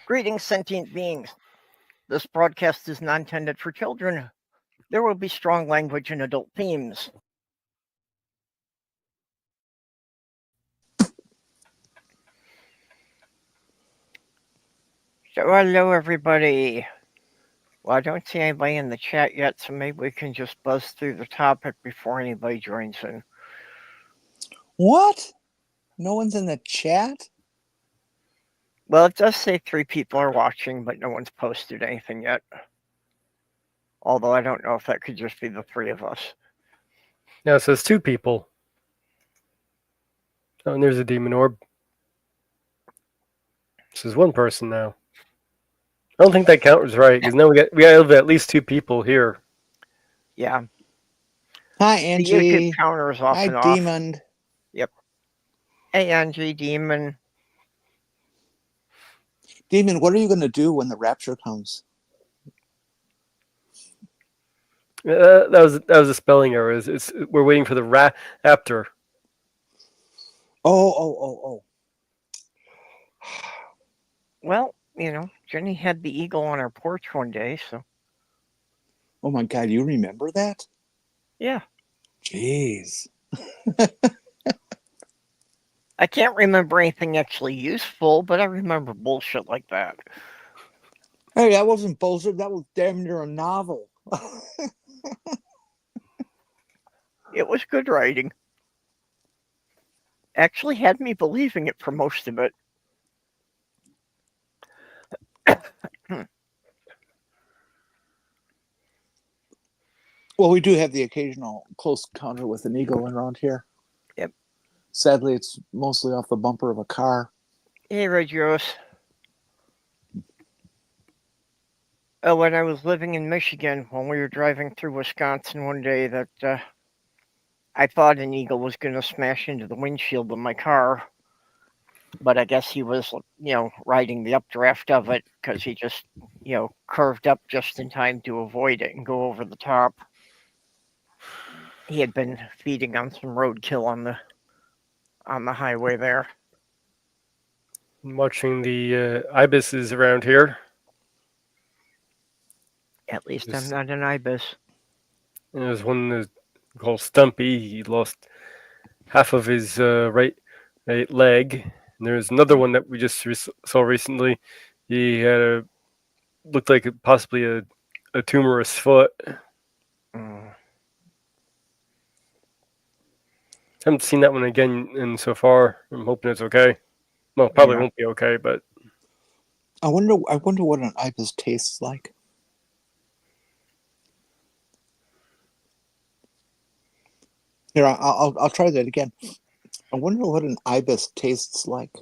Greetings, sentient beings. This broadcast is not intended for children. There will be strong language and adult themes. So, hello, everybody. Well, I don't see anybody in the chat yet, so maybe we can just buzz through the topic before anybody joins in. What? No one's in the chat? Well, it does say 3 people are watching, but no one's posted anything yet. Although I don't know if that could just be the 3 of us. No, it says 2 people. Oh, and there's a demon orb. This is 1 person now. I don't think that count was right, because now we have at least 2 people here. Yeah. Hi, Angie. The YouTube counter is off Hi, and off. Demon. Yep. Hey, Angie, Demon. Demon, what are you going to do when the rapture comes? That was a spelling error. We're waiting for the raptor. Oh. Well, Jenny had the eagle on her porch one day, so. Oh my God, you remember that? Yeah. Jeez. I can't remember anything actually useful, but I remember bullshit like that. Hey, that wasn't bullshit. That was damn near a novel. It was good writing. Actually had me believing it for most of it. Well, we do have the occasional close encounter with an eagle around here. Yep. Sadly, it's mostly off the bumper of a car. Hey, Regios. Oh, when I was living in Michigan, when we were driving through Wisconsin one day, that I thought an eagle was going to smash into the windshield of my car. But I guess he was, riding the updraft of it because he just, curved up just in time to avoid it and go over the top. He had been feeding on some roadkill on the highway there. I'm watching the ibises around here. At least I'm not an ibis. And there's one called Stumpy. He lost half of his right leg. And there's another one that we just saw recently. He had looked like possibly a tumorous foot. Haven't seen that one again and so far. I'm hoping it's okay. Well, probably won't be okay, but I wonder what an ibis tastes like. Here, I'll try that again. I wonder what an ibis tastes like.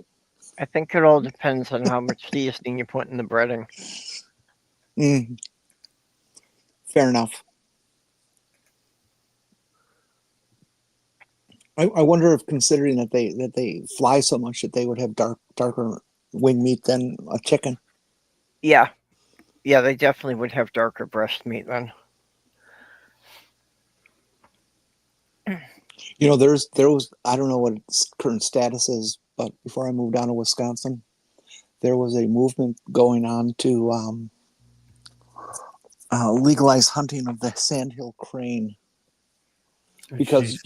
I think it all depends on how much seasoning you put in the breading. Fair enough. I wonder if, considering that they fly so much, that they would have darker wing meat than a chicken. Yeah, they definitely would have darker breast meat then. There was, I don't know what its current status is, but before I moved down to Wisconsin, there was a movement going on to legalize hunting of the sandhill crane. Because,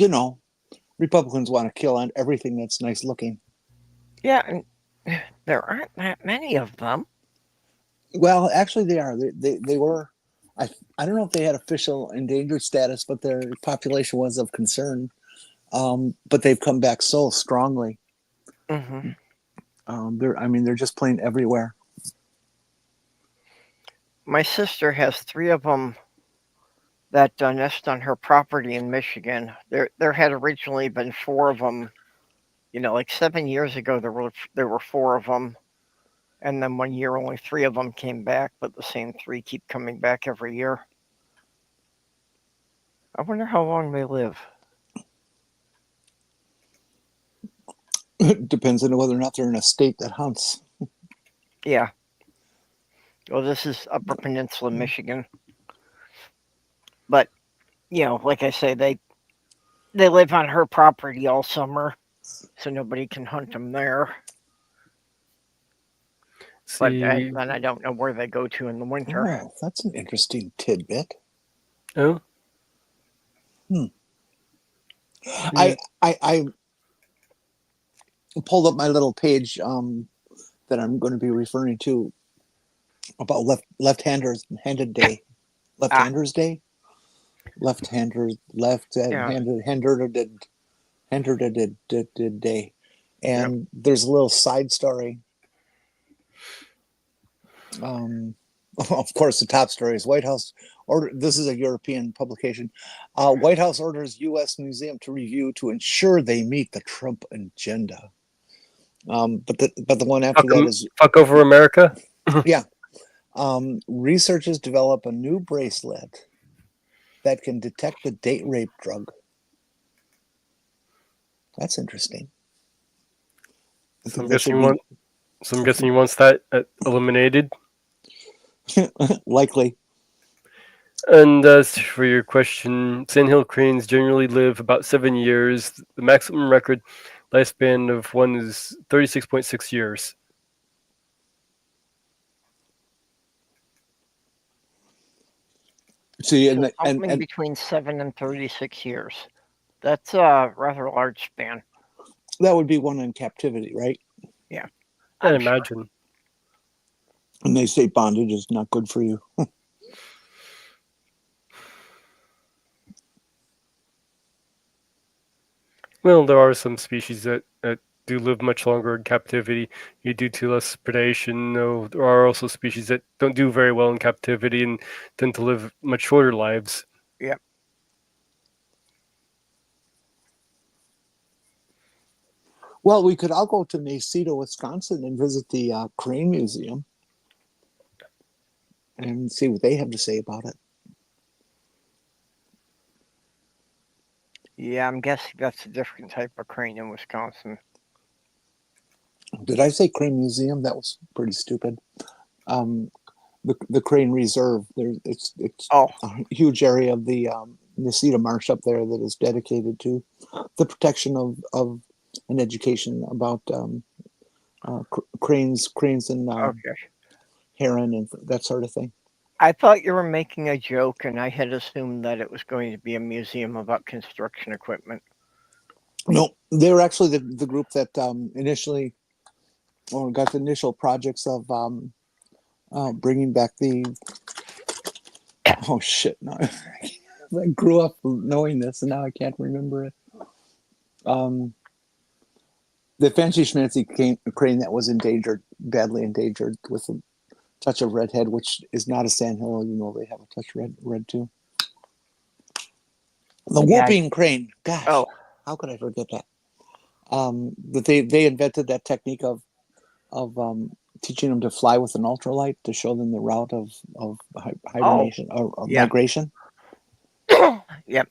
Republicans want to kill everything that's nice looking. Yeah, and there aren't that many of them. Well, actually they are. They were, I don't know if they had official endangered status, but their population was of concern. But they've come back so strongly. Mm-hmm. They're just plain everywhere. My sister has 3 of them that nest on her property in Michigan. There had originally been 4 of them. Like 7 years ago, there were 4 of them, and then one year only 3 of them came back, but the same 3 keep coming back every year. I wonder how long they live. It depends on whether or not they're in a state that hunts. Yeah. Well, this is Upper Peninsula, Michigan. But, like I say, they live on her property all summer, so nobody can hunt them there. But see. then I don't know where they go to in the winter. Oh, that's an interesting tidbit. Oh, I pulled up my little page that I'm going to be referring to about left-handers handed day, left-handers day, left-handers Yeah. handed day, and there's a little side story. Of course, the top story is White House order. This is a European publication. White House orders U.S. museum to review to ensure they meet the Trump agenda. But the one after that is fuck over America. yeah. Researchers develop a new bracelet that can detect the date rape drug. That's interesting. So I'm guessing he wants that eliminated. Likely. And as for your question, sandhill cranes generally live about 7 years. The maximum record lifespan of one is 36.6 years. See, something between 7 and 36 years. That's a rather large span. That would be one in captivity, right? Yeah. I imagine. Sure. And they say bondage is not good for you. Well, there are some species that do live much longer in captivity due to less predation. Though there are also species that don't do very well in captivity and tend to live much shorter lives. Yep. Well, we could all go to Mayceta, Wisconsin and visit the Crane Museum and see what they have to say about it. Yeah, I'm guessing that's a different type of crane in Wisconsin. Did I say Crane Museum? That was pretty stupid. The Crane Reserve. It's a huge area of the Mayceta Marsh up there that is dedicated to the protection of an education about cranes and heron and that sort of thing. I thought you were making a joke, and I had assumed that it was going to be a museum about construction equipment. No, they were actually the group that initially got the initial projects of bringing back the. Oh shit! No, I grew up knowing this, and now I can't remember it. The fancy schmancy crane that was endangered, badly endangered, with a touch of redhead, which is not a sandhill. You know, they have a touch red too. The whooping crane. Gosh, how could I forget that? That they invented that technique of teaching them to fly with an ultralight to show them the route of hibernation or migration. Yep.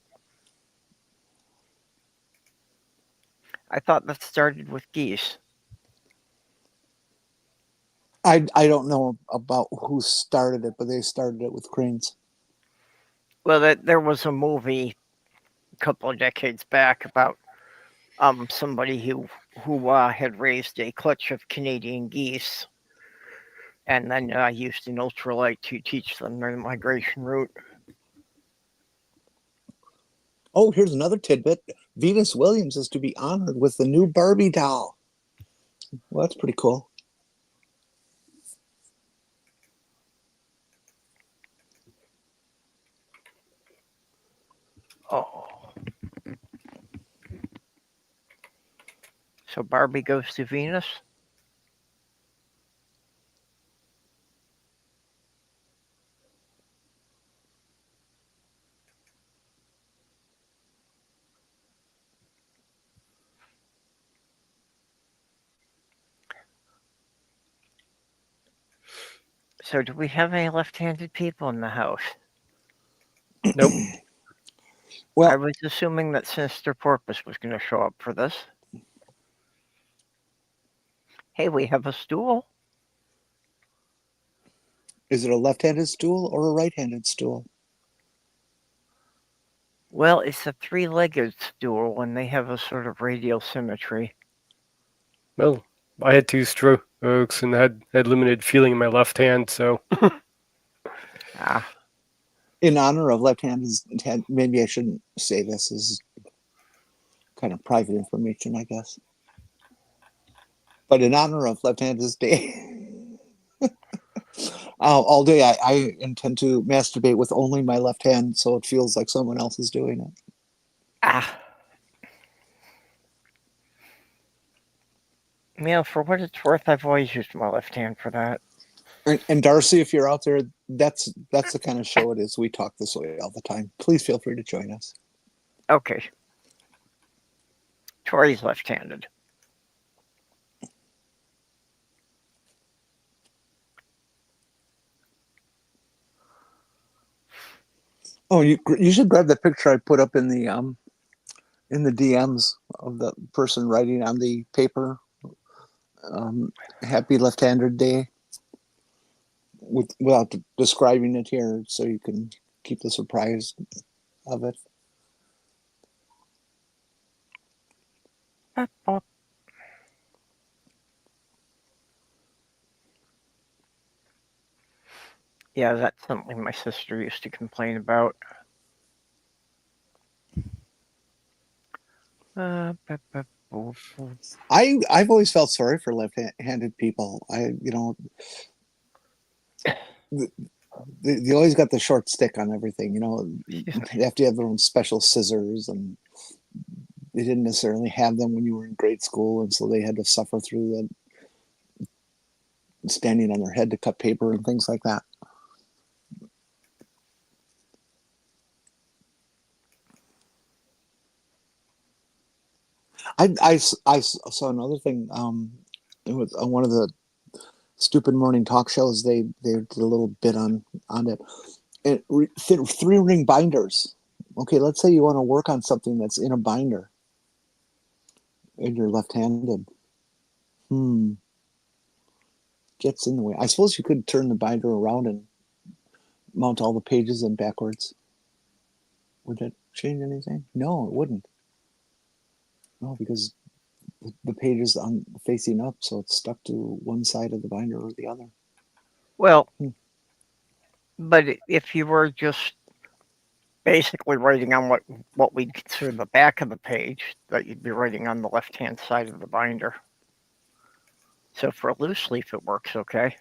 I thought that started with geese. I don't know about who started it, but they started it with cranes. Well, there was a movie a couple of decades back about somebody who had raised a clutch of Canadian geese and then used an ultralight to teach them their migration route. Oh, here's another tidbit. Venus Williams is to be honored with the new Barbie doll. Well, that's pretty cool. Oh. So Barbie goes to Venus? So do we have any left-handed people in the house? Nope. Well, I was assuming that Sinister Porpoise was going to show up for this. Hey, we have a stool. Is it a left-handed stool or a right-handed stool? Well, it's a three-legged stool, and they have a sort of radial symmetry. Well, I had 2 strokes and had limited feeling in my left hand, so Ah, In honor of left-handed, maybe I shouldn't say this. This is kind of private information, I guess. But in honor of Left-Handed Day, all day I intend to masturbate with only my left hand, so it feels like someone else is doing it. ah. Yeah, for what it's worth, I've always used my left hand for that. And Darcy, if you're out there, that's the kind of show it is. We talk this way all the time. Please feel free to join us. Okay. Tori's left-handed. Oh, you should grab that picture I put up in the DMs of the person writing on the paper. Happy Left-Handed Day. Without describing it here, so you can keep the surprise of it. Yeah, that's something my sister used to complain about. I've always felt sorry for left-handed people. They always got the short stick on everything. They have to have their own special scissors, and they didn't necessarily have them when you were in grade school, and so they had to suffer through that, standing on their head to cut paper and things like that. I saw another thing. It was on one of the stupid morning talk shows. They did a little bit on it. 3-ring binders. Okay, let's say you want to work on something that's in a binder, and you're left-handed. Gets in the way. I suppose you could turn the binder around and mount all the pages in backwards. Would that change anything? No, it wouldn't. No, because the page is facing up, so it's stuck to one side of the binder or the other. Well, but if you were just basically writing on what we'd consider the back of the page, that you'd be writing on the left-hand side of the binder. So for a loose leaf, it works okay.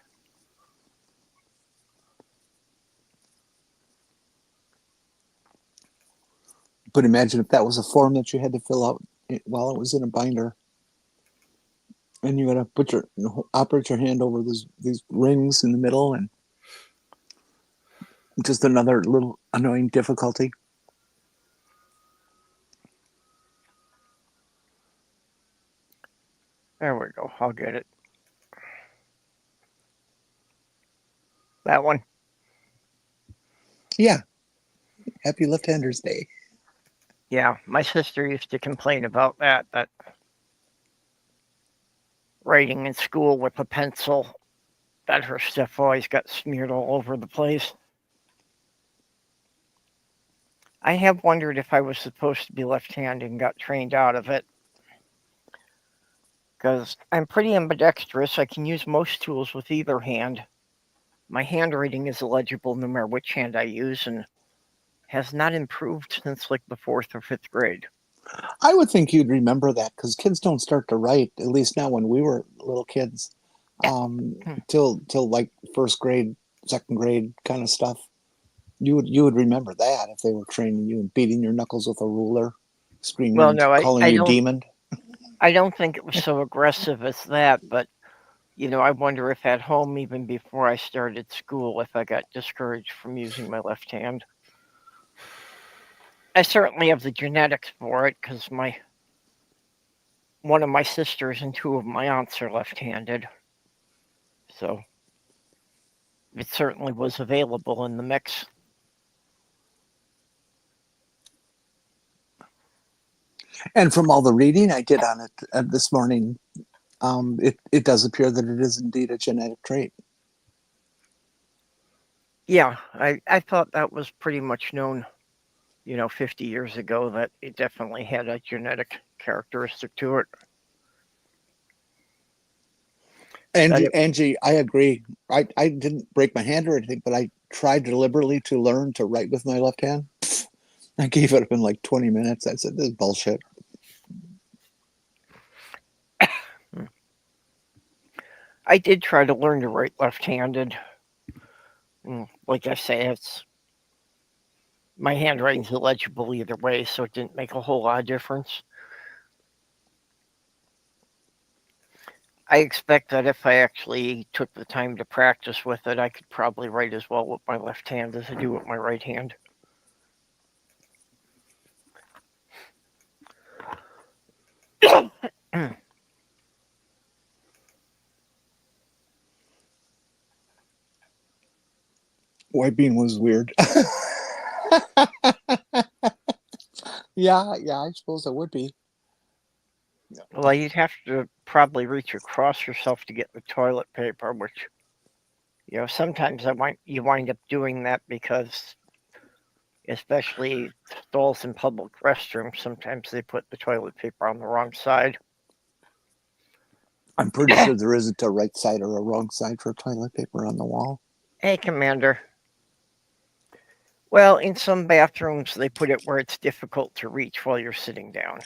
But imagine if that was a form that you had to fill out while it was in a binder, and you got to operate your hand over these rings in the middle, and just another little annoying difficulty. There we go. I'll get it. That one. Yeah. Happy Left-Handers Day. Yeah, my sister used to complain about that writing in school with a pencil, that her stuff always got smeared all over the place. I have wondered if I was supposed to be left-handed and got trained out of it. Because I'm pretty ambidextrous. I can use most tools with either hand. My handwriting is illegible no matter which hand I use, and has not improved since like the 4th or 5th grade. I would think you'd remember that, because kids don't start to write, at least not when we were little kids, till like 1st grade, 2nd grade kind of stuff. You would remember that if they were training you and beating your knuckles with a ruler, screaming, Well, no, calling I you don't. demon. I don't think it was so aggressive as that, but I wonder if at home, even before I started school, if I got discouraged from using my left hand. I certainly have the genetics for it, because one of my sisters and 2 of my aunts are left-handed. So it certainly was available in the mix. And from all the reading I did on it this morning, it does appear that it is indeed a genetic trait. Yeah, I thought that was pretty much known, 50 years ago, that it definitely had a genetic characteristic to it. Angie, I agree. I didn't break my hand or anything, but I tried deliberately to learn to write with my left hand. I gave it up in like 20 minutes. I said, this is bullshit. I did try to learn to write left-handed. Like I say, it's my handwriting's illegible either way, so it didn't make a whole lot of difference. I expect that if I actually took the time to practice with it, I could probably write as well with my left hand as I do with my right hand. White bean was weird. Yeah, I suppose it would be. Well, you'd have to probably reach across yourself to get the toilet paper, which, sometimes you wind up doing that because, especially stalls in public restrooms, sometimes they put the toilet paper on the wrong side. I'm pretty sure there isn't a right side or a wrong side for toilet paper on the wall. Hey, Commander. Well, in some bathrooms, they put it where it's difficult to reach while you're sitting down.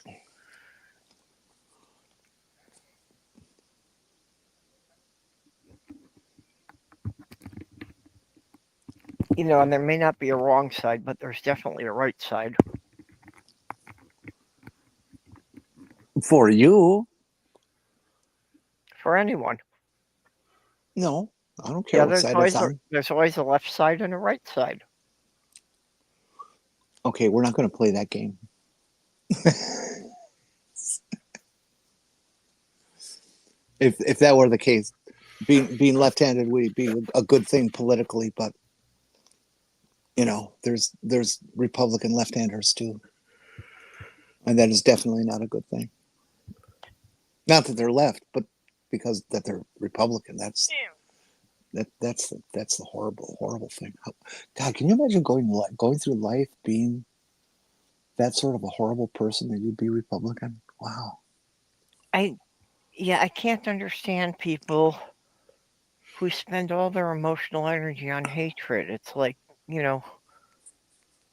And there may not be a wrong side, but there's definitely a right side. For you? For anyone. No, I don't care what side it's on. There's always a left side and a right side. Okay, we're not going to play that game. If that were the case, being left-handed would be a good thing politically, but there's Republican left-handers too, and that is definitely not a good thing. Not that they're left, but because that they're Republican. That's the horrible thing. God, can you imagine going through life being that sort of a horrible person that you'd be Republican? Wow. I can't understand people who spend all their emotional energy on hatred. It's like,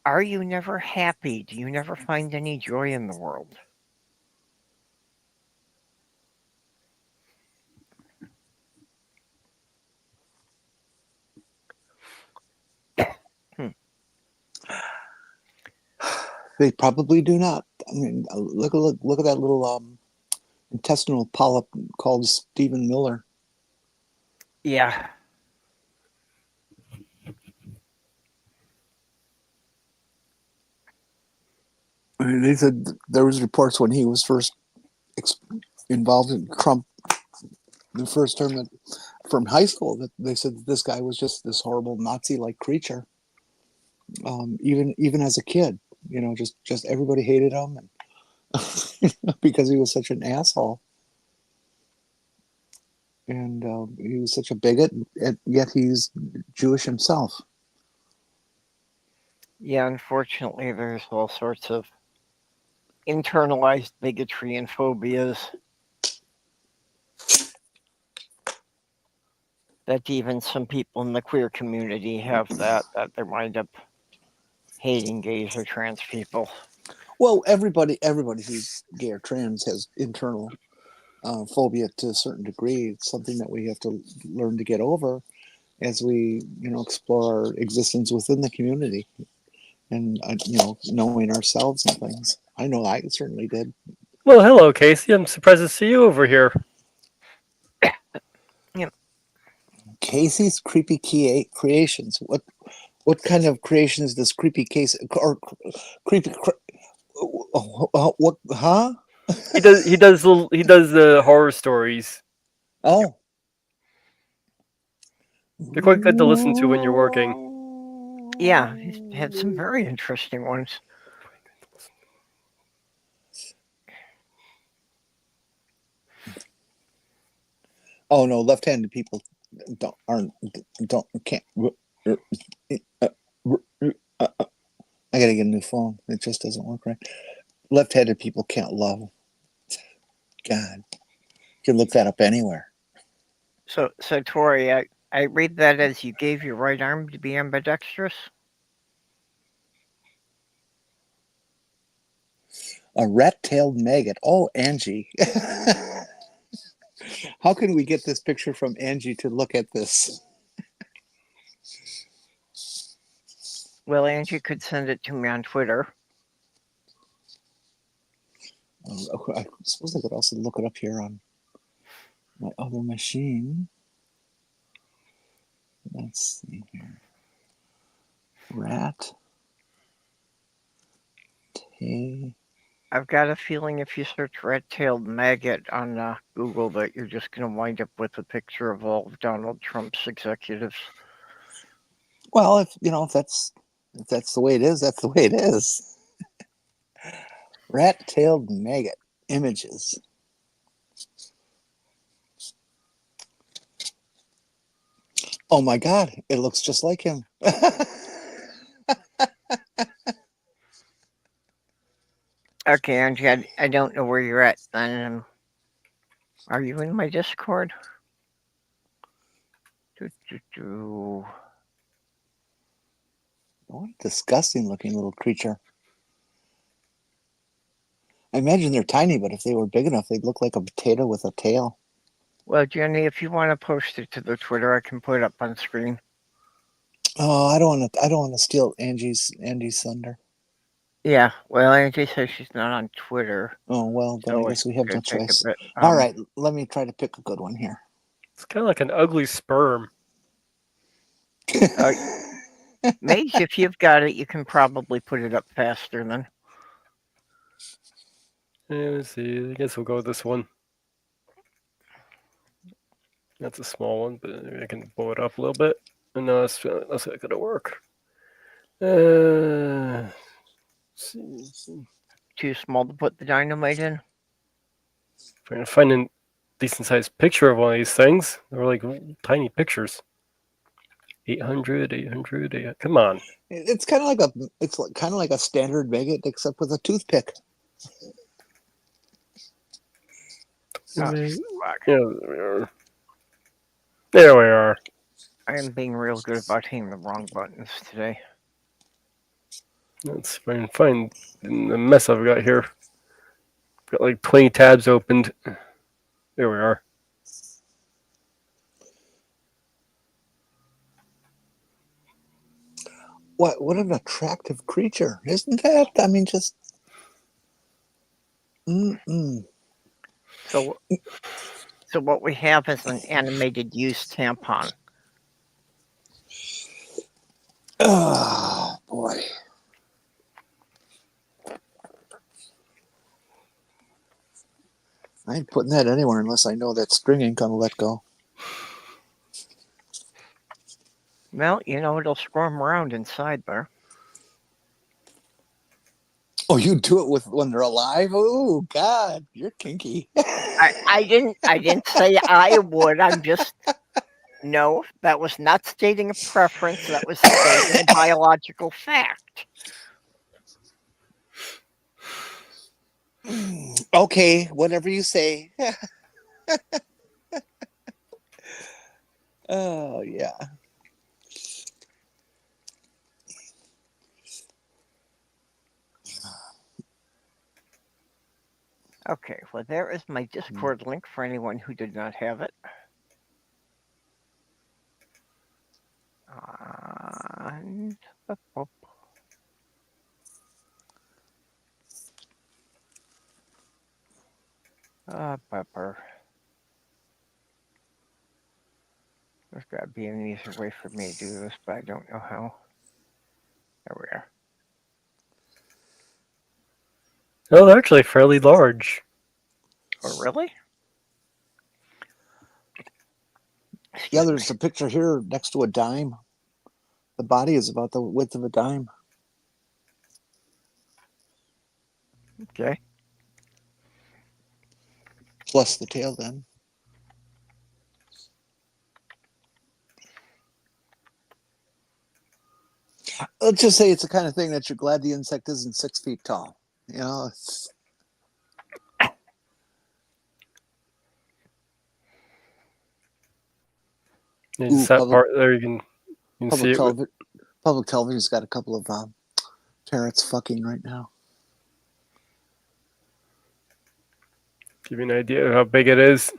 are you never happy? Do you never find any joy in the world? They probably do not. I mean, look at that little intestinal polyp called Stephen Miller. Yeah. I mean, they said there was reports when he was first involved in Trump, the first term from high school, that they said that this guy was just this horrible Nazi-like creature. Even as a kid, just everybody hated him, and because he was such an asshole, and he was such a bigot, and yet he's Jewish himself. Yeah, unfortunately, there's all sorts of internalized bigotry and phobias that even some people in the queer community have, that they wind up hating gays or trans people. Well, everybody who's gay or trans has internal phobia to a certain degree. It's something that we have to learn to get over as we, explore our existence within the community, and knowing ourselves and things. I know I certainly did. Well, hello, Casey. I'm surprised to see you over here. Casey's creepy creations. What kind of creations does creepy case or creepy? What? Huh? He does the horror stories. Oh, They're quite good to listen to when you're working. Yeah, he's had some very interesting ones. Oh no, left-handed people can't. I gotta get a new phone. It just doesn't work right. Left-handed people can't love. God, you can look that up anywhere. So Tori, I read that as you gave your right arm to be ambidextrous. A rat-tailed maggot. Oh, Angie. How can we get this picture from Angie to look at this? Well, Angie could send it to me on Twitter. I suppose I could also look it up here on my other machine. Let's see here. Rat. I've got a feeling if you search rat-tailed maggot on Google that you're just going to wind up with a picture of all of Donald Trump's executives. Well, if that's the way it is, that's the way it is. Rat-tailed maggot images. Oh my God! It looks just like him. Okay, Angie, I don't know where you're at then. Are you in my Discord? What a disgusting looking little creature. I imagine they're tiny, but if they were big enough, they'd look like a potato with a tail. Well, Jenny, if you want to post it to the Twitter, I can put it up on screen. Oh, I don't want to steal Andy's thunder. Yeah, well, Angie says she's not on Twitter. Oh well, then so I guess we have no choice. Bit, All right, let me try to pick a good one here. It's kind of like an ugly sperm. Mage, if you've got it, you can probably put it up faster then. Yeah, let's see. I guess we'll go with this one. That's a small one, but I can blow it up a little bit. And no, that's not going to work. Too small to put the dynamite in? Trying to find a decent sized picture of one of these things. They're like tiny pictures. 800. Come on. It's kind of like a standard maggot, except with a toothpick. Yeah, there we are. I am being real good about hitting the wrong buttons today. Let's find the mess I've got here. Got like 20 tabs opened. There we are. What an attractive creature, isn't that? I mean, just. So what we have is an animated used tampon. Oh boy. I ain't putting that anywhere unless I know that string ain't gonna let go. Well, it'll squirm around inside there. Oh, you do it when they're alive? Oh God, you're kinky. I didn't say I would. I'm just no. That was not stating a preference. That was stating a biological fact. Okay, whatever you say. Oh yeah. Okay, well, there is my Discord link for anyone who did not have it. And Pepper. There's got to be an easier way for me to do this, but I don't know how. There we are. Oh, they're actually fairly large. Oh, really? Yeah, there's a picture here next to a dime. The body is about the width of a dime. Okay. Plus the tail then. Let's just say it's the kind of thing that you're glad the insect isn't 6 feet tall. It's... There's Ooh, a set part there you can see public it. television. Public television's got a couple of parrots fucking right now. Give you an idea of how big it is.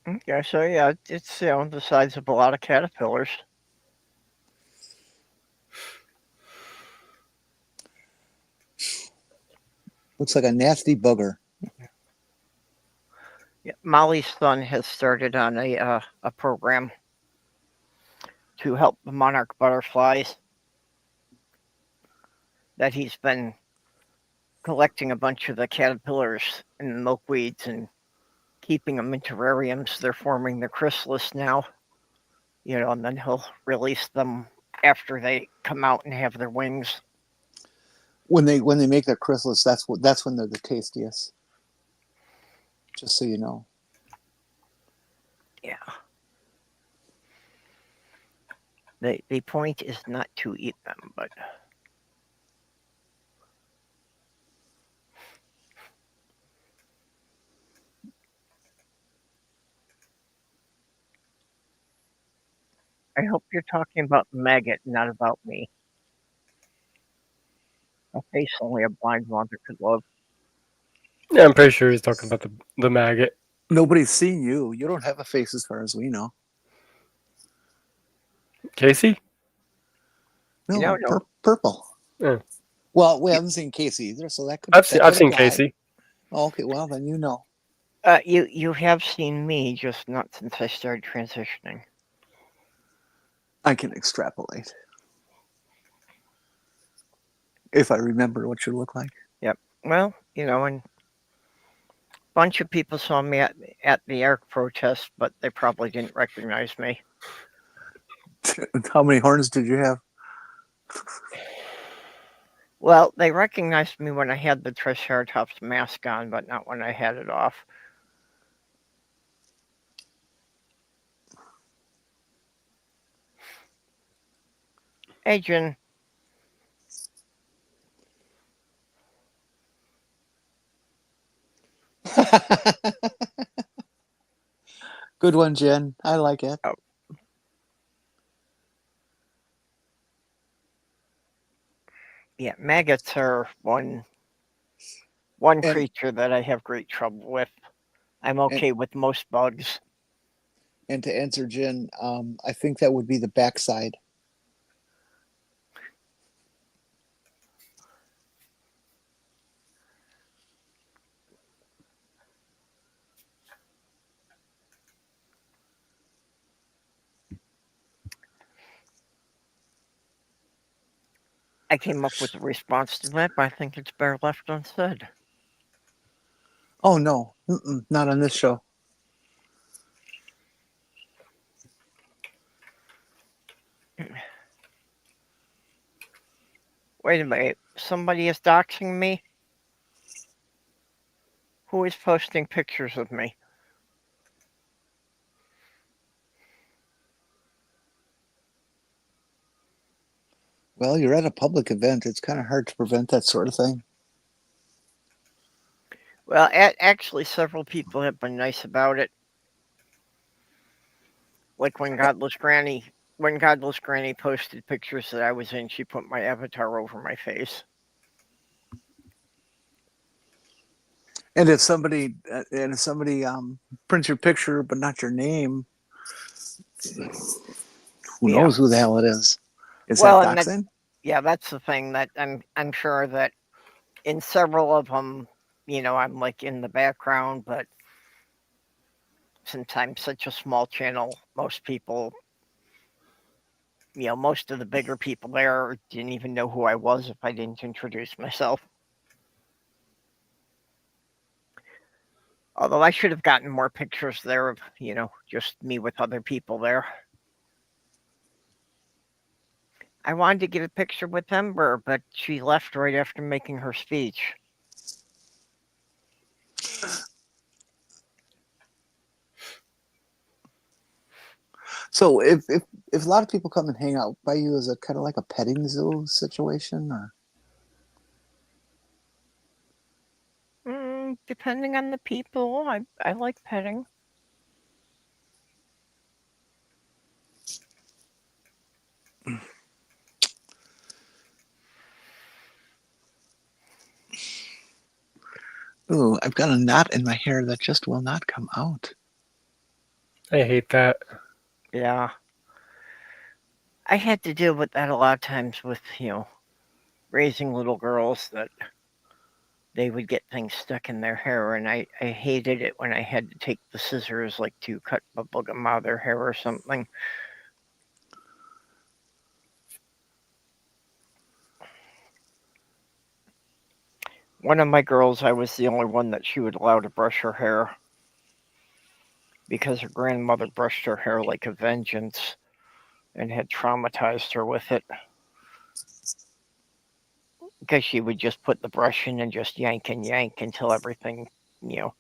Okay, so yeah, it's the size of a lot of caterpillars. Looks like a nasty bugger. Yeah, Molly's son has started on a program to help the monarch butterflies. That he's been collecting a bunch of the caterpillars and the milkweeds and keeping them in terrariums. They're forming the chrysalis now, and then he'll release them after they come out and have their wings. When they make their chrysalis, that's when they're the tastiest. Just so you know. Yeah. The point is not to eat them, but I hope you're talking about the maggot, not about me. A face only a blind mother could love. Yeah, I'm pretty sure he's talking about the maggot. Nobody's seen you. You don't have a face as far as we know. Casey? No, No. purple. Yeah. Well, we haven't seen Casey either, so that could. I've seen Casey. Oh, okay, well then you know. You have seen me, just not since I started transitioning. I can extrapolate if I remember what you look like. Yep. Well, and a bunch of people saw me at the ARC protest, but they probably didn't recognize me. How many horns did you have? Well, they recognized me when I had the Triceratops mask on, but not when I had it off. Hey, Jen. Good one, Jen. I like it. Oh. Yeah, maggots are one creature that I have great trouble with. I'm okay with most bugs. And to answer Jen, I think that would be the backside. I came up with a response to that, but I think it's better left unsaid. Oh no, not on this show. Wait a minute. Somebody is doxing me? Who is posting pictures of me? Well, you're at a public event. It's kind of hard to prevent that sort of thing. Well, actually, several people have been nice about it. Like when Godless Granny posted pictures that I was in, she put my avatar over my face. And if somebody prints your picture but not your name, who knows who the hell it is? Is that doxing? Yeah, that's the thing. That I'm sure that in several of them, I'm like in the background, but since I'm such a small channel, most people, most of the bigger people there didn't even know who I was if I didn't introduce myself. Although I should have gotten more pictures there of, just me with other people there. I wanted to get a picture with Ember, but she left right after making her speech. So if a lot of people come and hang out by you, is it kind of like a petting zoo situation, or? Depending on the people, I like petting. Ooh, I've got a knot in my hair that just will not come out. I hate that. Yeah. I had to deal with that a lot of times with, raising little girls that they would get things stuck in their hair, and I hated it when I had to take the scissors, like, to cut a them out of their hair or something. One of my girls, I was the only one that she would allow to brush her hair because her grandmother brushed her hair like a vengeance and had traumatized her with it. Because she would just put the brush in and just yank until everything, you know,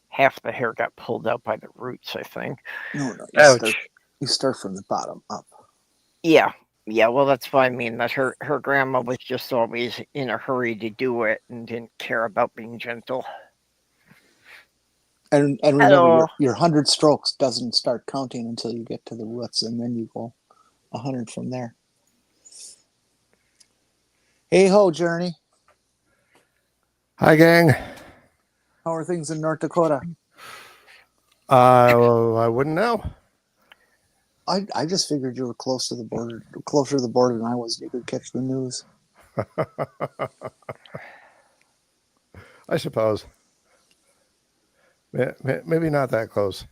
half the hair got pulled out by the roots, I think. No, Ouch. you start from the bottom up. Yeah. Yeah, well, that's what I mean. That her grandma was just always in a hurry to do it and didn't care about being gentle. And remember, Hello. your 100 strokes doesn't start counting until you get to the roots, and then you go 100 from there. Hey ho, Journey. Hi, gang. How are things in North Dakota? Well, I wouldn't know. I just figured you were closer to the border than I was. You could catch the news. I suppose. Maybe not that close.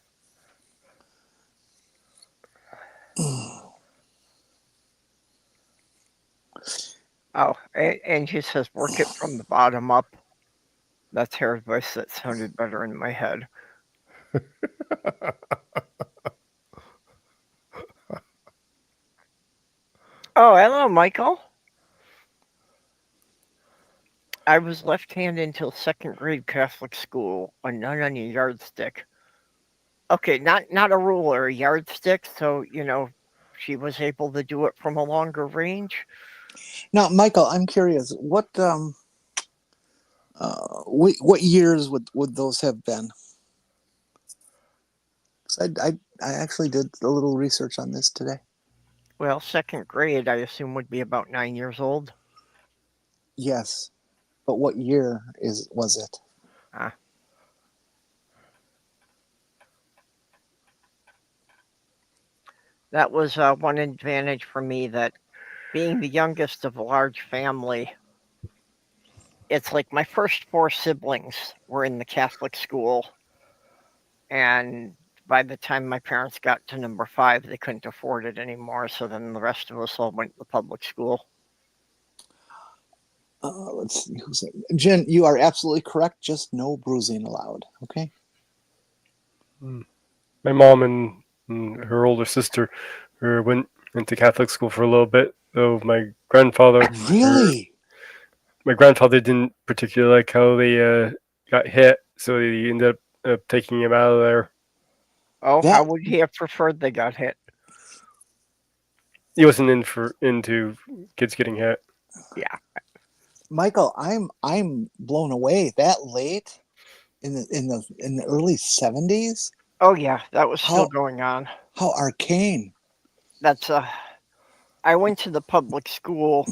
Oh, and she says, work it from the bottom up. That's her voice that sounded better in my head. Oh, hello, Michael. I was left-handed until second grade Catholic school, a nun on a yardstick. Okay, not a ruler, a yardstick, so, she was able to do it from a longer range. Now, Michael, I'm curious. What years would those have been? 'Cause I actually did a little research on this today. Well, second grade, I assume, would be about 9 years old. Yes, but what year was it? Ah. That was one advantage for me, that being the youngest of a large family, it's like my first 4 siblings were in the Catholic school, and by the time my parents got to number 5, they couldn't afford it anymore, so then the rest of us all went to public school. Let's see who's it. Jen, you are absolutely correct. Just no bruising allowed. Okay. My mom and her older sister went into Catholic school for a little bit. Though my grandfather didn't particularly like how they got hit, so he ended up taking him out of there. Oh, how would he have preferred they got hit? He wasn't into kids getting hit. Yeah. Michael, I'm blown away. That late in the early 70s? Oh yeah, that was still going on. How arcane. That's I went to the public school,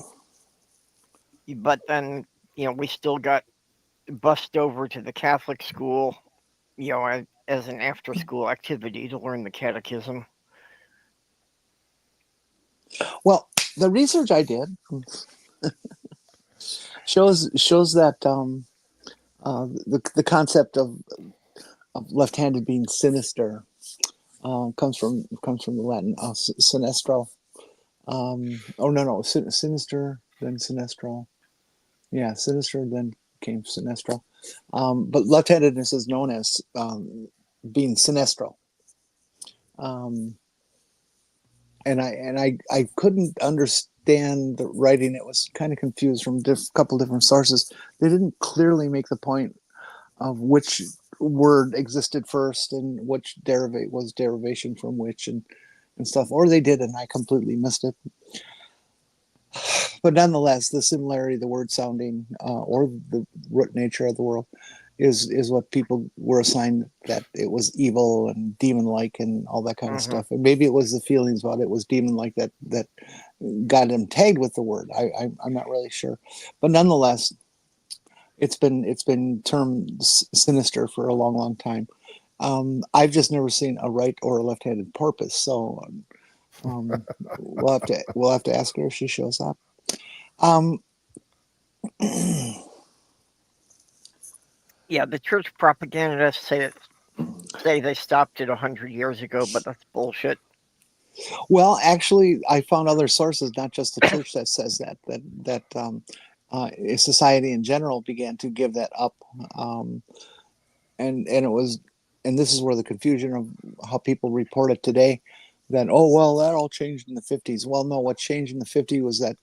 but then, we still got bussed over to the Catholic school, as an after school activity to learn the catechism. Well, the research I did shows that the concept of left-handed being sinister comes from the Latin sinestro. Sinister, then sinestro. Yeah, sinister, then came sinestro. But left-handedness is known as being sinestro. And I couldn't understand the writing. It was kind of confused from a couple different sources. They didn't clearly make the point of which word existed first and which derivation from which and stuff, or they did and I completely missed it. But nonetheless, the similarity, the word sounding, or the root nature of the world is what people were assigned, that it was evil and demon-like and all that kind of stuff. And maybe it was the feelings about it was demon-like that got him tagged with the word. I'm not really sure. But nonetheless, it's been termed sinister for a long time. I've just never seen a right or a left-handed porpoise, so we'll have to ask her if she shows up. Um, Yeah, the church propagandists say they stopped it 100 years ago, but that's bullshit. Well, actually, I found other sources, not just the church, that says that society in general began to give that up, and it was, and this is where the confusion of how people report it today. That, oh well, that all changed in the 50s. Well, no, what changed in the 50s was that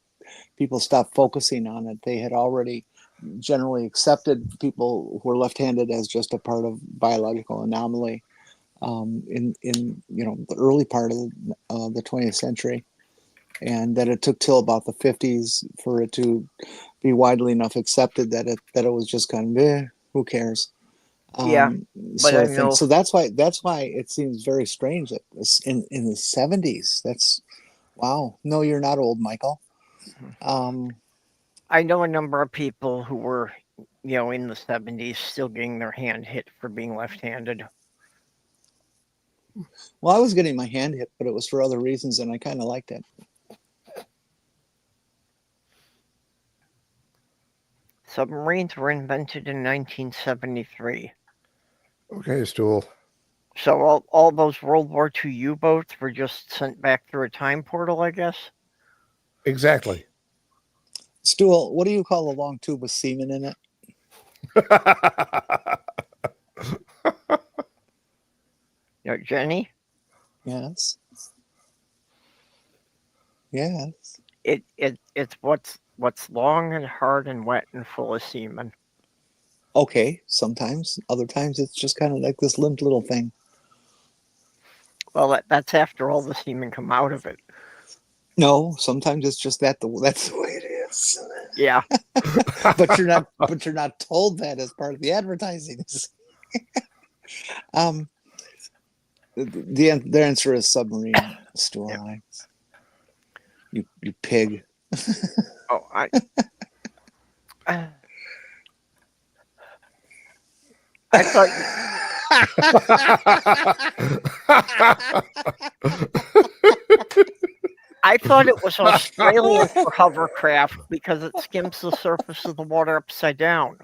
people stopped focusing on it. They had already generally accepted people who were left-handed as just a part of biological anomaly. In the early part of the 20th century, and that it took till about the 50s for it to be widely enough accepted that it was just kind of who cares, Yeah, but sort I of thing. know So that's why it seems very strange that in the 70s. That's wow. No, you're not old, Michael. I know a number of people who were, in the 70s still getting their hand hit for being left-handed. Well, I was getting my hand hit, but it was for other reasons, and I kind of liked it. Submarines were invented in 1973. Okay, Stool. So all those World War II U-boats were just sent back through a time portal, I guess? Exactly. Stool, what do you call a long tube with semen in it? Jenny? Yes. Yes. It's what's long and hard and wet and full of semen. Okay, sometimes. Other times it's just kind of like this limp little thing. Well, that's after all the semen come out of it. No, sometimes it's just that's the way it is. Yeah. but you're not told that as part of the advertising. The answer is submarine, Stool. Yeah. You pig. Oh, I thought I thought it was Australian for hovercraft because it skims the surface of the water upside down.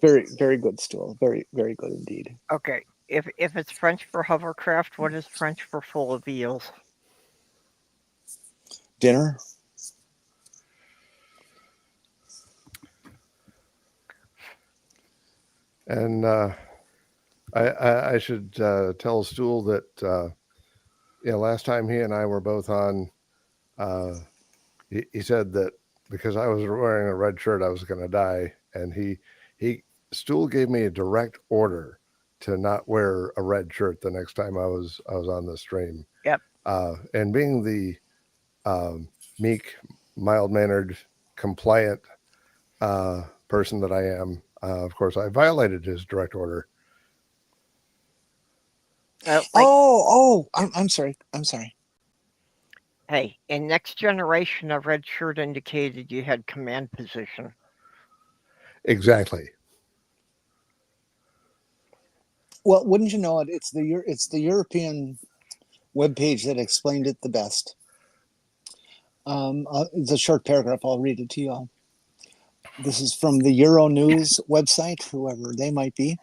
Very, very good, Stool. Very, very good indeed. Okay, if it's French for hovercraft, what is French for full of eels? Dinner. And I should tell Stool that last time he and I were both on, he said that because I was wearing a red shirt, I was going to die, and Stool gave me a direct order to not wear a red shirt the next time I was on the stream. Yep. And being the meek, mild-mannered, compliant person that I am, of course, I violated his direct order. I'm sorry. Hey, in Next Generation, a red shirt indicated you had command position. Exactly. Well, wouldn't you know it? It's the European webpage that explained it the best. It's a short paragraph. I'll read it to you all. This is from the Euronews website, whoever they might be.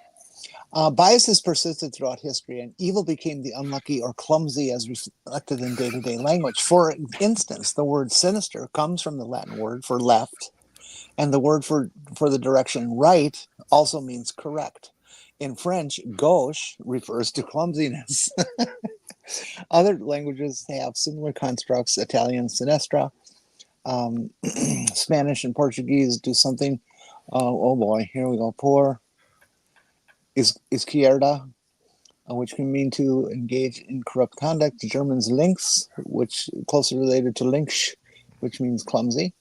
Biases persisted throughout history, and evil became the unlucky or clumsy as reflected in day-to-day language. For instance, the word sinister comes from the Latin word for left, and the word for the direction right also means correct. In French, gauche refers to clumsiness. Other languages have similar constructs. Italian, sinistra. Spanish and Portuguese do something. Oh boy, here we go. Por izquierda, which can mean to engage in corrupt conduct. The German's links, which closely related to links, which means clumsy.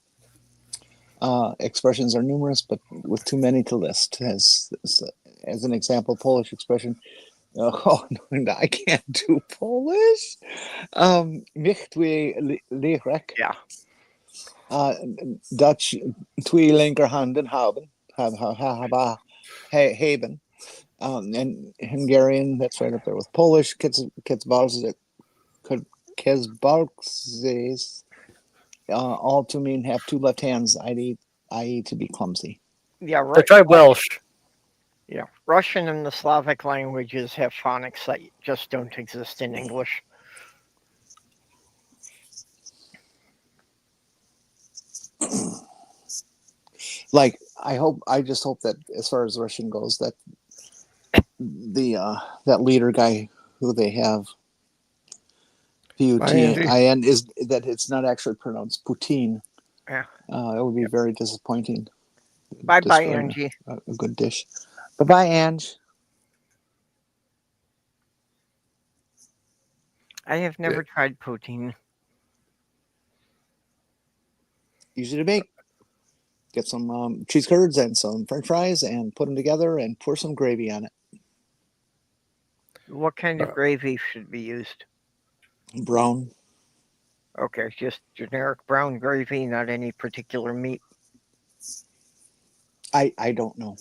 Expressions are numerous, but with too many to list. as an example, Polish expression. Oh, no, I can't do Polish. Mich twee leerek. Yeah. Dutch twee linkerhanden haben. And Hungarian, that's right up there with Polish. Kezbarkses, all to mean have two left hands, i.e. to be clumsy. Yeah, I right. tried Welsh. Yeah, Russian and the Slavic languages have phonics that just don't exist in English. Like, I just hope that as far as Russian goes, that that leader guy who they have, Putin, is that it's not actually pronounced Putin. Yeah. It would be very disappointing. Bye, Destroy Angie. A good dish. Bye, Ange. I have never tried poutine. Easy to make. Get some cheese curds and some French fries and put them together and pour some gravy on it. What kind of gravy should be used? Brown. Okay, just generic brown gravy, not any particular meat. I don't know.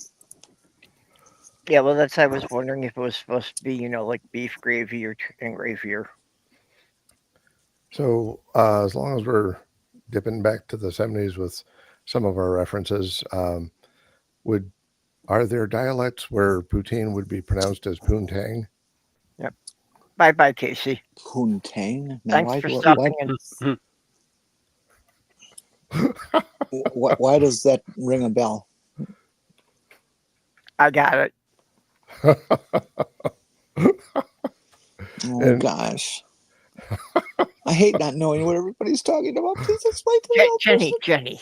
Yeah, well, I was wondering if it was supposed to be, like beef gravy or chicken gravy or. So as long as we're dipping back to the 70s with some of our references, are there dialects where poutine would be pronounced as poontang? Yep. Bye, Casey. Poontang? Thanks for stopping in. Why does that ring a bell? I got it. Oh, gosh. I hate not knowing what everybody's talking about. Please explain to me. Jenny.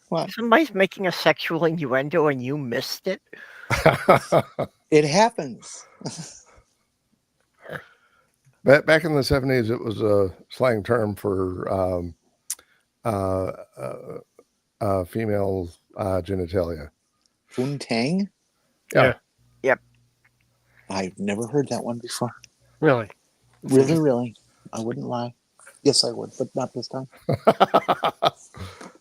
What? Somebody's making a sexual innuendo and you missed it? It happens. Back in the 70s, it was a slang term for female genitalia. Poontang? Yeah. Yep. I've never heard that one before. Really? Really. I wouldn't lie. Yes, I would, but not this time.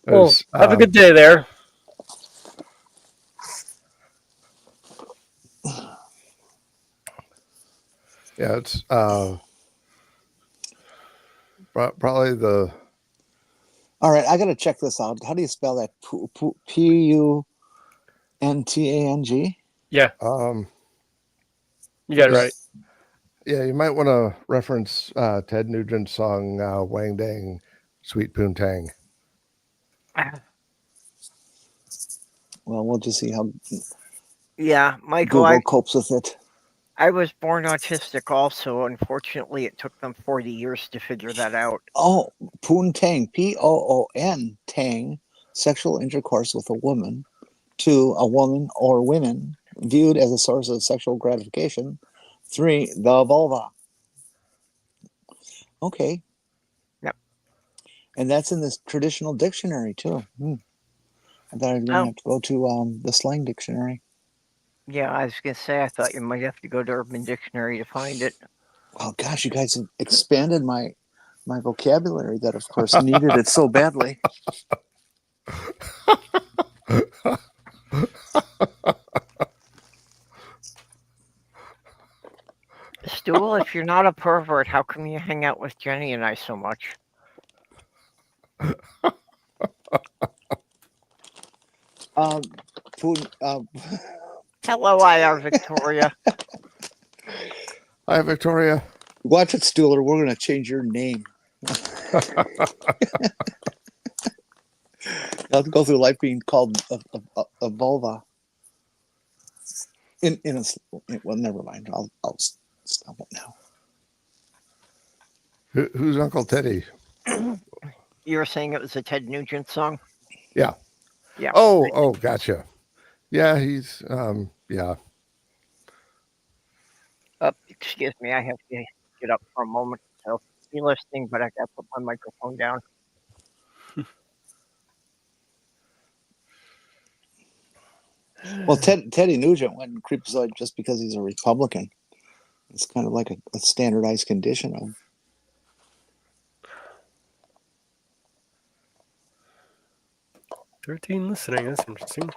Well, have a good day there. Yeah, it's probably the. All right, I got to check this out. How do you spell that? Puntang? Yeah. You got it right. Yeah, you might want to reference Ted Nugent's song "Wang Dang, Sweet Poontang." Well, we'll just see how Yeah, Michael, Google copes with it. I was born autistic also. Unfortunately, it took them 40 years to figure that out. Oh, poontang, Poon, tang, sexual intercourse with a woman, to a woman or women, viewed as a source of sexual gratification. 3, the vulva. Okay. Yep. And that's in this traditional dictionary, too. I thought I was going to have to go to the slang dictionary. Yeah, I was going to say, I thought you might have to go to Urban Dictionary to find it. Oh, gosh, you guys have expanded my vocabulary that, of course, needed it so badly. Stool, if you're not a pervert, how come you hang out with Jenny and I so much? Hello, IR Victoria. Hi, Victoria. Watch it, Stuhler. We're going to change your name. I'll go through life being called a vulva. Well, never mind. I'll stop it now. Who's Uncle Teddy? You were saying it was a Ted Nugent song? Yeah. Yeah. Oh, gotcha. Yeah, he's yeah. Excuse me, I have to get up for a moment. So be listening, but I got to put my microphone down. Well, Teddy Nugent went creepazoid just because he's a Republican. It's kind of like a standardized condition of. 13 listening. That's interesting.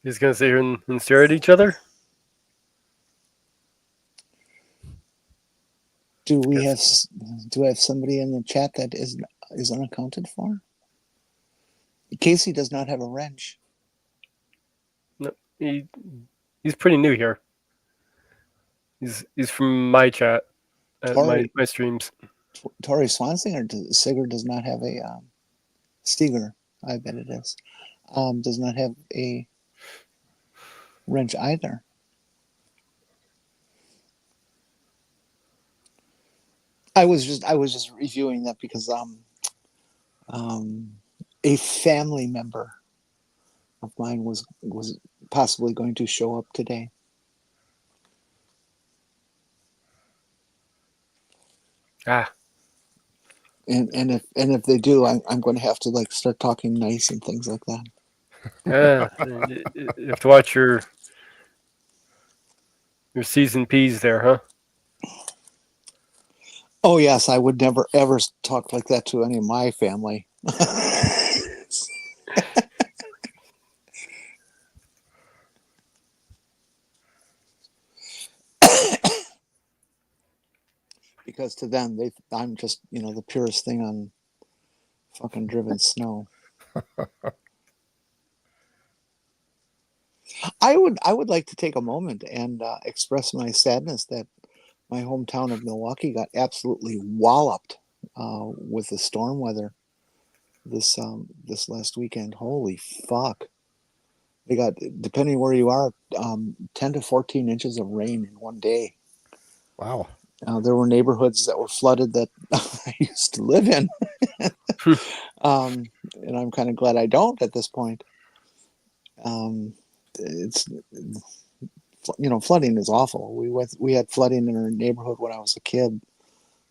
He's gonna sit here and stare at each other. Do we have somebody in the chat that is unaccounted for? Casey does not have a wrench. No, he's pretty new here. He's from my chat at my streams. Tori Swansing or Sigurd does not have a Steger, I bet it is. Does not have a wrench either. I was just reviewing that because a family member of mine was possibly going to show up today. Ah. And if they do, I'm going to have to like start talking nice and things like that. Yeah, you have to watch your C's and P's there, huh? Oh yes, I would never ever talk like that to any of my family. Because to them, I'm just the purest thing on fucking driven snow. I would like to take a moment and express my sadness that my hometown of Milwaukee got absolutely walloped with the storm weather this last weekend. Holy fuck! They got, depending where you are, 10 to 14 inches of rain in one day. Wow. There were neighborhoods that were flooded that I used to live in, and I'm kind of glad I don't at this point. It's flooding is awful. We had flooding in our neighborhood when I was a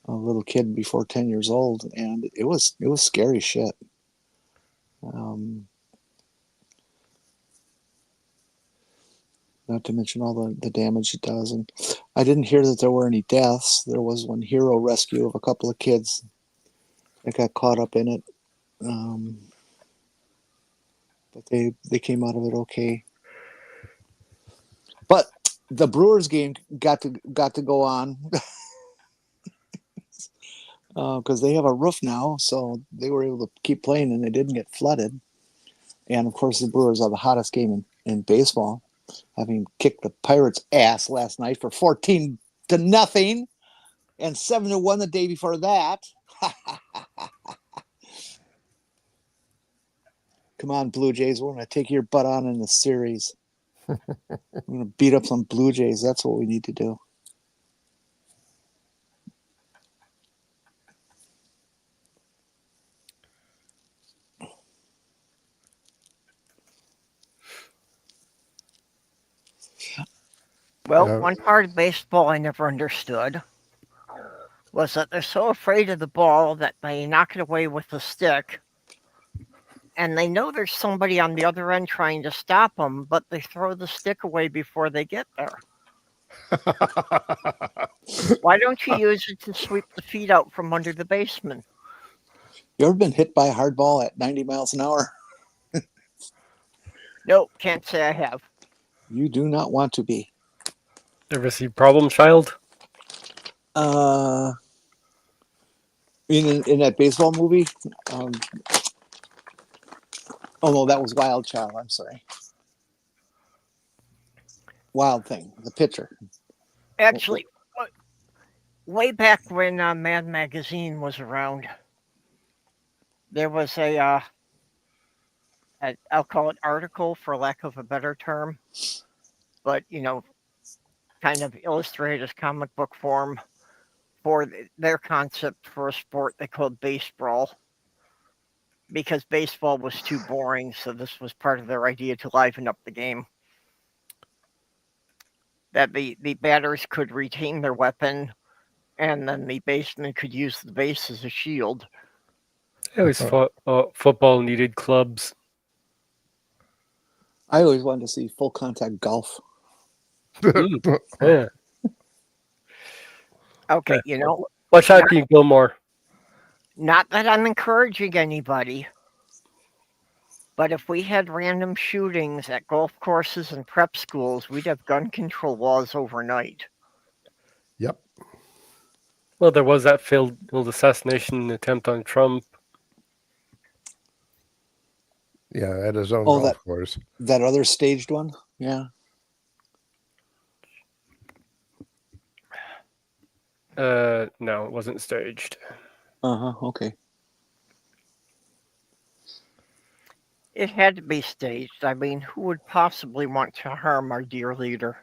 little kid before 10 years old, and it was scary shit. Not to mention all the damage it does. And I didn't hear that there were any deaths. There was one hero rescue of a couple of kids that got caught up in it, but they came out of it okay. But the Brewers game got to go on because they have a roof now, so they were able to keep playing and they didn't get flooded. And of course, the Brewers are the hottest game in baseball, having kicked the Pirates' ass last night for 14-0 and 7-1 the day before that. Come on, Blue Jays, we're going to take your butt on in the series. We're going to beat up some Blue Jays. That's what we need to do. Well, Yeah. one part of baseball I never understood was that they're so afraid of the ball that they knock it away with a stick, and they know there's somebody on the other end trying to stop them, but they throw the stick away before they get there. Why don't you use it to sweep the feet out from under the baseman? You ever been hit by a hard ball at 90 miles an hour? Nope, can't say I have. You do not want to be. Ever see Problem Child? In that baseball movie? Oh no, that was Wild Child. I'm sorry. Wild Thing, the pitcher. Actually, way back when Mad Magazine was around, there was I'll call it article for lack of a better term, but kind of illustrated as comic book form for their concept for a sport they called baseball, because baseball was too boring, so this was part of their idea to liven up the game. That the batters could retain their weapon, and then the baseman could use the base as a shield. I always thought football needed clubs. I always wanted to see full contact golf. Yeah. Okay, Watch Happy Gilmore. not that I'm encouraging anybody, but if we had random shootings at golf courses and prep schools, we'd have gun control laws overnight. Yep. Well, there was that failed assassination attempt on Trump. Yeah, at his own Oh, golf course. That other staged one? Yeah. No, it wasn't staged. Okay. It had to be staged. I mean, who would possibly want to harm our dear leader?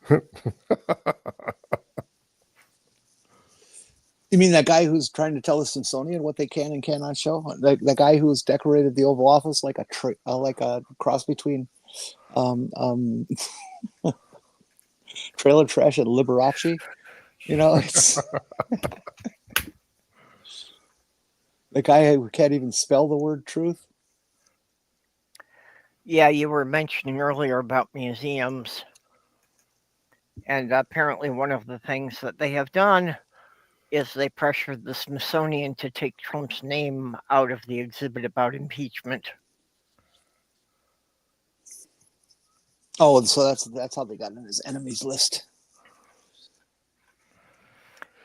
You mean that guy who's trying to tell the Smithsonian what they can and cannot show? The guy who's decorated the Oval Office like a cross between trailer trash and Liberace? It's the guy who can't even spell the word truth. Yeah, you were mentioning earlier about museums. And apparently one of the things that they have done is they pressured the Smithsonian to take Trump's name out of the exhibit about impeachment. Oh, so that's how they got on his enemies list.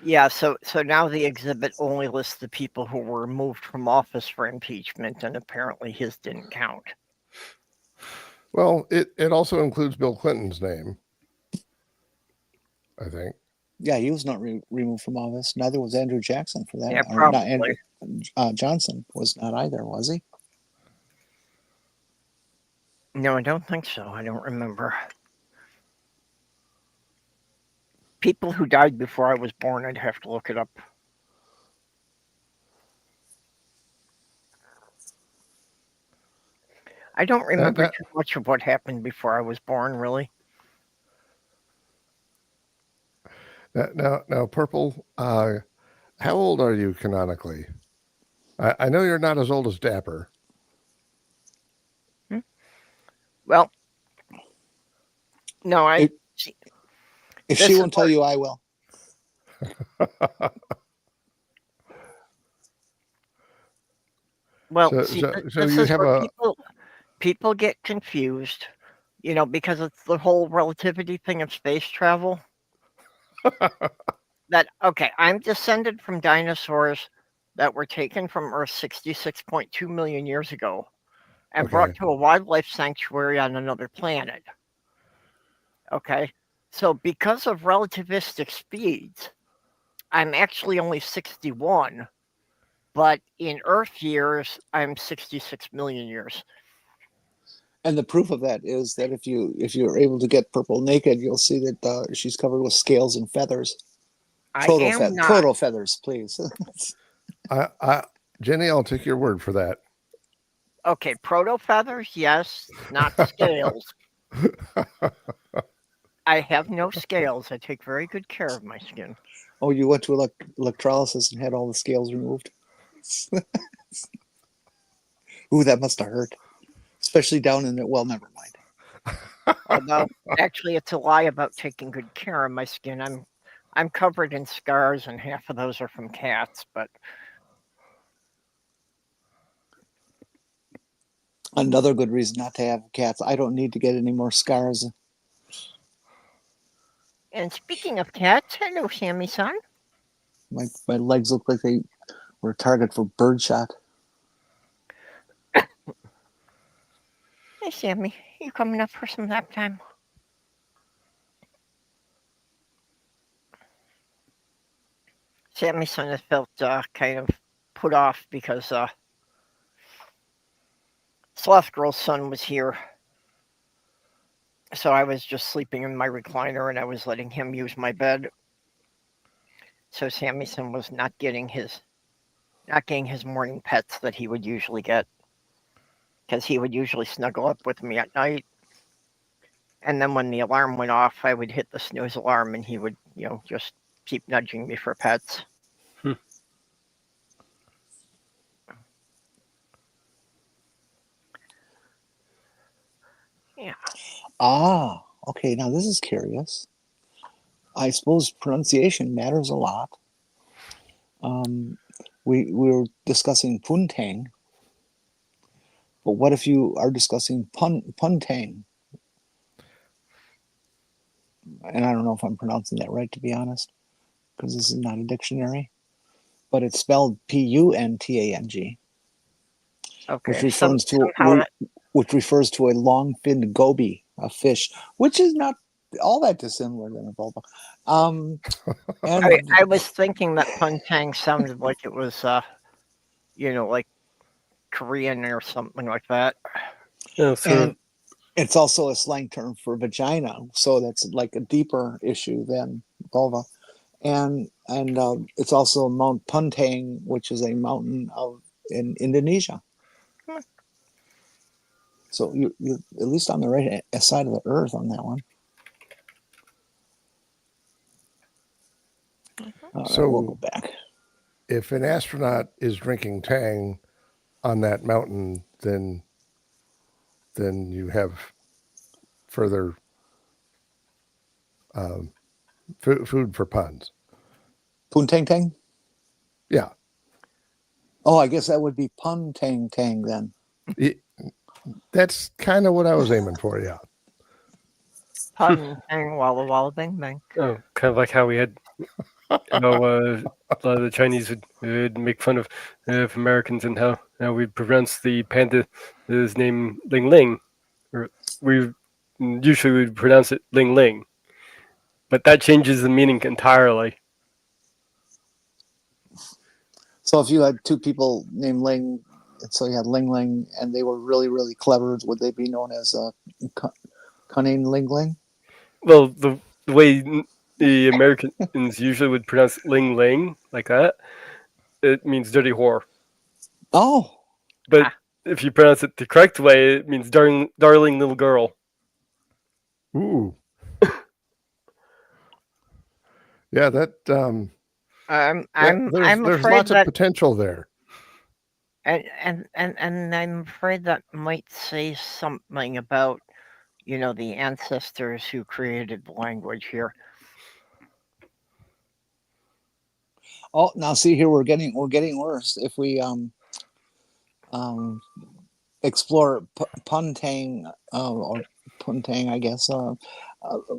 Yeah, so now the exhibit only lists the people who were removed from office for impeachment, and apparently his didn't count. Well, it also includes Bill Clinton's name, I think. Yeah, he was not removed from office. Neither was Andrew Jackson for that. Yeah, Or not probably. Andrew, Johnson was not either, was he? No, I don't think so. I don't remember. People who died before I was born, I'd have to look it up. I don't remember too much of what happened before I was born, really. Now, Purple, how old are you canonically? I know you're not as old as Dapper. Well, no, If she won't tell you, I will. Well, So this you is have where people get confused, because it's the whole relativity thing of space travel. Okay, I'm descended from dinosaurs that were taken from Earth 66.2 million years ago and brought to a wildlife sanctuary on another planet. Okay, so because of relativistic speeds, I'm actually only 61, but in Earth years, I'm 66 million years. And the proof of that is that if you're able to get Purple naked, you'll see that she's covered with scales and feathers. Proto feathers, please. Jenny, I'll take your word for that. Okay, proto feathers, yes, not scales. I have no scales. I take very good care of my skin. Oh, you went to electrolysis and had all the scales removed? Ooh, that must have hurt. Especially down in it. Well, never mind. Although, actually, it's a lie about taking good care of my skin. I'm covered in scars, and half of those are from cats, but... Another good reason not to have cats. I don't need to get any more scars. And speaking of cats, hello, Sammy-san. My legs look like they were a target for birdshot. Hey, Sammy, you coming up for some nap time? Sammy-san has felt kind of put off because Slothgirl's son was here. So I was just sleeping in my recliner and I was letting him use my bed. So Sammy-san was not getting his morning pets that he would usually get. Because he would usually snuggle up with me at night. And then when the alarm went off, I would hit the snooze alarm and he would, just keep nudging me for pets. Yeah. Ah, okay. Now this is curious. I suppose pronunciation matters a lot. We were discussing puntang, but what if you are discussing puntang? And I don't know if I'm pronouncing that right, to be honest, because this is not a dictionary, but it's spelled puntang, which Okay. refers which refers to a long-finned goby, a fish, which is not all that dissimilar than a vulva. And I was thinking that puntang sounded like it was, like Korean or something like that. Yeah, sort and of. it's also a slang term for vagina, so that's like a deeper issue than vulva. And it's also Mount Puntang, which is a mountain in Indonesia. Hmm. So you're at least on the right side of the earth on that one. All right, So we'll go back. if an astronaut is drinking Tang on that mountain, then you have further food for puns. Puntang Tang? Yeah, Oh, I guess that would be Puntang Tang then. that's kind of what I was aiming for. Yeah. Puntang, walla walla bang bang. Oh, kind of like how we had, a lot of the Chinese would make fun of Americans and how we pronounce the panda's name Ling Ling, or we usually would pronounce it Ling Ling, but that changes the meaning entirely. So if you had two people named Ling, so you had Ling Ling, and they were really, really clever, would they be known as cunning Ling Ling? Well, the way the Americans usually would pronounce Ling Ling like that, it means dirty whore. Oh, But if you pronounce it the correct way, it means darling little girl. Ooh. Yeah, that I'm there's afraid lots of that potential there. and I'm afraid that might say something about the ancestors who created the language here. oh, now see here we're getting worse. If we explore Puntang or Puntang, I guess a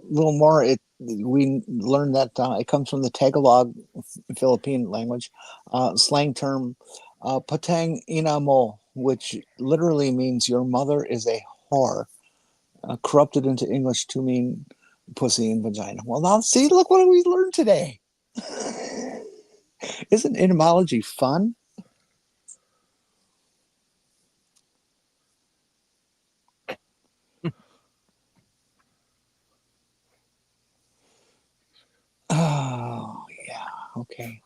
little more, we learned that it comes from the Tagalog Philippine language slang term Patang Inamo, which literally means your mother is a whore, corrupted into English to mean pussy and vagina. Well, now see, look what we learned today. Isn't etymology fun? Oh yeah, okay.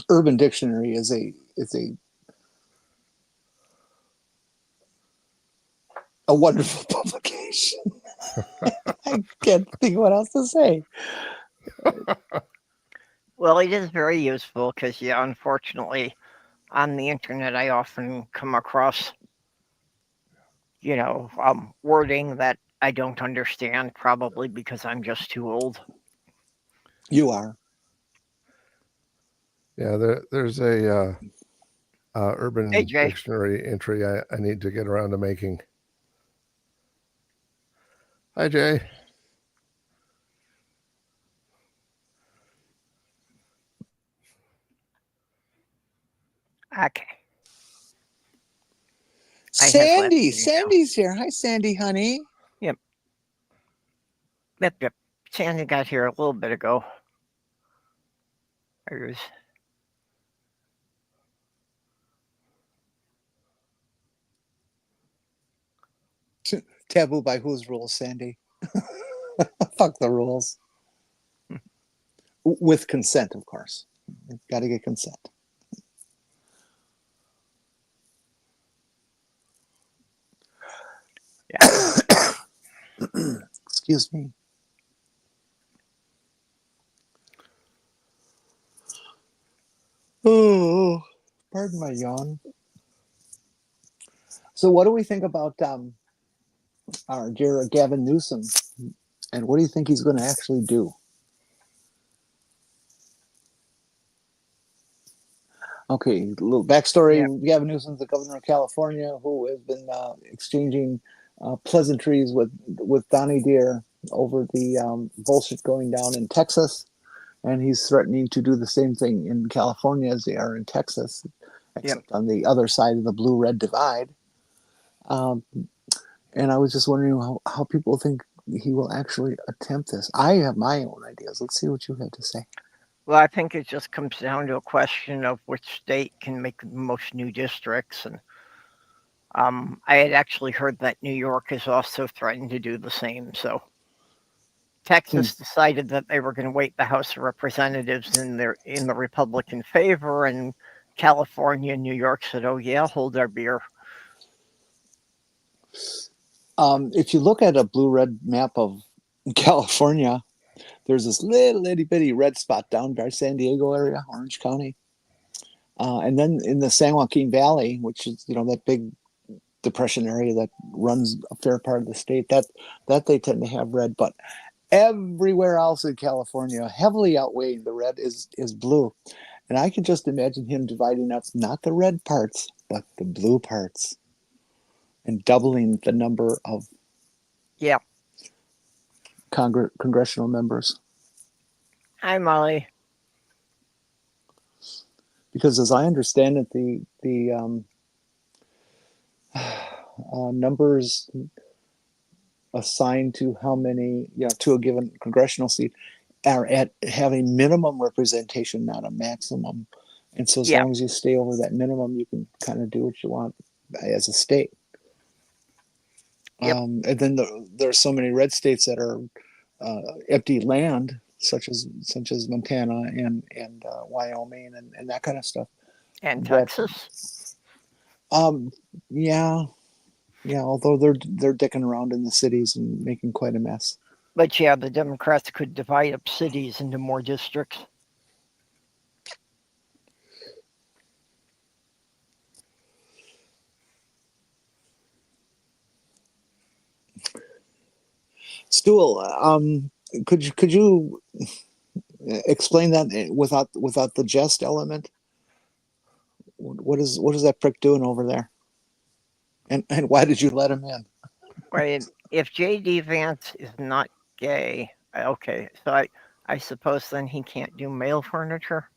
Urban Dictionary is a wonderful publication. I can't think what else to say. Well, it is very useful because, yeah, unfortunately, on the internet, I often come across, wording that I don't understand, probably because I'm just too old. You are. Yeah, there's a Urban Hey, Jay. Dictionary entry I need to get around to making. Hi, Jay. Okay. I have left Sandy's here. Hi, Sandy, honey. Yep. Sandy got here a little bit ago. There's Taboo by whose rules, Sandy? Fuck the rules. With consent, of course. Got to get consent. Yeah. Excuse me. Oh, pardon my yawn. So, what do we think about our dear Gavin Newsom, and what do you think he's going to actually do? Okay, a little backstory. Yeah. Gavin Newsom's the governor of California who has been exchanging pleasantries with Donnie Deer over the bullshit going down in Texas. And he's threatening to do the same thing in California as they are in Texas, Yep. except on the other side of the blue-red divide. Um, and I was just wondering how people think he will actually attempt this. I have my own ideas. Let's see what you have to say. Well, I think it just comes down to a question of which state can make the most new districts, and I had actually heard that New York is also threatened to do the same. So Texas decided that they were going to weight the House of Representatives in the Republican favor, and California and New York said, "Oh yeah, hold our beer." If you look at a blue-red map of California, there's this little itty bitty red spot down by San Diego area, Orange County. And then in the San Joaquin Valley, which is, that big depression area that runs a fair part of the state, that they tend to have red. But everywhere else in California, heavily outweighing the red is blue. And I can just imagine him dividing up not the red parts, but the blue parts, and doubling the number of Yeah. congressional members. Hi, Molly. Because as I understand it, the numbers assigned to how many, to a given congressional seat are at having minimum representation, not a maximum. And so as Yeah. long as you stay over that minimum, you can kind of do what you want as a state. Yep. And then there are so many red states that are empty land, such as Montana and Wyoming and that kind of stuff. And That, Texas. Yeah. Although they're dicking around in the cities and making quite a mess. But yeah, the Democrats could divide up cities into more districts. Stool, could you explain that without the jest element? What is that prick doing over there? And why did you let him in? Right. If J.D. Vance is not gay, okay, so I suppose then he can't do male furniture?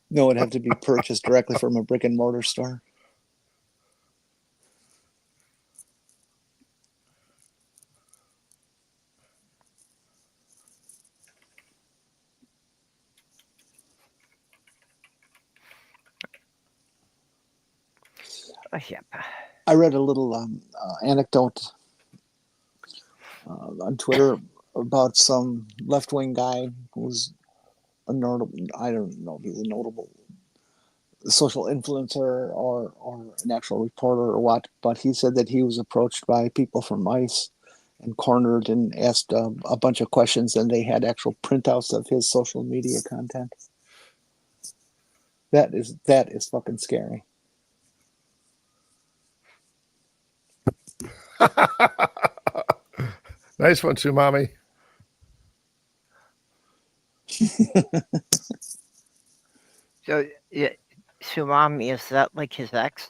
No, it'd have to be purchased directly from a brick and mortar store. Yep. I read a little anecdote on Twitter about some left-wing guy who's a notable, I don't know if he's a notable social influencer or an actual reporter or what, but he said that he was approached by people from ICE and cornered and asked a bunch of questions, and they had actual printouts of his social media content. That is fucking scary. Nice one, Sumami. So, yeah, Sumami, is that like his ex?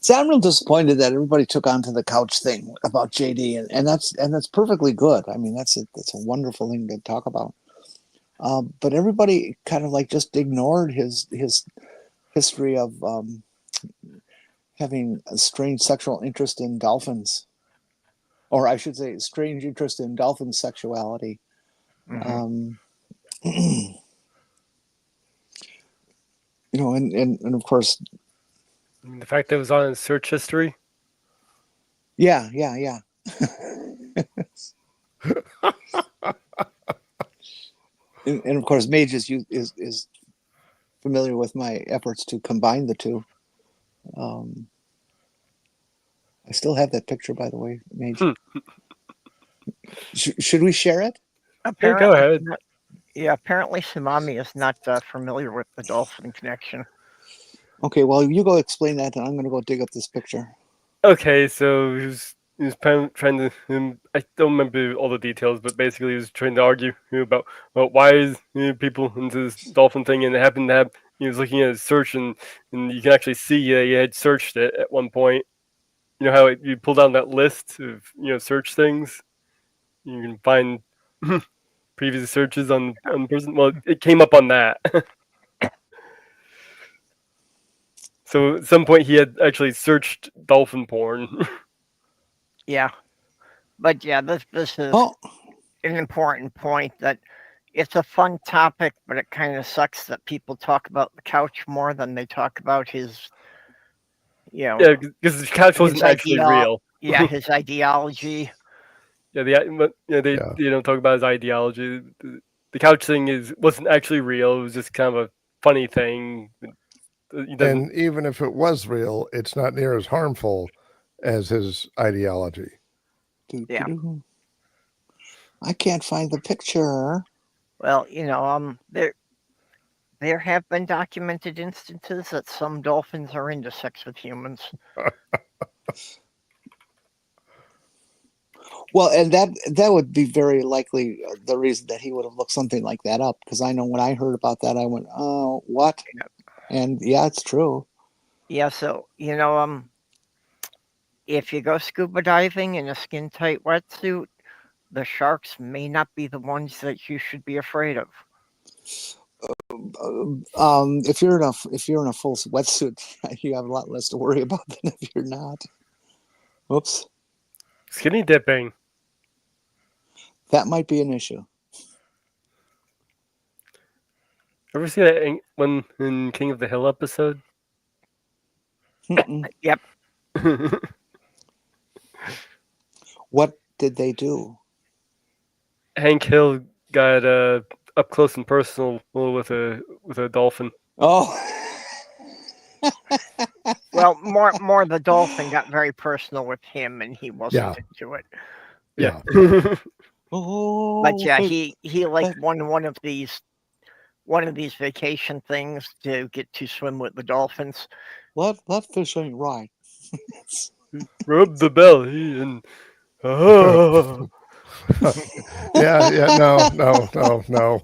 See, I'm real disappointed that everybody took onto the couch thing about JD, and that's perfectly good. I mean, that's a wonderful thing to talk about. But everybody kind of like just ignored his history of having a strange sexual interest in dolphins, or I should say, strange interest in dolphin sexuality. Mm-hmm. And of course, The fact that it was on his search history. yeah. and of course, Mage is familiar with my efforts to combine the two. I still have that picture, by the way, Mage. Should we share it? Hey, go Apparently, ahead. yeah. Apparently, Tsunami is not familiar with the dolphin connection. Okay, well, you go explain that, and I'm going to go dig up this picture. Okay, so he was trying to. I don't remember all the details, but basically he was trying to argue about why is people into this dolphin thing, and it happened to have. He was looking at his search, and you can actually see he had searched it at one point. You know how you pull down that list of search things, you can find previous searches on person. Well, it came up on that. So at some point he had actually searched dolphin porn. Yeah, but yeah, this is Oh, an important point that it's a fun topic, but it kind of sucks that people talk about the couch more than they talk about his, Yeah, because the couch wasn't actually real. Yeah, his ideology. Yeah, they don't talk about his ideology. The couch thing wasn't actually real. It was just kind of a funny thing. And even if it was real, it's not near as harmful as his ideology. Yeah. I can't find the picture. Well, there have been documented instances that some dolphins are into sex with humans. Well, and that would be very likely the reason that he would have looked something like that up, because I know when I heard about that, I went, "Oh, what?" And yeah, it's true. Yeah, so if you go scuba diving in a skin-tight wetsuit, the sharks may not be the ones that you should be afraid of. If you're in a full wetsuit, you have a lot less to worry about than if you're not. Oops. Skinny dipping. That might be an issue. Ever see that one in King of the Hill episode? Yep. What did they do? Hank Hill got up close and personal with a dolphin. Oh. Well, more the dolphin got very personal with him, and he wasn't into it. Yeah. But yeah, he like won one of these vacation things to get to swim with the dolphins. That fish ain't right. Rub the belly and No.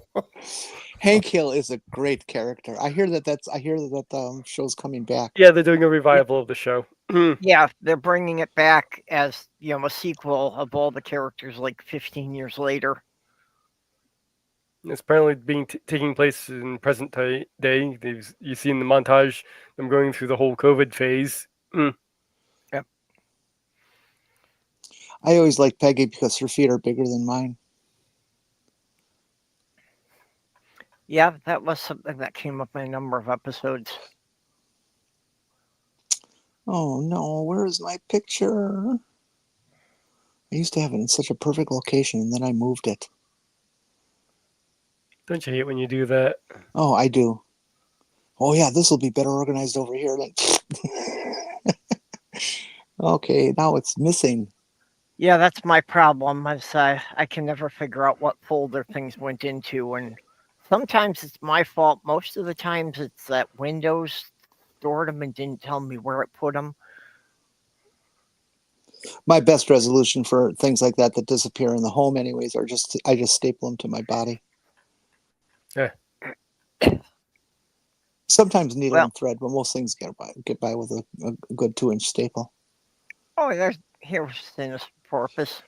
Hank Hill is a great character. I hear that show's coming back. Yeah, they're doing a revival of the show. Yeah, they're bringing it back as a sequel of all the characters like 15 years later. It's apparently taking place in present day. You see in the montage them going through the whole COVID phase. Yep. I always like Peggy because her feet are bigger than mine. Yeah, that was something that came up in a number of episodes. Oh no, where is my picture? I used to have it in such a perfect location, and then I moved it. Don't you hate when you do that? Oh, I do. Oh yeah, this will be better organized over here. Okay, now it's missing. Yeah, that's my problem. I can never figure out what folder things went into, and sometimes it's my fault. Most of the times it's that Windows stored them and didn't tell me where it put them. My best resolution for things like that disappear in the home anyways are I just staple them to my body. Yeah. Sometimes needle and thread, but most things get by with a good 2-inch staple. Oh, here's Sinister Porpoise.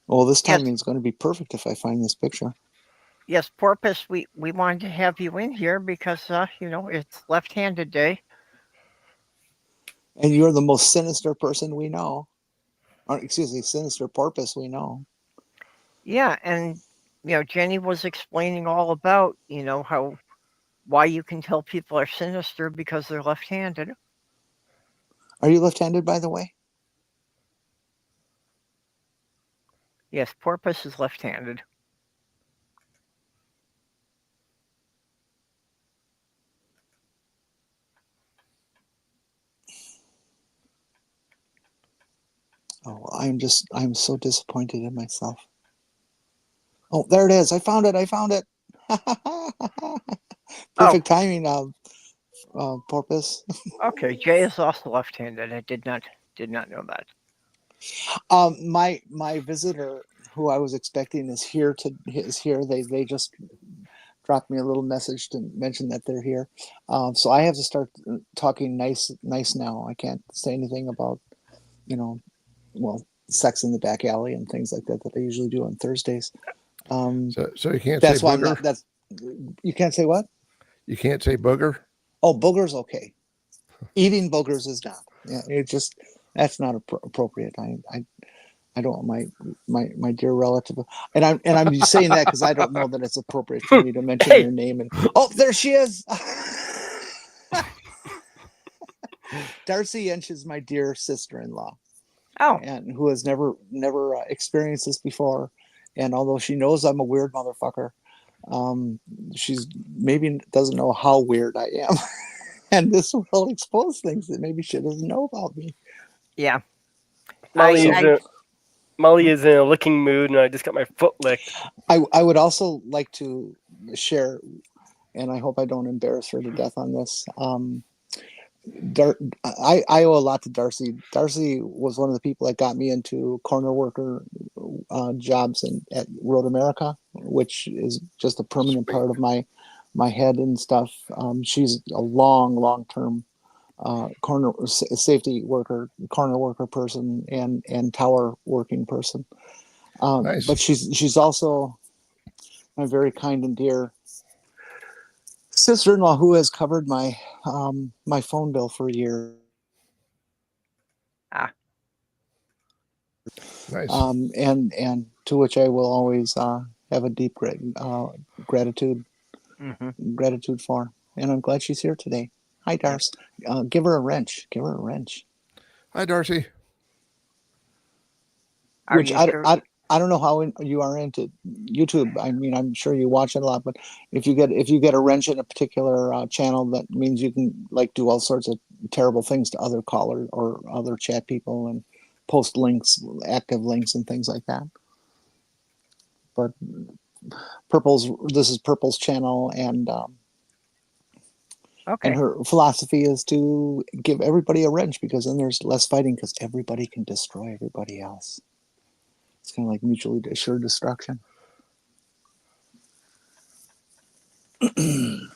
Well, this timing is going to be perfect if I find this picture. Yes, Porpoise, we wanted to have you in here because, it's left-handed day. And you're the most sinister person we know. Or, excuse me, sinister porpoise we know. Yeah, and, Jenny was explaining all about, why you can tell people are sinister because they're left-handed. Are you left-handed, by the way? Yes, Porpoise is left-handed. Oh, I'm so disappointed in myself. Oh, there it is. I found it. Oh, Perfect timing, Porpoise. okay. Jay is also left-handed. I did not know that. My visitor, who I was expecting, is here. They just dropped me a little message to mention that they're here. So I have to start talking nice now. I can't say anything about, well, sex in the back alley and things like that I usually do on Thursdays. So you can't say That's why I'm not. booger. You can't say what? You can't say booger. Oh, boogers, okay. Eating boogers is not. Yeah, that's not appropriate. I don't want my dear relative, and I'm saying that because I don't know that it's appropriate for me to mention Hey, their name. And oh, there she is. Darcy Yench is my dear sister-in-law, Oh, and who has never experienced this before. And although she knows I'm a weird motherfucker, she's maybe doesn't know how weird I am. And this will expose things that maybe she doesn't know about me. yeah. Molly is I Molly is in a licking mood, and I just got my foot licked. I would also like to share, and I hope I don't embarrass her to death on this. I owe a lot to Darcy. Darcy was one of the people that got me into corner worker jobs at Road America, which is just a permanent part of my head and stuff. She's a long term corner safety worker, corner worker person, and tower working person. Nice. But she's also my very kind and dear sister-in-law who has covered my my phone bill for a year. Nice. And to which I will always have a deep gratitude for. And I'm glad she's here today. Hi, Darce. Give her a wrench. Give her a wrench. Hi, Darcy. Are Which you sure? I don't know how you are into YouTube. I mean, I'm sure you watch it a lot, but if you get a wrench in a particular channel, that means you can like do all sorts of terrible things to other callers or other chat people and post links, active links, and things like that. But this is Purple's channel, and Okay. her philosophy is to give everybody a wrench because then there's less fighting because everybody can destroy everybody else. It's kind of like mutually assured destruction. Though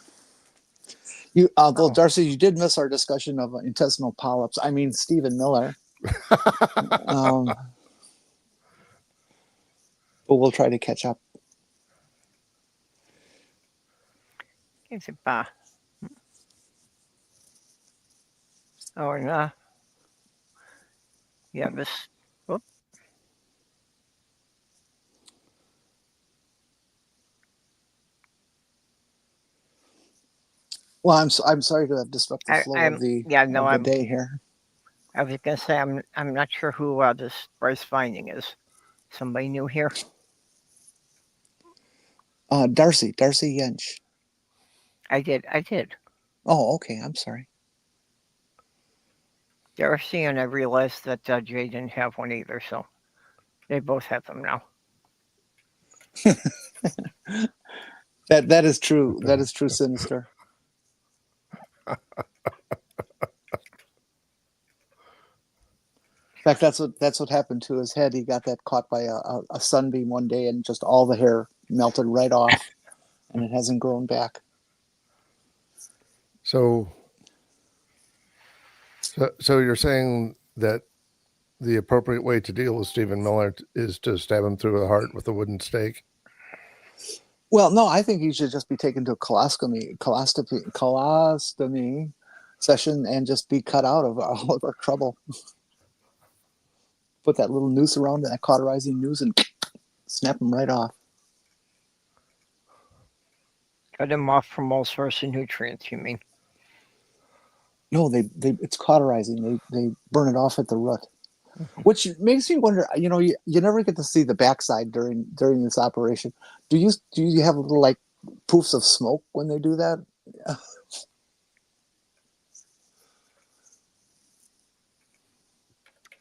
Darcy, you did miss our discussion of intestinal polyps. I mean, Stephen Miller. But we'll try to catch up. Is it bah? Oh no. Yeah, this. Whoop. Well, I'm sorry to have disrupted the flow I'm of the yeah. No, of the day here. I was gonna say I'm not sure who this Bryce Finding is. Somebody new here? Darcy Yench. I did. Oh, okay. I'm sorry. Darcy, and I realized that Jay didn't have one either, so they both have them now. That is true. That is true, Sinister. In fact, that's what happened to his head. He got that caught by a sunbeam one day, and just all the hair melted right off, and it hasn't grown back. So you're saying that the appropriate way to deal with Stephen Miller is to stab him through the heart with a wooden stake? Well, no, I think he should just be taken to a colostomy session and just be cut out of all of our trouble. Put that little noose around that cauterizing noose and snap him right off. Cut him off from all sorts of nutrients, you mean? No, it's cauterizing. They burn it off at the root, which makes me wonder. You never get to see the backside during this operation. Do you have little like poofs of smoke when they do that?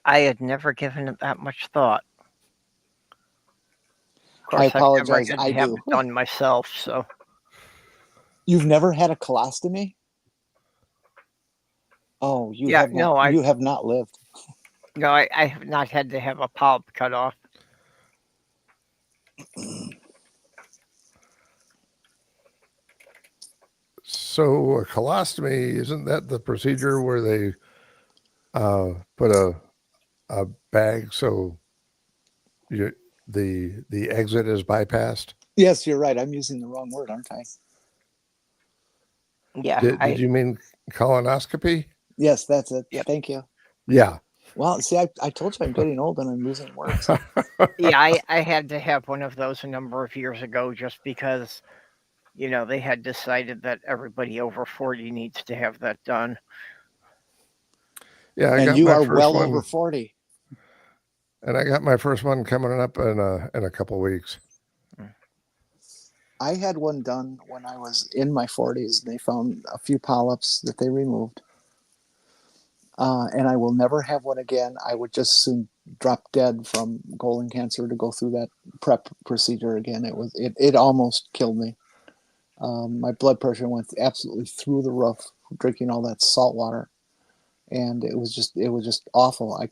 I had never given it that much thought. Of I course, I've never apologize. had I to have do. it done myself, so You've never had a colostomy? Oh, yeah, no, you have not lived. I have not had to have a polyp cut off. So a colostomy, isn't that the procedure where they put a bag so you the exit is bypassed? Yes, you're right. I'm using the wrong word, aren't I? Yeah, Did you mean colonoscopy? Yes, that's it. Yep. Thank you. Yeah. Well, see, I told you I'm getting old and I'm losing words. yeah, I had to have one of those a number of years ago just because, they had decided that everybody over 40 needs to have that done. Yeah, I And got you my are first well one, over 40. and I got my first one coming up in a couple weeks. I had one done when I was in my 40s. They found a few polyps that they removed. And I will never have one again. I would just soon drop dead from colon cancer to go through that prep procedure again. It almost killed me. My blood pressure went absolutely through the roof drinking all that salt water, and it was just awful. I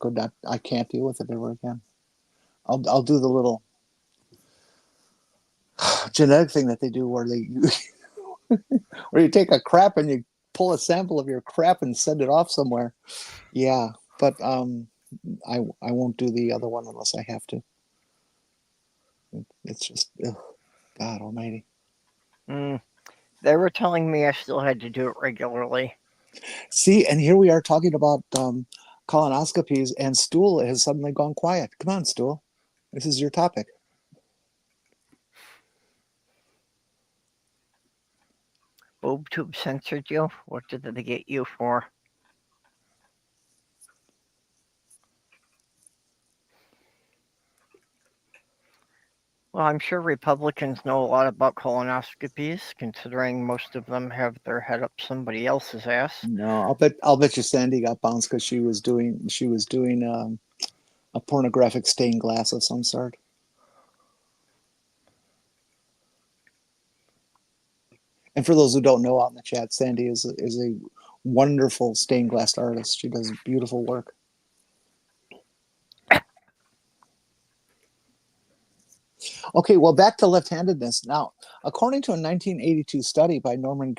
can't deal with it ever again. I'll do the little genetic thing that they do where where you take a crap and you pull a sample of your crap and send it off somewhere. Yeah, but I won't do the other one unless I have to. It's just God Almighty. They were telling me I still had to do it regularly. See, and here we are talking about colonoscopies, and stool has suddenly gone quiet. Come on, stool. This is your topic. Boob tube censored you? What did they get you for? Well, I'm sure Republicans know a lot about colonoscopies, considering most of them have their head up somebody else's ass. No, I'll bet you Sandy got bounced because she was doing a pornographic stained glass of some sort. And for those who don't know out in the chat, Sandy is a wonderful stained glass artist. She does beautiful work. Okay, well, back to left-handedness. Now, according to a 1982 study by Norman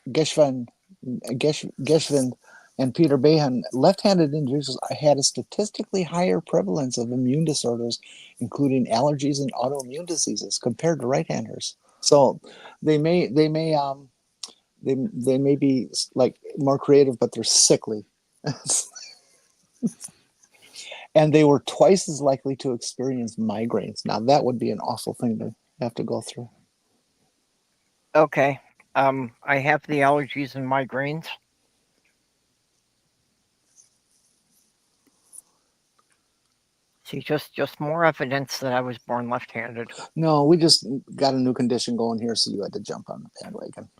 Geschwind and Peter Behan, left-handed individuals had a statistically higher prevalence of immune disorders, including allergies and autoimmune diseases, compared to right-handers. So they may be like more creative, but they're sickly. And they were twice as likely to experience migraines. Now that would be an awful thing to have to go through. Okay. I have the allergies and migraines. See, just more evidence that I was born left-handed. No, we just got a new condition going here, so you had to jump on the bandwagon,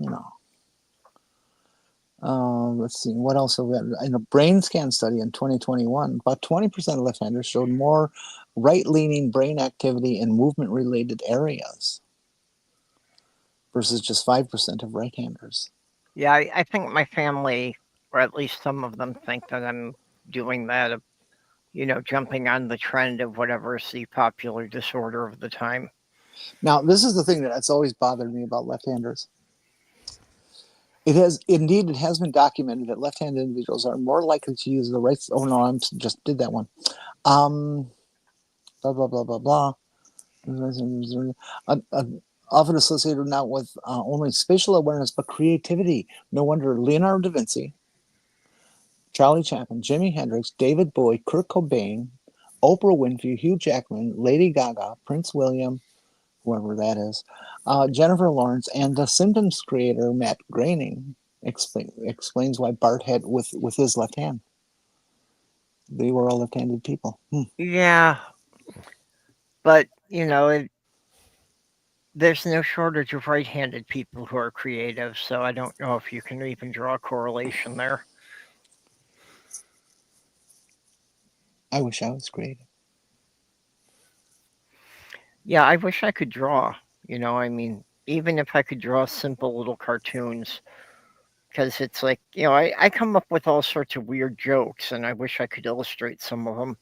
Let's see, what else have we had? In a brain scan study in 2021, about 20% of left-handers showed more right-leaning brain activity in movement-related areas versus just 5% of right-handers. Yeah, I think my family, or at least some of them, think that I'm doing that, jumping on the trend of whatever's the popular disorder of the time. Now, this is the thing that's always bothered me about left-handers. It has been documented that left-handed individuals are more likely to use the right. Oh no, I just did that one. Blah blah blah blah blah. Often associated not with only spatial awareness but creativity. No wonder Leonardo da Vinci, Charlie Chaplin, Jimi Hendrix, David Bowie, Kurt Cobain, Oprah Winfrey, Hugh Jackman, Lady Gaga, Prince William, whoever that is, Jennifer Lawrence, and the Symptoms creator Matt Groening explains why Bart had with his left hand. They were all left-handed people. Yeah, but there's no shortage of right-handed people who are creative, so I don't know if you can even draw a correlation there. I wish I was creative. Yeah, I wish I could draw. I mean, even if I could draw simple little cartoons, because it's like, I come up with all sorts of weird jokes, and I wish I could illustrate some of them.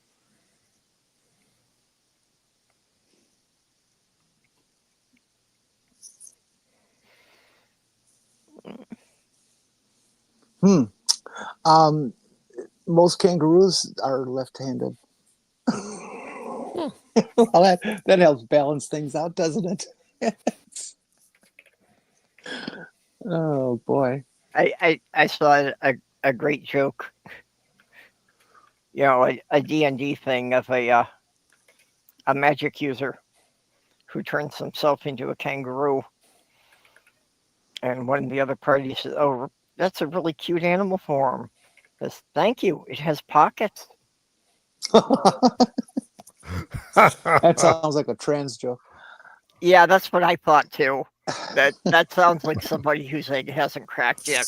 Hmm. Most kangaroos are left-handed. Well, that helps balance things out, doesn't it? Oh boy. I saw a great joke, a D&D thing of a magic user who turns himself into a kangaroo. And one of the other parties says, "Oh, that's a really cute animal form." Says, "Thank you. It has pockets." That sounds like a trans joke. Yeah, that's what I thought too. That sounds like somebody whose egg hasn't cracked yet.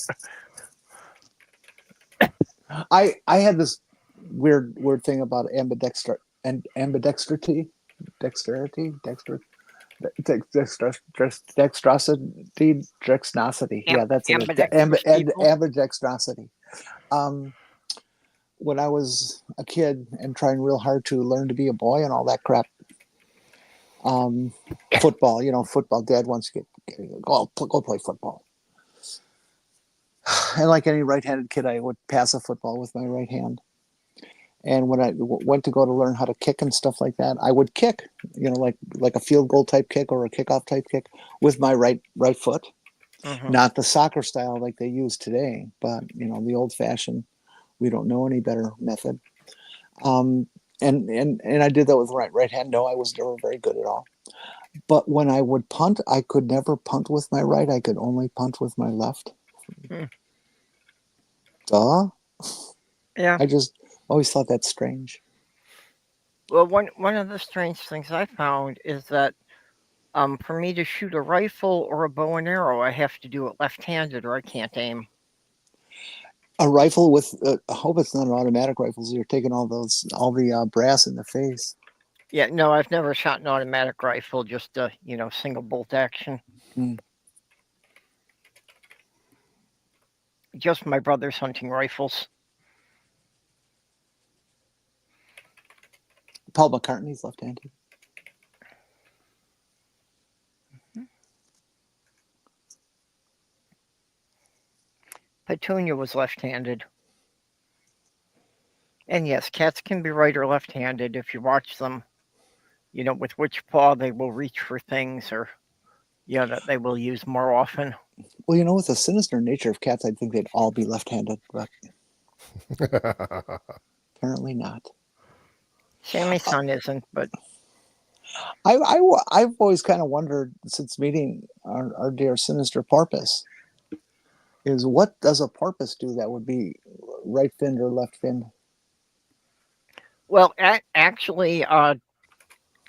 I had this weird thing about ambidextrosity, dexterity, dexterosity. Yeah, that's it. Ambidextrous people. Ambidextrosity. Um, when I was a kid and trying real hard to learn to be a boy and all that crap, football, football. Dad wants to go play football. And like any right-handed kid, I would pass a football with my right hand. And when I went to go to learn how to kick and stuff like that, I would kick, like a field goal type kick or a kickoff type kick with my right foot, not the soccer style like they use today, but the old-fashioned, we don't know any better method. And I did that with right hand. No, I was never very good at all. But when I would punt, I could never punt with my right. I could only punt with my left. Duh. Yeah. I just always thought that's strange. Well, one of the strange things I found is that for me to shoot a rifle or a bow and arrow, I have to do it left-handed or I can't aim. A rifle with, I hope it's not an automatic rifle, so you're taking all the brass in the face. Yeah, no, I've never shot an automatic rifle, just a, single bolt action. Just my brother's hunting rifles. Paul McCartney's left-handed. Petunia was left-handed. And yes, cats can be right or left-handed if you watch them. With which paw they will reach for things or, that they will use more often. Well, with the sinister nature of cats, I'd think they'd all be left-handed, but apparently not. Sammy's son isn't, but I've always kind of wondered since meeting our dear sinister porpoise, is what does a porpoise do that would be right-finned or left-finned? Well, actually,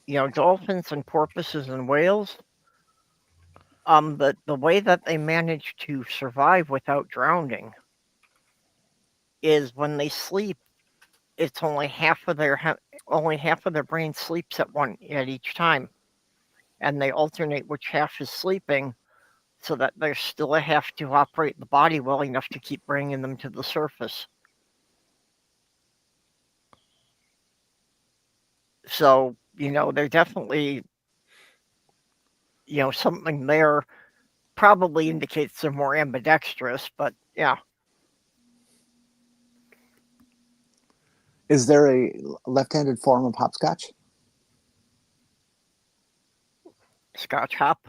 dolphins and porpoises and whales, the way that they manage to survive without drowning is when they sleep, it's only half of their brain sleeps at each time, and they alternate which half is sleeping, so that there's still a half to operate the body well enough to keep bringing them to the surface. So, they're definitely, something there probably indicates they're more ambidextrous, but yeah. Is there a left-handed form of hopscotch? Scotch hop.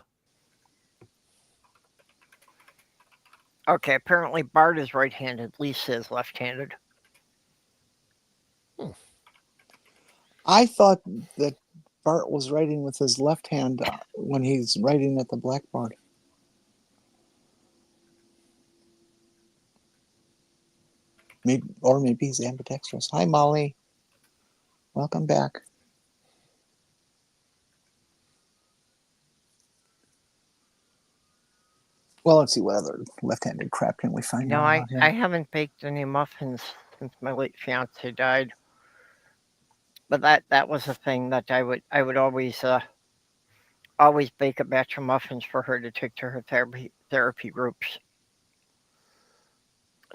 Okay, apparently Bart is right-handed. Lisa is left-handed. I thought that Bart was writing with his left hand when he's writing at the blackboard. Maybe he's ambidextrous. Hi, Molly. Welcome back. Well, let's see what other left-handed crap can we find out. I haven't baked any muffins since my late fiance died. But that was a thing that I would always bake a batch of muffins for her to take to her therapy groups.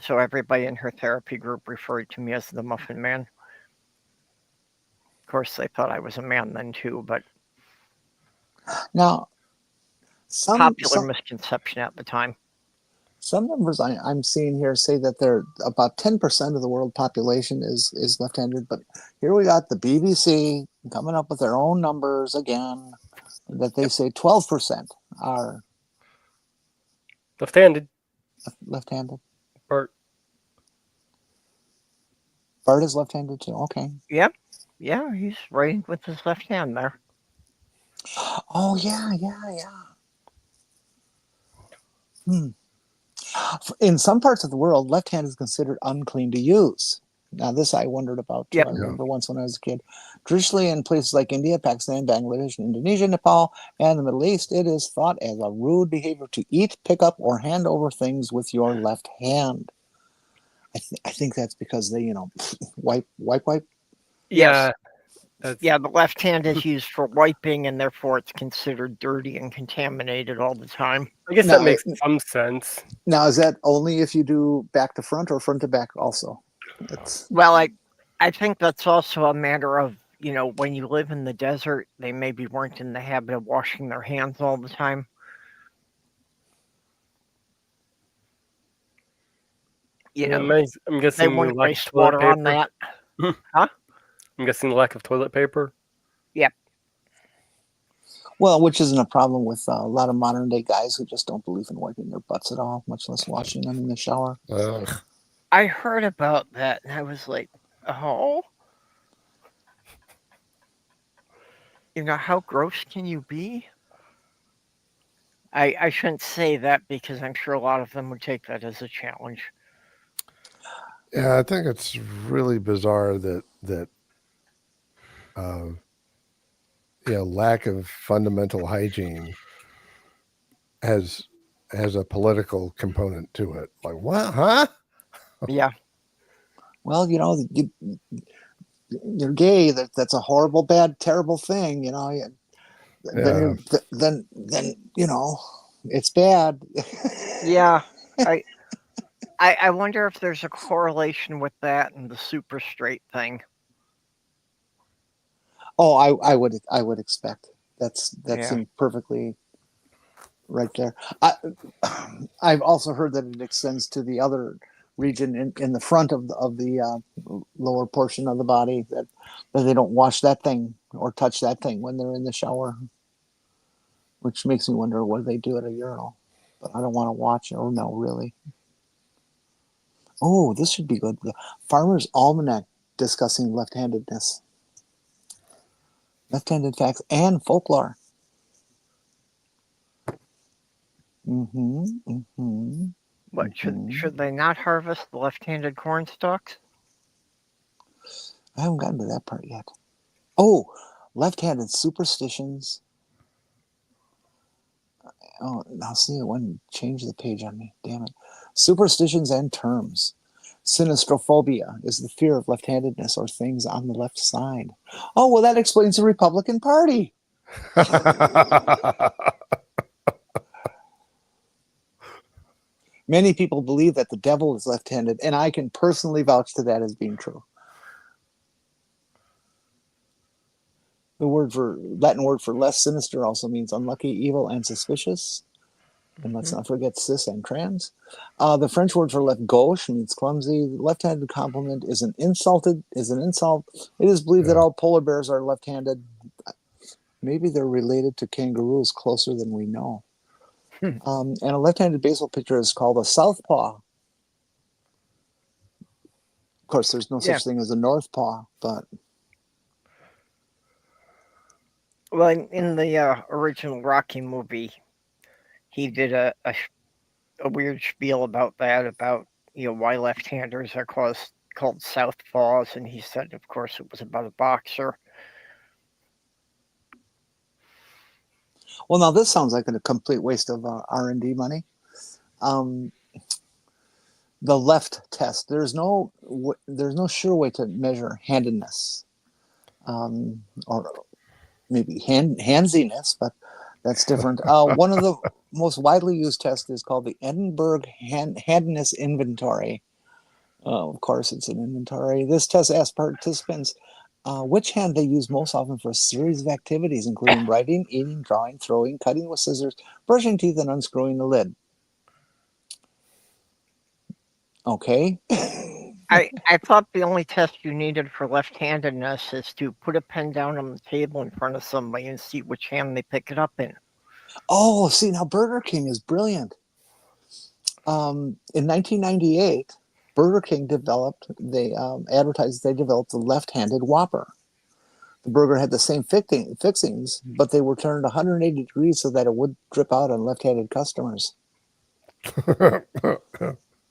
So everybody in her therapy group referred to me as the Muffin Man. Of course, they thought I was a man then too, but Now, some popular some misconception at the time. some numbers I'm seeing here say that they're about 10% of the world population is left-handed, but here we got the BBC coming up with their own numbers again, that they say 12% are Left-handed. left-handed. Bart. Bart is left-handed too. Okay. Yep, yeah, he's writing with his left hand there. Oh yeah. In some parts of the world, left hand is considered unclean to use. Now, this I wondered about too. Yep. I remember once when I was a kid. Traditionally, in places like India, Pakistan, Bangladesh, Indonesia, Nepal, and the Middle East, it is thought as a rude behavior to eat, pick up, or hand over things with your left hand. I think that's because they, wipe. Yeah. Yeah, the left hand is used for wiping, and therefore it's considered dirty and contaminated all the time. I guess that makes some sense. Now, is that only if you do back to front or front to back also? Well, I think that's also a matter of, when you live in the desert, they maybe weren't in the habit of washing their hands all the time. I'm guessing they wouldn't lack of waste toilet water on paper. that. Huh? I'm guessing the lack of toilet paper. Yep. Well, which isn't a problem with a lot of modern day guys who just don't believe in wiping their butts at all, much less washing them in the shower. I heard about that, and I was like, oh? How gross can you be? I shouldn't say that because I'm sure a lot of them would take that as a challenge. Yeah, I think it's really bizarre that lack of fundamental hygiene has a political component to it. Like, what? Huh? Yeah. Well, you're gay. That's a horrible, bad, terrible thing. Then it's bad. Yeah. I wonder if there's a correlation with that and the super straight thing. Oh, I would expect that Yeah. seems perfectly right there. I've also heard that it extends to the other region in the front of the lower portion of the body, that they don't wash that thing or touch that thing when they're in the shower, which makes me wonder what they do at a urinal. But I don't want to watch it. Oh no, really. Oh, this should be good. The Farmer's Almanac discussing left-handedness, left-handed facts, and folklore. What should they not harvest the left-handed corn stalks? I haven't gotten to that part yet. Oh, left-handed superstitions. Oh, now see, it wouldn't change the page on me. Damn it. Superstitions and terms. Sinistrophobia is the fear of left-handedness or things on the left side. Oh, well, that explains the Republican Party. Many people believe that the devil is left-handed, and I can personally vouch to that as being true. The Latin word for less sinister also means unlucky, evil, and suspicious. And let's not forget cis and trans. The French word for left gauche means clumsy. The left-handed compliment is an insult. It is believed that all polar bears are left-handed. Maybe they're related to kangaroos closer than we know. And a left-handed baseball pitcher is called a southpaw. Of course, there's no such thing as a northpaw, but... Well, in the original Rocky movie, he did a weird spiel about that, about why left-handers are called southpaws, and he said, of course, it was about a boxer. Well, now this sounds like a complete waste of R&D money. The left test. There's no sure way to measure handedness. or maybe handsiness, but that's different. One of the most widely used tests is called the Edinburgh Handiness Inventory. Of course, it's an inventory. This test asks participants which hand they use most often for a series of activities, including writing, eating, drawing, throwing, cutting with scissors, brushing teeth, and unscrewing the lid. Okay. I thought the only test you needed for left-handedness is to put a pen down on the table in front of somebody and see which hand they pick it up in. Oh, see, now Burger King is brilliant. In 1998, Burger King advertised they developed the left-handed Whopper. The burger had the same fixings, but they were turned 180 degrees so that it would drip out on left-handed customers.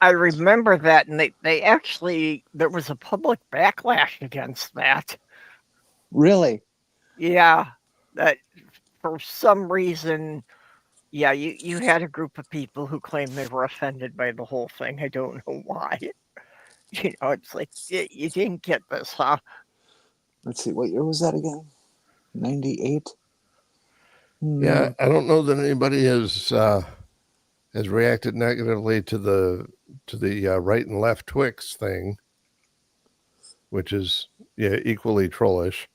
I remember that, and they actually, there was a public backlash against that. Really? Yeah, that for some reason, yeah, you had a group of people who claimed they were offended by the whole thing. I don't know why. It's like, you didn't get this, huh? Let's see, what year was that again? 98? Yeah, I don't know that anybody has reacted negatively to the right and left Twix thing, which is equally trollish.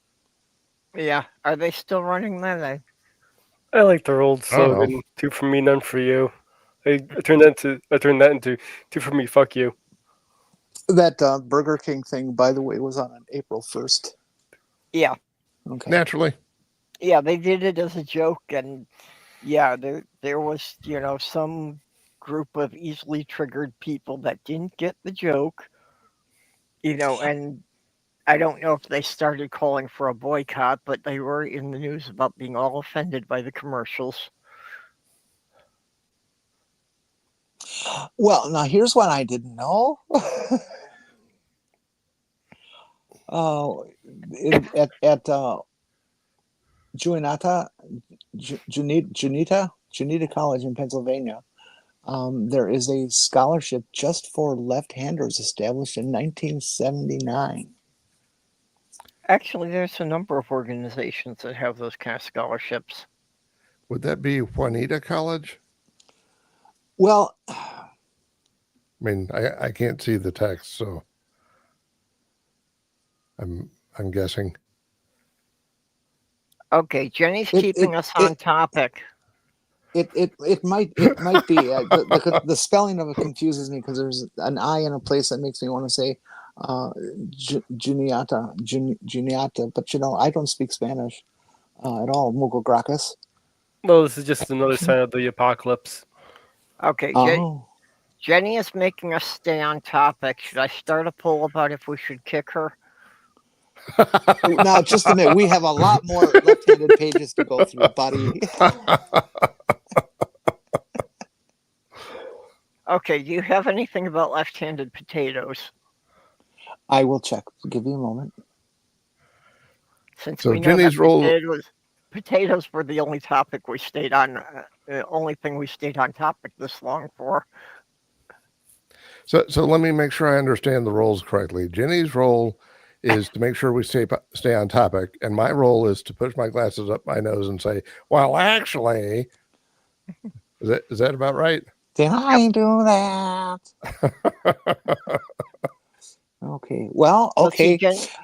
Yeah, are they still running that? I like their old I don't know. slogan, 2 for me, none for you. I turned that into 2 for me, fuck you. That Burger King thing, by the way, was on April 1st. Yeah. Okay. Naturally. Yeah, they did it as a joke, and yeah, there was, some group of easily triggered people that didn't get the joke, and I don't know if they started calling for a boycott, but they were in the news about being all offended by the commercials. Well, now here's what I didn't know. At Junita College in Pennsylvania, there is a scholarship just for left-handers established in 1979. Actually, there's a number of organizations that have those kind of scholarships. Would that be Juanita College? Well, I mean, I can't see the text, so I'm guessing. Okay, Jenny's keeping us on topic. it might be the spelling of it confuses me because there's an I in a place that makes me want to say Juniata, but I don't speak Spanish at all. Mugo gracias. Well, this is just another sign of the apocalypse. Okay, Oh. Jenny is making us stay on topic. Should I start a poll about if we should kick her? Now, just a minute. We have a lot more left-handed pages to go through, buddy. Okay, do you have anything about left-handed potatoes? I will check. Give you a moment. Since So we know Jenny's that potatoes were the only topic we stayed on, the only thing we stayed on topic this long for. So let me make sure I understand the roles correctly. Jenny's role is to make sure we stay on topic, and my role is to push my glasses up my nose and say, "Well, actually," is that about right? Did I do that? Okay. Well, okay.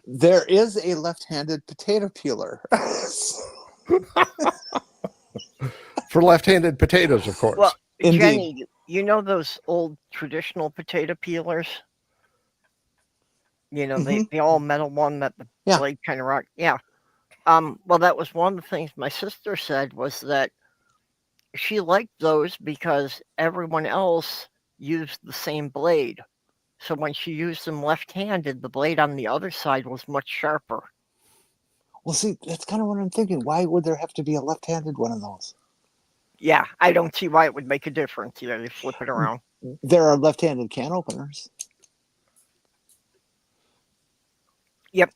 There is a left-handed potato peeler. For left-handed potatoes, of course. Well, Indeed. Jenny, you know those old traditional potato peelers? The all metal one that the blade kind of rock. Yeah. Well, that was one of the things my sister said was that she liked those because everyone else used the same blade. So when she used them left-handed, the blade on the other side was much sharper. Well, see, that's kind of what I'm thinking. Why would there have to be a left-handed one of those? Yeah, I don't see why it would make a difference. They flip it around. There are left-handed can openers. Yep.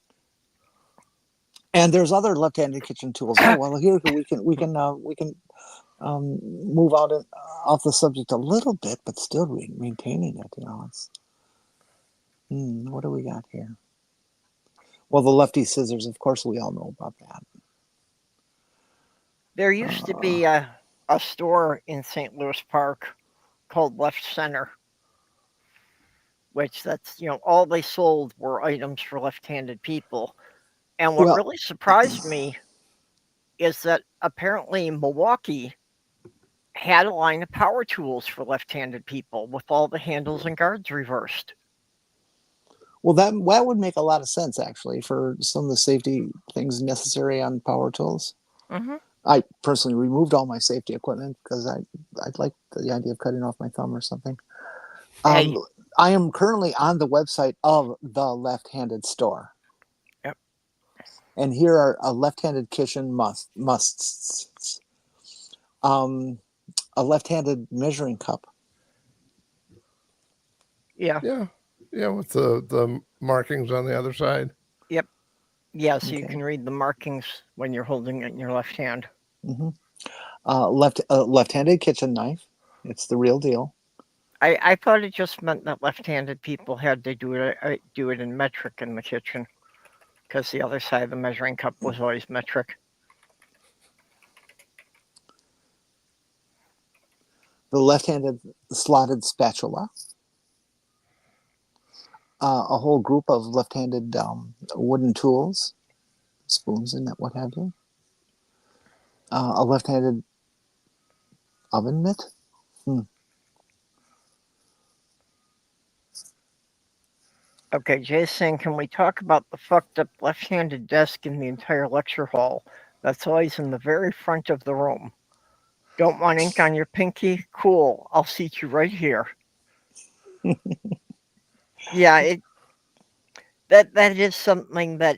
And there's other left-handed kitchen tools. Oh, well, here we can move off the subject a little bit, but still maintaining it. What do we got here? Well, the lefty scissors, of course, we all know about that. There used to be a store in St. Louis Park called Left Center, which that's, all they sold were items for left-handed people. And what Well, really surprised me is that apparently Milwaukee had a line of power tools for left-handed people with all the handles and guards reversed. well, that would make a lot of sense actually for some of the safety things necessary on power tools. Mm-hmm. I personally removed all my safety equipment because I'd like the idea of cutting off my thumb or something. Hey. I am currently on the website of the Left-Handed Store. Yep. And here are a left-handed kitchen musts. A left-handed measuring cup. Yeah. Yeah, with the markings on the other side. Yep. Yeah, so you Okay. can read the markings when you're holding it in your left hand. Mm-hmm. Left-handed kitchen knife. It's the real deal. I thought it just meant that left-handed people had to do it in metric in the kitchen, because the other side of the measuring cup was always metric. The left-handed slotted spatula. A whole group of left-handed wooden tools, spoons and what have you. A left-handed oven mitt. Okay, Jay's saying, can we talk about the fucked up left-handed desk in the entire lecture hall? That's always in the very front of the room. Don't want ink on your pinky? Cool, I'll seat you right here. Yeah, that is something that,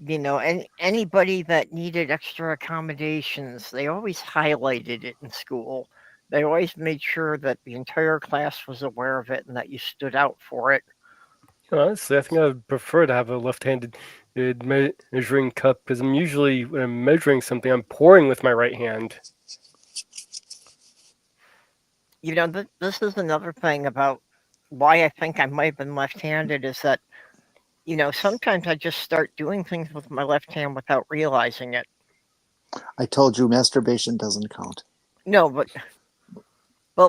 and anybody that needed extra accommodations, they always highlighted it in school. They always made sure that the entire class was aware of it and that you stood out for it. Honestly, I think I would prefer to have a left-handed measuring cup because I'm usually, when I'm measuring something, I'm pouring with my right hand. This is another thing about why I think I might have been left-handed is that, sometimes I just start doing things with my left hand without realizing it. I told you masturbation doesn't count. No, but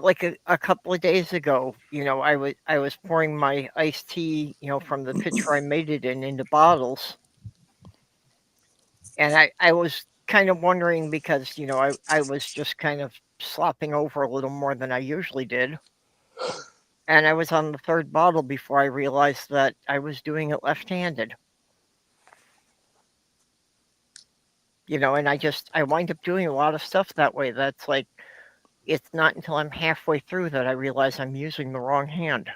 like a couple of days ago, I was pouring my iced tea, from the pitcher I made it in into bottles. And I was kind of wondering because, I was just kind of slopping over a little more than I usually did. And I was on the third bottle before I realized that I was doing it left-handed. And I wind up doing a lot of stuff that way. That's like, it's not until I'm halfway through that I realize I'm using the wrong hand.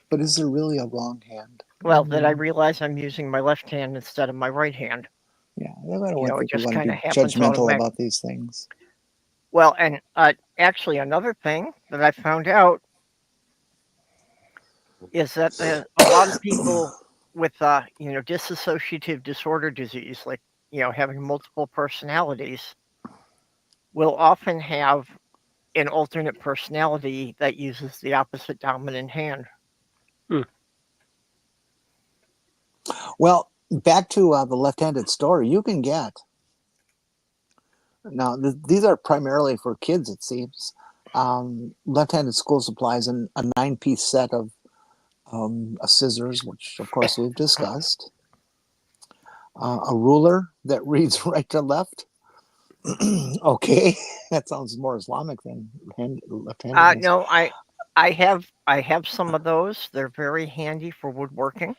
But is there really a wrong hand? Well, that I realize I'm using my left hand instead of my right hand. Yeah, I don't think It we just want to kind be of happens judgmental automatically. about these things. Well, and actually, another thing that I found out is that a lot of people with, dissociative disorder disease, like, having multiple personalities, will often have an alternate personality that uses the opposite dominant hand. Well, back to the left-handed store, you can get. Now, these are primarily for kids, it seems. Left-handed school supplies and a 9-piece set of scissors, which of course we've discussed. A ruler that reads right to left. Okay, that sounds more Islamic than left-handed. No, I have some of those. They're very handy for woodworking.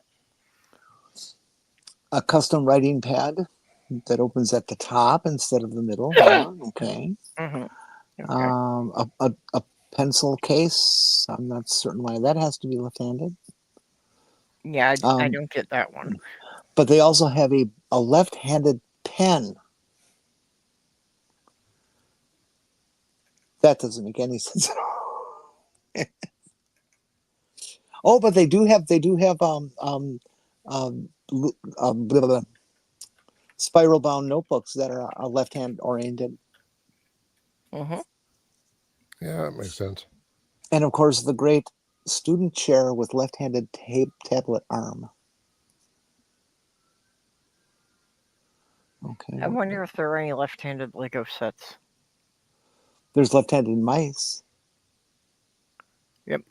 A custom writing pad that opens at the top instead of the middle. Yeah, okay. Mm-hmm. Okay. A pencil case. I'm not certain why that has to be left-handed. Yeah, I don't get that one. But they also have a left-handed pen. That doesn't make any sense at all. Oh, but they do have spiral bound notebooks that are left-hand oriented. Mm-hmm. Yeah, that makes sense. And of course, the great Student chair with left-handed tablet arm. Okay. I wonder if there are any left-handed Lego sets. There's left-handed mice. Yep.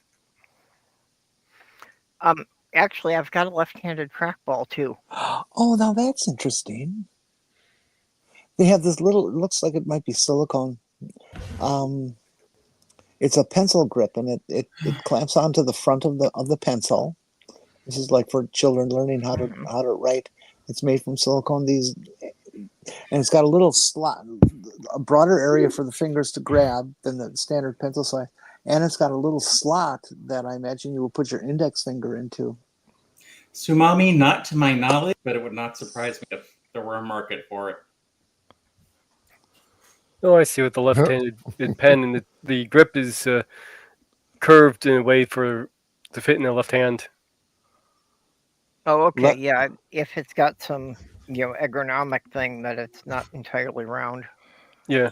Actually, I've got a left-handed trackball too. Oh, now that's interesting. They have this little, it looks like it might be silicone. It's a pencil grip, and it clamps onto the front of the pencil. This is like for children learning how to write. It's made from silicone. And it's got a little slot, a broader area for the fingers to grab than the standard pencil size. And it's got a little slot that I imagine you will put your index finger into. Sumami, not to my knowledge, but it would not surprise me if there were a market for it. Oh, I see, with the left-handed pen, and the grip is curved in a way to fit in the left hand. Oh, okay, yeah. If it's got some, ergonomic thing that it's not entirely round. Yeah.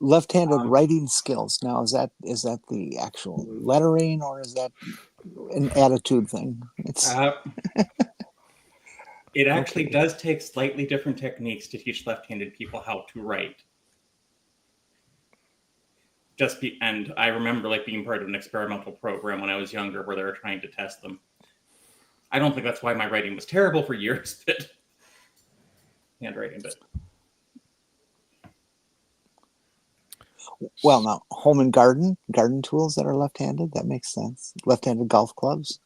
Left-handed writing skills. Now, is that the actual lettering, or is that an attitude thing? It actually does take slightly different techniques to teach left-handed people how to write. And I remember being part of an experimental program when I was younger where they were trying to test them. I don't think that's why my writing was terrible for years, but handwriting, but. Well, now, home and garden tools that are left-handed, that makes sense. Left-handed golf clubs.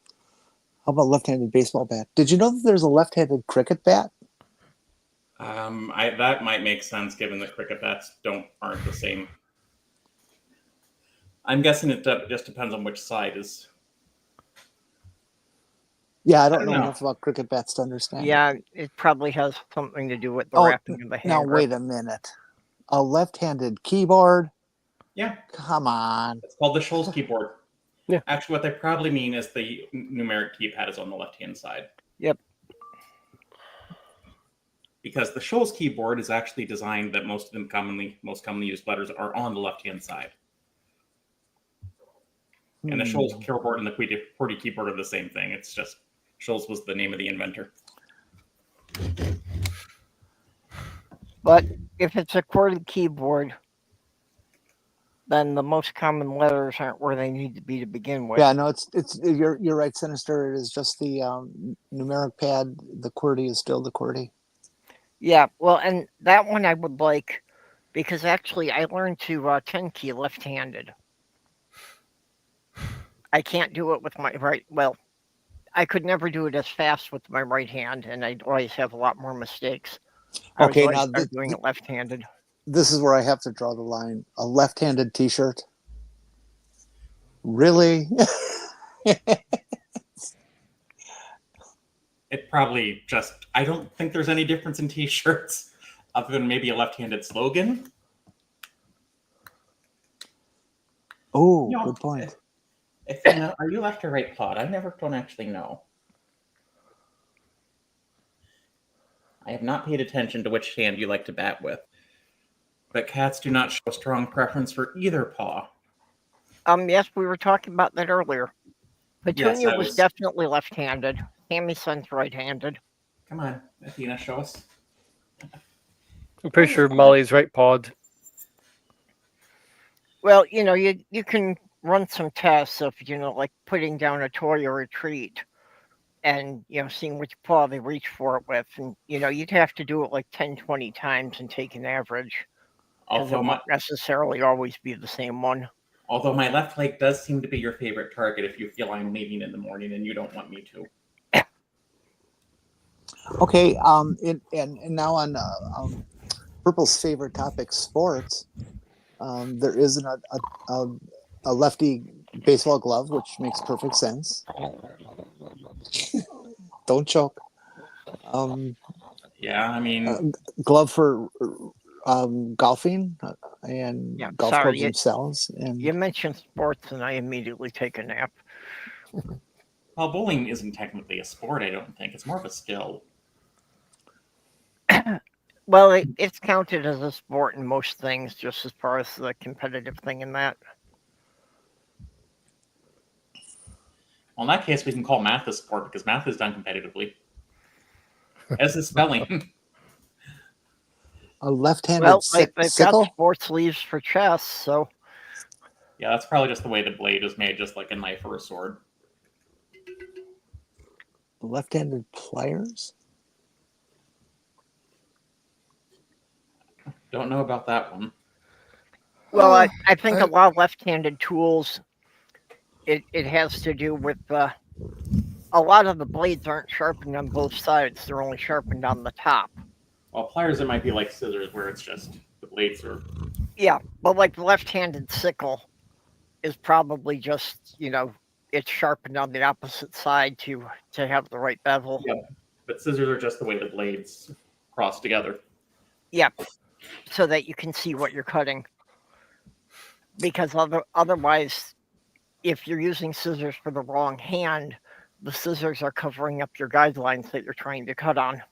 How about left-handed baseball bat? Did you know that there's a left-handed cricket bat? That might make sense given that cricket bats aren't the same. I'm guessing it just depends on which side is. Yeah, I don't know enough about cricket bats to understand. Yeah, it probably has something to do with the wrapping of the hand. Now, wait a minute. A left-handed keyboard? Yeah. Come on. It's called the Shoals keyboard. Yeah. Actually, what they probably mean is the numeric keypad is on the left-hand side. Yep. Because the Shoals keyboard is actually designed that most commonly used letters are on the left-hand side. And the Shoals keyboard and the QWERTY keyboard are the same thing. It's just Shoals was the name of the inventor. But if it's a QWERTY keyboard, then the most common letters aren't where they need to be to begin with. Yeah, no, it's you're right, Sinister. It is just the numeric pad. The QWERTY is still the QWERTY. Yeah, well, and that one I would like, because actually I learned to 10 key left-handed. I can't do it with my right. Well, I could never do it as fast with my right hand, and I'd always have a lot more mistakes. Okay, now doing it left-handed. This is where I have to draw the line. A left-handed T-shirt. Really? It probably I don't think there's any difference in T-shirts other than maybe a left-handed slogan. Oh, good point. Are you left or right pawed? I don't actually know. I have not paid attention to which hand you like to bat with. But cats do not show a strong preference for either paw. Yes, we were talking about that earlier. Petunia was definitely left-handed. Tammy's son's right-handed. Come on, Athena, show us. I'm pretty sure Molly's right-pawed. Well, you can run some tests of, like putting down a toy or a treat and, seeing which paw they reach for it with. And, you'd have to do it like 10, 20 times and take an average. Because it won't necessarily always be the same one. Although my left leg does seem to be your favorite target if you feel I'm leaving in the morning and you don't want me to. Okay, and now on Purple's favorite topic, sports. There is a lefty baseball glove, which makes perfect sense. Don't choke. Yeah, I mean, glove for golfing and golf clubs themselves. And you mentioned sports, and I immediately take a nap. Well, bowling isn't technically a sport. I don't think it's more of a skill. Well, it's counted as a sport in most things, just as far as the competitive thing in that. Well, in that case, we can call math a sport because math is done competitively. As is spelling. A left-handed Well, they've got sickle. sports leaves for chess, so Yeah, that's probably just the way the blade is made, just like a knife or a sword. Left-handed pliers. Don't know about that one. well, Uh, I think I- a lot of left-handed tools, it has to do with a lot of the blades aren't sharpened on both sides; they're only sharpened on the top. Well, pliers, it might be like scissors, where it's just the blades are. Yeah, but like the left-handed sickle is probably just it's sharpened on the opposite side to have the right bevel. Yeah, but scissors are just the way the blades cross together. Yeah, so that you can see what you're cutting. Because otherwise, if you're using scissors for the wrong hand, the scissors are covering up your guidelines that you're trying to cut on.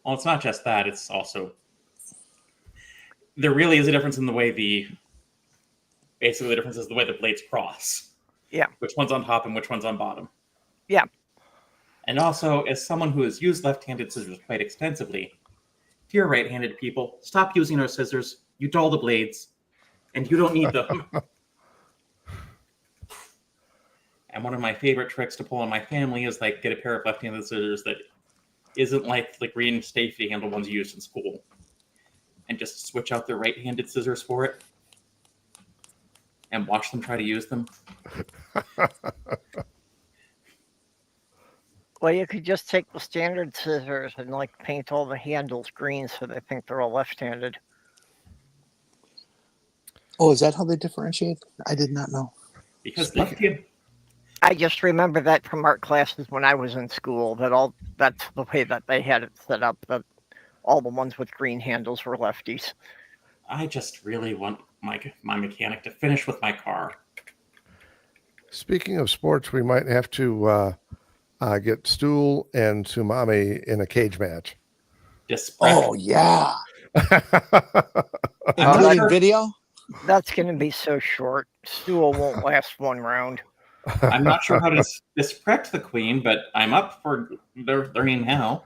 Well, it's not just that; it's also there really is a difference in the way basically the difference is the way the blades cross. Yeah. Which one's on top and which one's on bottom. Yeah. And also, as someone who has used left-handed scissors quite extensively, dear right-handed people, stop using our scissors. You dull the blades, and you don't need them. And one of my favorite tricks to pull on my family is like get a pair of left-handed scissors that isn't like the green safety handle ones you used in school, and just switch out their right-handed scissors for it, and watch them try to use them. Well, you could just take the standard scissors and like paint all the handles green so they think they're all left-handed. Oh, is that how they differentiate? I did not know. Because left-handed. I just remember that from art classes when I was in school that's the way that they had it set up, that all the ones with green handles were lefties. I just really want my mechanic to finish with my car. Speaking of sports, we might have to get Stool and Tsunami in a cage match. Oh yeah, I'm not including sure. video. That's going to be so short. Stool won't last one round. I'm not sure how to disrespect the queen, but I'm up for learning how.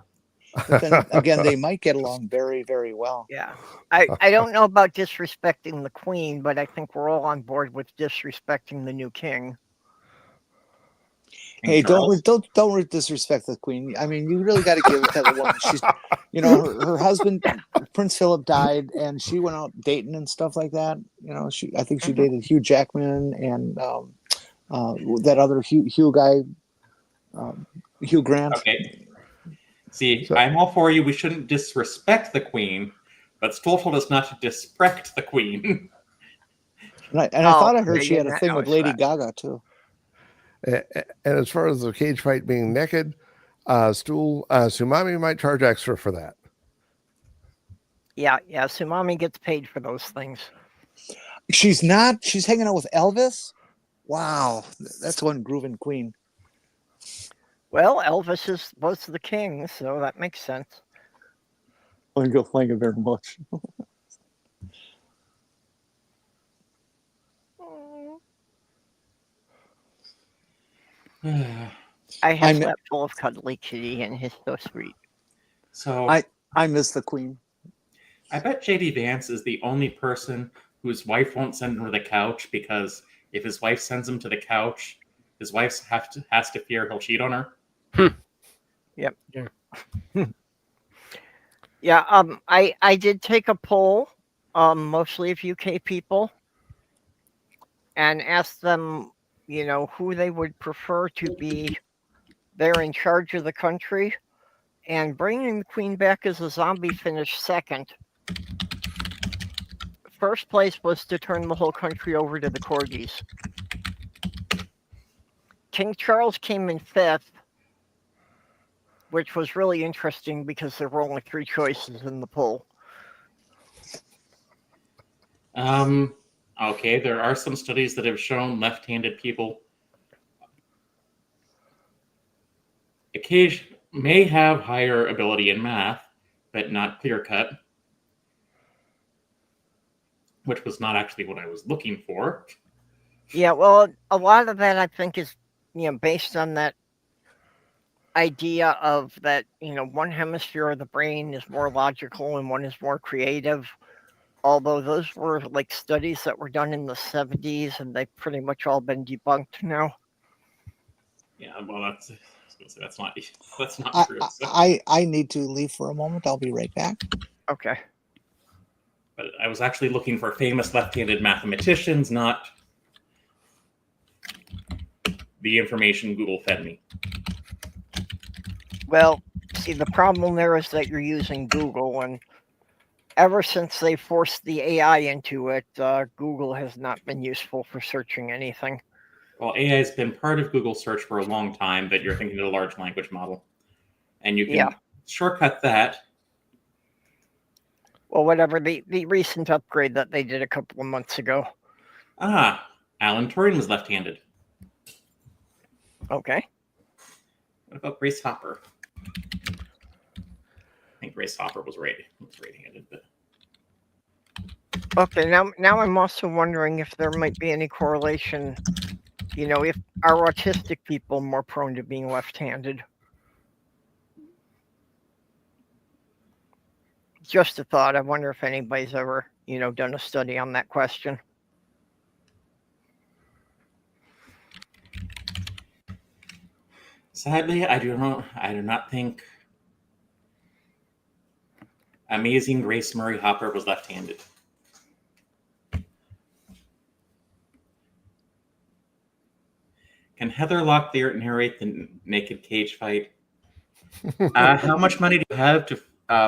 But then again, they might get along very, very well. Yeah. I don't know about disrespecting the queen, but I think we're all on board with disrespecting the new king. Hey, Charles. don't disrespect the queen. I mean, you really got to give it to the woman. She's, her husband Prince Philip died, and she went out dating and stuff like that. I think she dated Hugh Jackman and that other Hugh guy, Hugh Grant. Okay. See, I'm all for you. We shouldn't disrespect the queen, but Stoll told us not to disrespect the queen. I thought I heard she had a thing with Lady Gaga too. And as far as the cage fight being naked, Tsunami might charge extra for that. Yeah. Tsunami gets paid for those things. She's not. She's hanging out with Elvis. Wow, that's one grooving queen. Well, Elvis was the king, so that makes sense. Thank you very much. I have that full of cuddly kitty, and he's so sweet. So I miss the queen. I bet JD Vance is the only person whose wife won't send him to the couch, because if his wife sends him to the couch, his wife has to fear he'll cheat on her. Yep. Yeah. I did take a poll, mostly of UK people, and asked them, who they would prefer to be there in charge of the country, and bringing the queen back as a zombie finished second. First place was to turn the whole country over to the corgis. King Charles came in fifth, which was really interesting because there were only 3 choices in the poll. Okay, there are some studies that have shown left-handed people occasionally may have higher ability in math, but not clear-cut, which was not actually what I was looking for. Yeah, well, a lot of that I think is, based on that idea of that, one hemisphere of the brain is more logical and one is more creative. Although those were like studies that were done in the 70s and they've pretty much all been debunked now. Yeah, well, that's not that's not I, true. So. I need to leave for a moment. I'll be right back. Okay. But I was actually looking for famous left-handed mathematicians, not the information Google fed me. Well, see, the problem there is that you're using Google, and ever since they forced the AI into it, Google has not been useful for searching anything. Well, AI has been part of Google search for a long time, but you're thinking of a large language model. And you can shortcut that. Well, whatever, the recent upgrade that they did a couple of months ago. Alan Turing was left-handed. Okay. What about Grace Hopper? I think Grace Hopper was right-handed, but Okay, now I'm also wondering if there might be any correlation, if are autistic people more prone to being left-handed? Just a thought. I wonder if anybody's ever, done a study on that question. sadly, I do not think Amazing Grace Murray Hopper was left-handed. Can Heather Locklear narrate the naked cage fight? How much money do you have to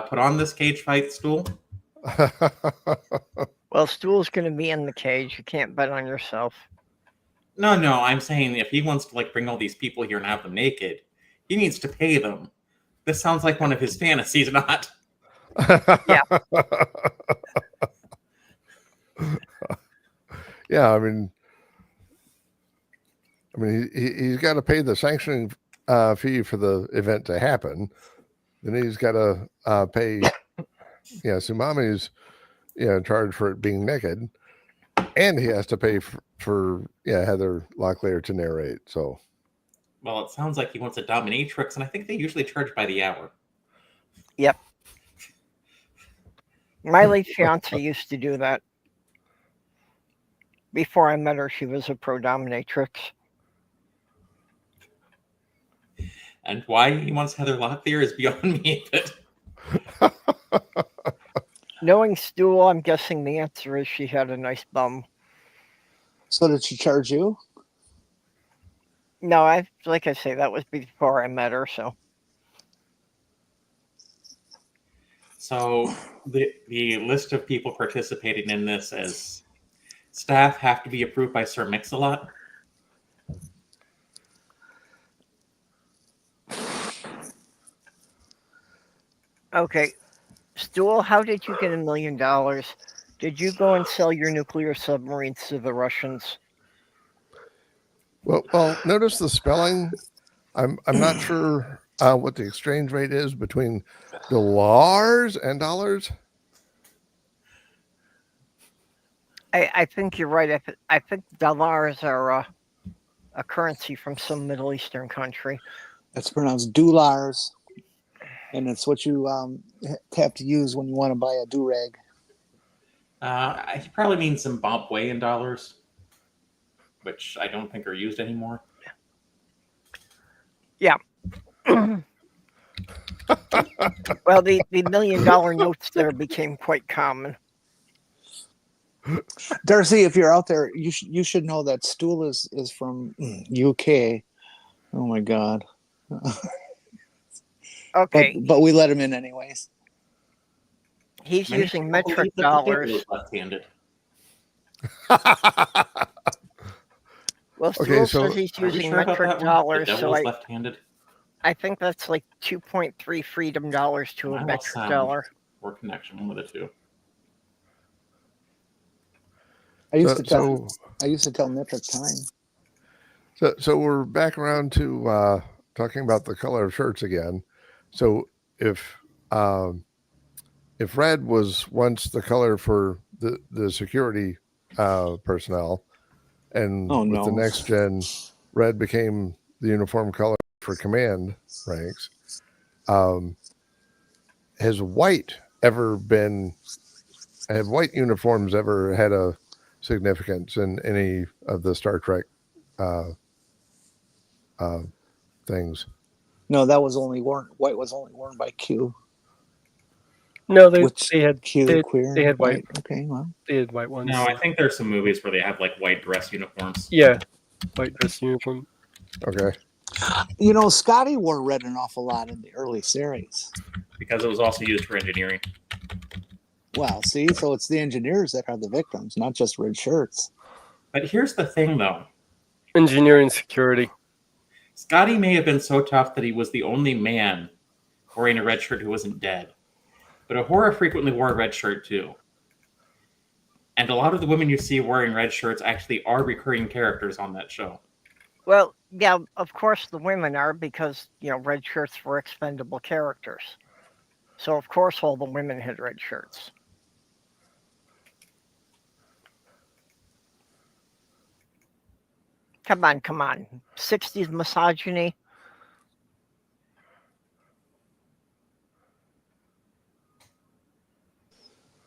put on this cage fight, Stool? Well, Stool's going to be in the cage. You can't bet on yourself. No, I'm saying if he wants to bring all these people here and have them naked, he needs to pay them. This sounds like one of his fantasies, not. Yeah. Yeah, I mean, he's got to pay the sanctioning fee for the event to happen. Then he's got to pay, Sumami's, charge for it being naked, and he has to pay for Heather Locklear to narrate. So, well, it sounds like he wants a dominatrix, and I think they usually charge by the hour. Yep. My late fiance used to do that. Before I met her, she was a pro dominatrix. And why he wants Heather Locklear is beyond me. But Knowing Stool, I'm guessing the answer is she had a nice bum. So did she charge you? No, like I say, that was before I met her. So the list of people participating in this as staff have to be approved by Sir Mix-a-Lot. Okay, Stool, how did you get $1 million? Did you go and sell your nuclear submarines to the Russians? Well, notice the spelling. I'm not sure what the exchange rate is between dollars and dollars. I think you're right. I think dollars are a currency from some Middle Eastern country. It's pronounced dollars, and it's what you have to use when you want to buy a do-rag. He probably means Zimbabwean dollars, which I don't think are used anymore. Yeah. Well, the $1 million notes there became quite common. Darcy, if you're out there, you should know that Stool is from UK. Oh my God. Okay. But we let him in anyways. He's Many using people metric believe that the dollars. devil is left-handed. Well, Okay, Stool says he's Are we using sure about metric that one? dollars, The devil so is left-handed. I think that's like 2.3 freedom dollars to a I lost metric sound dollar. or connection, one of the two. I used to tell metric time. So we're back around to talking about the color of shirts again. So if red was once the color for the security personnel, And Oh, with the no. next gen, red became the uniform color for command ranks. Has white have white uniforms ever had a significance in any of the Star Trek things? No, that was only worn. White was only worn by Q. No, they Which had Q they, queer. they had white. Okay, well, They had white ones. No, I think there's some movies where they have like white dress uniforms. Yeah, white dress uniform. Okay. you know, Scotty wore red an awful lot in the early series. Because it was also used for engineering. Well, see, so it's the engineers that are the victims, not just red shirts. But here's the thing, though. Engineering security. Scotty may have been so tough that he was the only man wearing a red shirt who wasn't dead. But Uhura frequently wore a red shirt, too. And a lot of the women you see wearing red shirts actually are recurring characters on that show. Well, yeah, of course the women are, because, red shirts were expendable characters. So, of course, all the women had red shirts. Come on. 60s misogyny.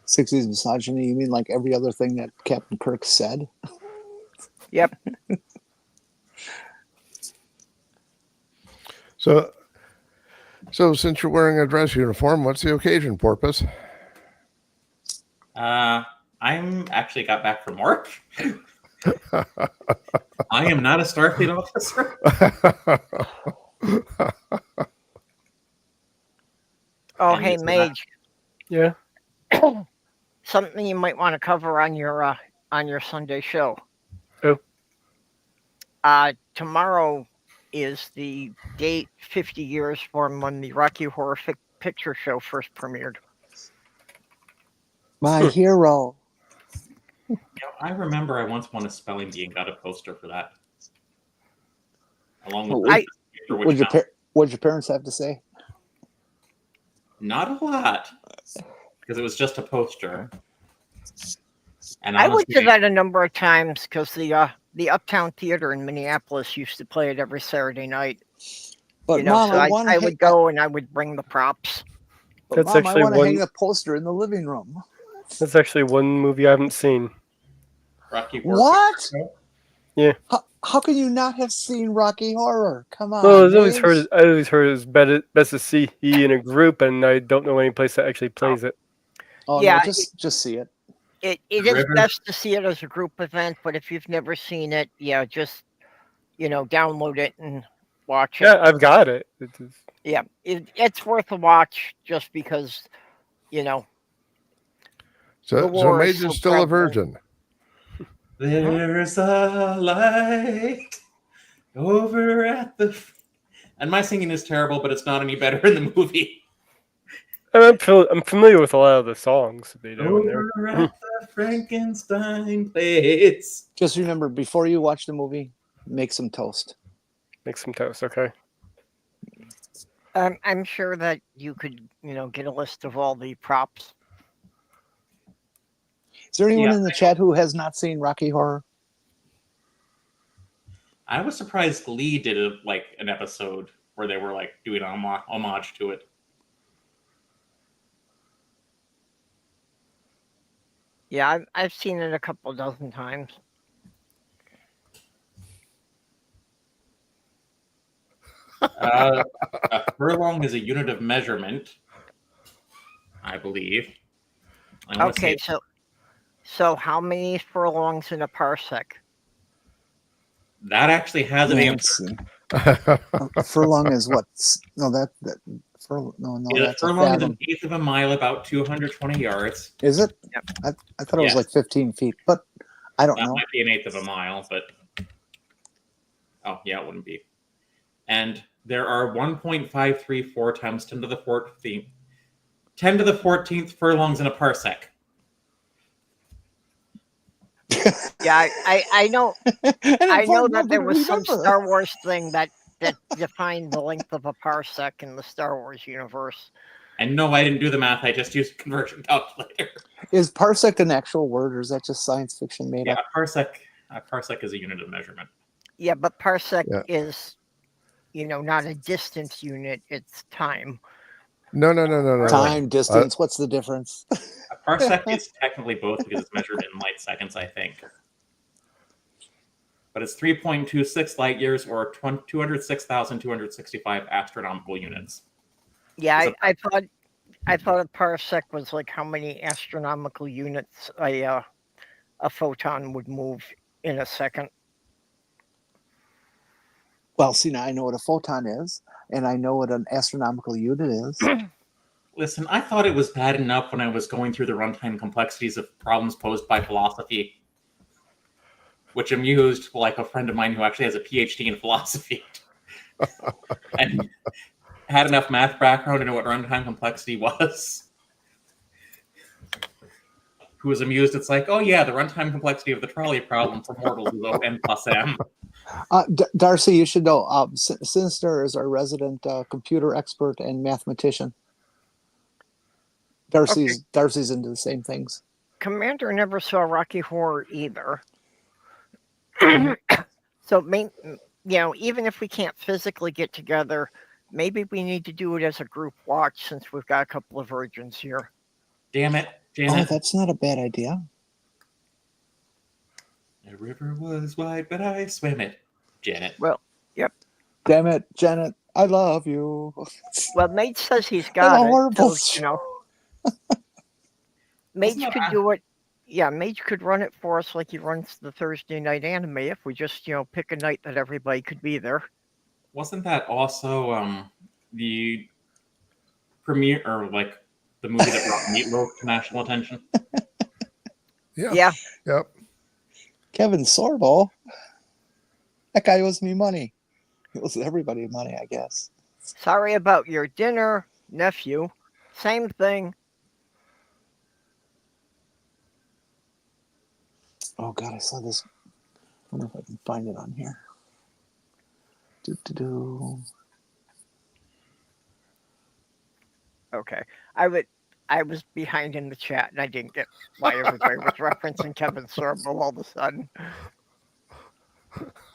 '60s misogyny, you mean like every other thing that Captain Kirk said? Yep. So since you're wearing a dress uniform, what's the occasion, Porpoise? I'm actually got back from work. I am not a Starfleet officer. Oh, And hey, it's Mage. Yeah. Something you might want to cover on your Sunday show. Oh. Tomorrow is the date 50 years from when the Rocky Horror Picture Show first premiered. My hero. I remember I once won a spelling bee and got a poster for that. Along with What'd your parents have to say? Not a lot, because it was just a poster. And I went to honestly, that a number of times because the Uptown Theater in Minneapolis used to play it every Saturday night. But Mom, so I would go and I would bring the props. But That's Mom, I actually want to one- hang the poster in the living room. That's actually one movie I haven't seen. Rocky Horror What? Picture Show? Yeah. How can you not have seen Rocky Horror? Come on. Well, I always Mage. heard it's best to see in a group, and I don't know any place that actually plays it. Oh, Yeah, no, just see it. It is River- best to see it as a group event, but if you've never seen it, just download it and watch it. Yeah, I've got it. Yeah, it's worth a watch just because the So war Mage is so is still a prevalent. virgin. There's a light over at the... And my singing is terrible, but it's not any better in the movie. I'm familiar with a lot of the songs that they do in there. Over at the Frankenstein place. Just remember, before you watch the movie, make some toast. Make some toast, okay? I'm sure that you could get a list of all the props. Is there anyone Yeah, in the chat who has not seen Rocky Horror? I was surprised Glee did an episode where they were doing homage to it. Yeah, I've seen it a couple dozen times. A furlong is a unit of measurement, I believe. Okay, so how many furlongs in a parsec? That actually has an No, answer. let's see. A furlong is what? No, no, A that's a furlong is fathom. an eighth of a mile, about 220 yards. Is it? Yep. I thought it was Yes. like 15 feet, but I don't That know. might be an eighth of a mile, but it wouldn't be. And there are 1.534 times 10 to the 14th, 10 to the 14th furlongs in a parsec. Yeah, I know. I know that there was some remember. Star Wars thing that defined the length of a parsec in the Star Wars universe. And no, I didn't do the math. I just used a conversion calculator. Is parsec an actual word, or is that just science fiction made Yeah, up? parsec. A parsec is a unit of measurement. Yeah, but parsec Yeah. is, not a distance unit, it's time. No. Time, distance. What's the difference? A parsec is technically both because it's measured in light seconds, I think. But it's 3.26 light years or 206,265 astronomical units. Yeah, Is I thought a parsec was like how many astronomical units a photon would move in a second. Well, see, now I know what a photon is, and I know what an astronomical unit is. Listen, I thought it was bad enough when I was going through the runtime complexities of problems posed by philosophy, which amused like a friend of mine who actually has a PhD in philosophy and had enough math background to know what runtime complexity was. Who was amused? It's like, oh yeah, the runtime complexity of the trolley problem for mortals is n plus m. Darcy, you should know. Sinister is our resident computer expert and mathematician. Darcy's into the same things. Commander never saw Rocky Horror either. So, even if we can't physically get together, maybe we need to do it as a group watch since we've got a couple of virgins here. Damn it, Oh, Janet. that's not a bad idea. The river was wide, but I swam it. Janet. Well, yep. Damn it, Janet, I love you. Well, Mage says he's What got a it. horrible So, Mage could do it. Yeah, Mage could run it for us like he runs the Thursday night anime if we just, pick a night that everybody could be there. Wasn't that also the premiere or like the movie that brought Meatloaf to national attention? Yeah. Yep. Kevin Sorbo. That guy owes me money. He owes everybody money, I guess. Sorry about your dinner, nephew. Same thing. Oh God, I saw this. I wonder if I can find it on here. Do. Okay. I was behind in the chat and I didn't get why everybody was referencing Kevin Sorbo all of a sudden.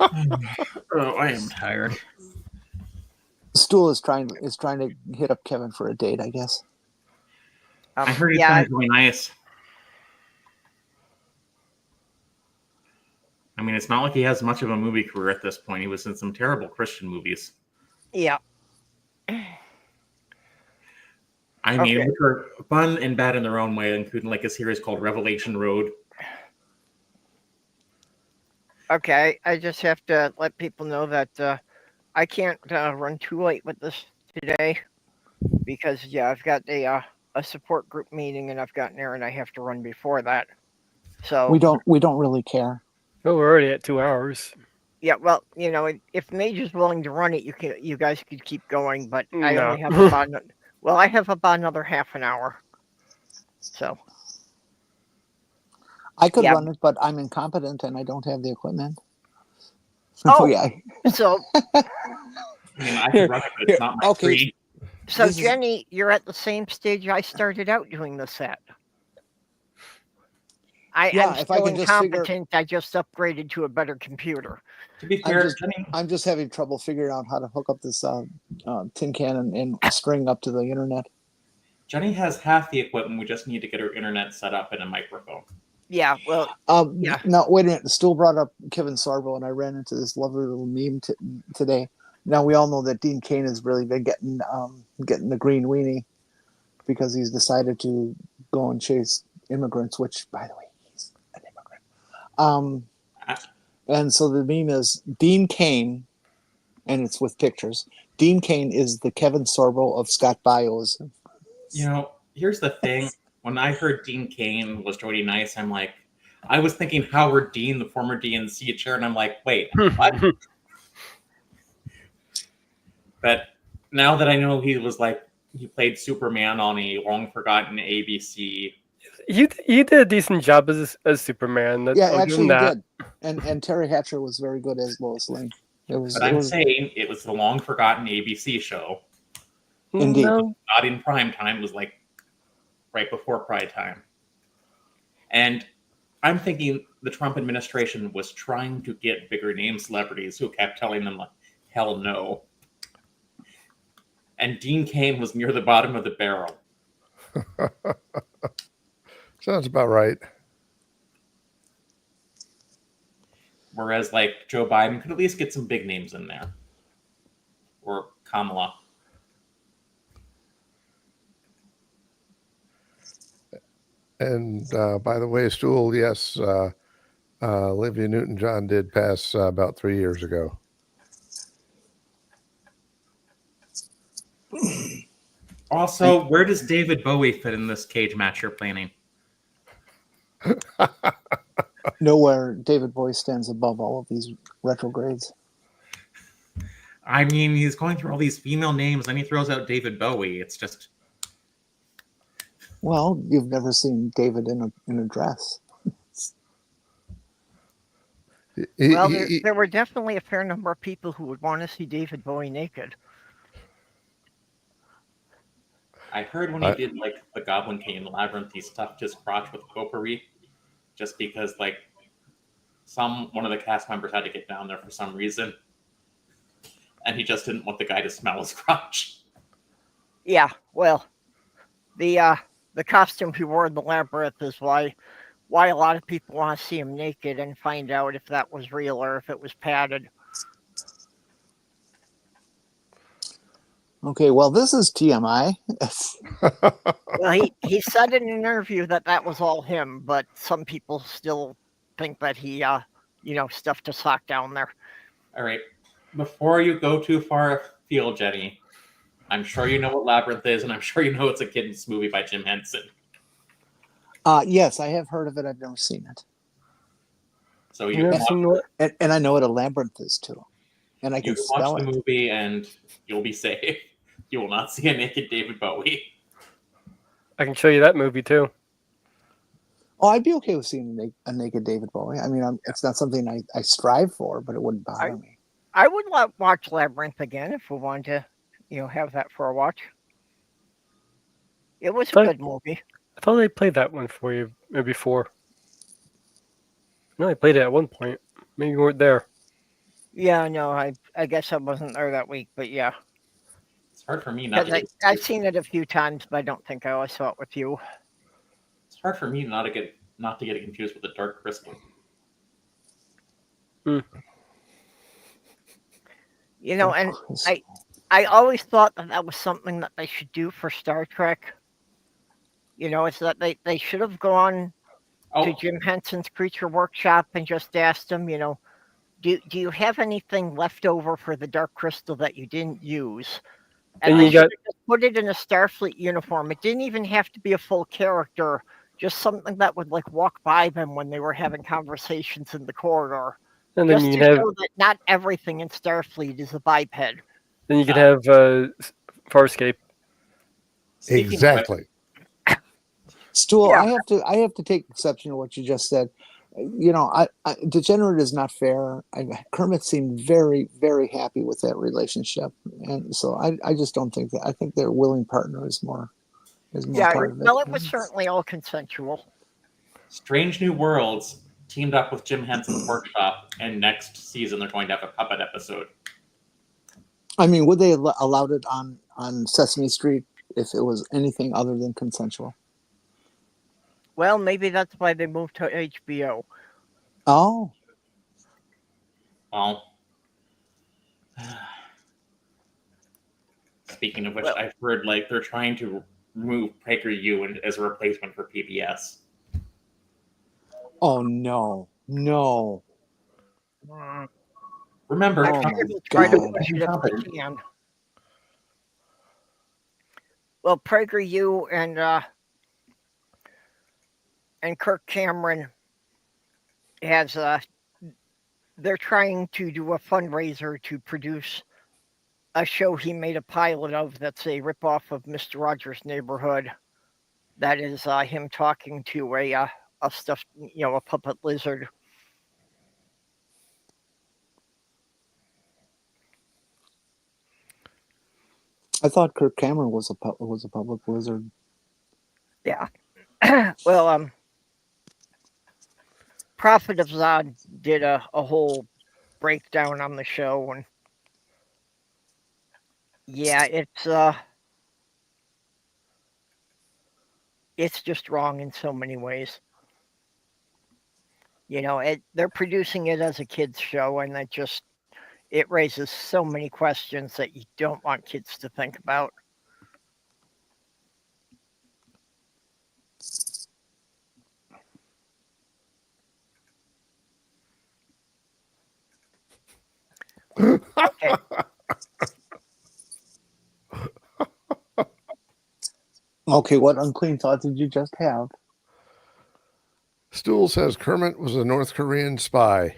Oh, I am tired. Stool is trying to hit up Kevin for a date, I guess. I heard he sounds really nice. I mean, it's not like he has much of a movie career at this point. He was in some terrible Christian movies. Yeah. I mean, which are fun and bad in their own way, including like a series called Revelation Road. Okay, I just have to let people know that I can't run too late with this today because I've got a support group meeting and I've got an errand I have to run before that. So We don't really care. Oh, we're already at 2 hours. yeah, well, if Mage is willing to run it, you guys could keep going, but I No. only have about I have about another half an hour. So I could run it, but I'm incompetent and I don't have the equipment. Oh, yeah. I mean, I could run it, but it's not my screen. So Jenny, you're at the same stage I started out doing this at. I'm if I still can just incompetent. I just upgraded to a better computer. To be fair, Jenny, I'm just having trouble figuring out how to hook up this tin can and string up to the internet. Jenny has half the equipment. We just need to get her internet set up and a microphone. Yeah, well, yeah. Now, wait a minute. Stool brought up Kevin Sorbo, and I ran into this lovely little meme today. Now, we all know that Dean Cain has really been getting the green weenie because he's decided to go and chase immigrants, which, by the way, he's an immigrant. And so the meme is Dean Cain, and it's with pictures. Dean Cain is the Kevin Sorbo of Scott Bios. Here's the thing. When I heard Dean Cain was really nice, I'm like, I was thinking Howard Dean, the former DNC chair, and I'm like, wait, what? But now that I know he played Superman on a long-forgotten ABC. He did a decent job as Superman. Actually, he did. And Terry Hatcher was very good as Lois Lane. I'm saying it was the long-forgotten ABC show. Indeed. No. Not in prime time. It was like right before prime time. And I'm thinking the Trump administration was trying to get bigger name celebrities who kept telling them, like, hell no. And Dean Cain was near the bottom of the barrel. Sounds about right. Whereas, like, Joe Biden could at least get some big names in there. Or Kamala. And by the way, Stool, yes, Olivia Newton-John did pass about 3 years ago. Also, where does David Bowie fit in this cage match you're planning? Nowhere David Bowie stands above all of these retrogrades. I mean, he's going through all these female names, and he throws out David Bowie. It's just... Well, you've never seen David in a dress. Well, there were definitely a fair number of people who would want to see David Bowie naked. I heard when he did, like, the Goblin King Labyrinth, he stuffed his crotch with potpourri, just because, like, one of the cast members had to get down there for some reason, and he just didn't want the guy to smell his crotch. Yeah, well, the costume he wore in the Labyrinth is why a lot of people want to see him naked and find out if that was real or if it was padded. Okay, well, this is TMI. Well, he said in an interview that was all him, but some people still think that he, stuffed a sock down there. All right. Before you go too far afield, Jenny, I'm sure you know what Labyrinth is, and I'm sure you know it's a kid's movie by Jim Henson. Yes, I have heard of it. I've never seen it. So you can watch, and I know what a labyrinth is, too. And I can spell watch the it. movie, and you'll be safe. You will not see a naked David Bowie. I can show you that movie too. Oh, I'd be okay with seeing a naked David Bowie. I mean, it's not something I strive for, but it wouldn't bother me. I would watch Labyrinth again if we wanted to, have that for a watch. It was a good movie. I thought they played that one for you before. No, they played it at one point. Maybe you weren't there. Yeah, no, I guess I wasn't there that week, but yeah. It's hard for me not to I've seen it a few times, but I don't think I always saw it with you. It's hard for me not to get it confused with the Dark Crystal. Hmm. And I always thought that was something that they should do for Star Trek. It's that they should have gone to Jim Henson's Creature Workshop and just asked him, do you have anything left over for the Dark Crystal that you didn't use? And they should have just put it in a Starfleet uniform. It didn't even have to be a full character, just something that would like walk by them when they were having conversations in the corridor. And then just to show that not everything in Starfleet is a biped. Then you could have Farscape. Exactly. Stool, yeah. I have to take exception to what you just said. Degenerate is not fair. Kermit seemed very, very happy with that relationship, and so I just don't think that. I think their willing partner is more part of it. Well, it was certainly all consensual. Strange New Worlds teamed up with Jim Henson's Workshop, and next season they're going to have a puppet episode. I mean, would they have allowed it on Sesame Street if it was anything other than consensual? Well, maybe that's why they moved to HBO. Oh. Well, speaking of which, I've heard they're trying to remove PragerU as a replacement for PBS. Oh no! Remember, well, PragerU and Kirk Cameron has they're trying to do a fundraiser to produce a show he made a pilot of that's a ripoff of Mr. Rogers' Neighborhood. That is him talking to a stuffed, a puppet lizard. I thought Kirk Cameron was a public lizard. Yeah. Well, Prophet of Zod did a whole breakdown on the show, and yeah, it's just wrong in so many ways. They're producing it as a kids show, and it raises so many questions that you don't want kids to think about. Okay. Okay, what unclean thought did you just have? Stool says Kermit was a North Korean spy.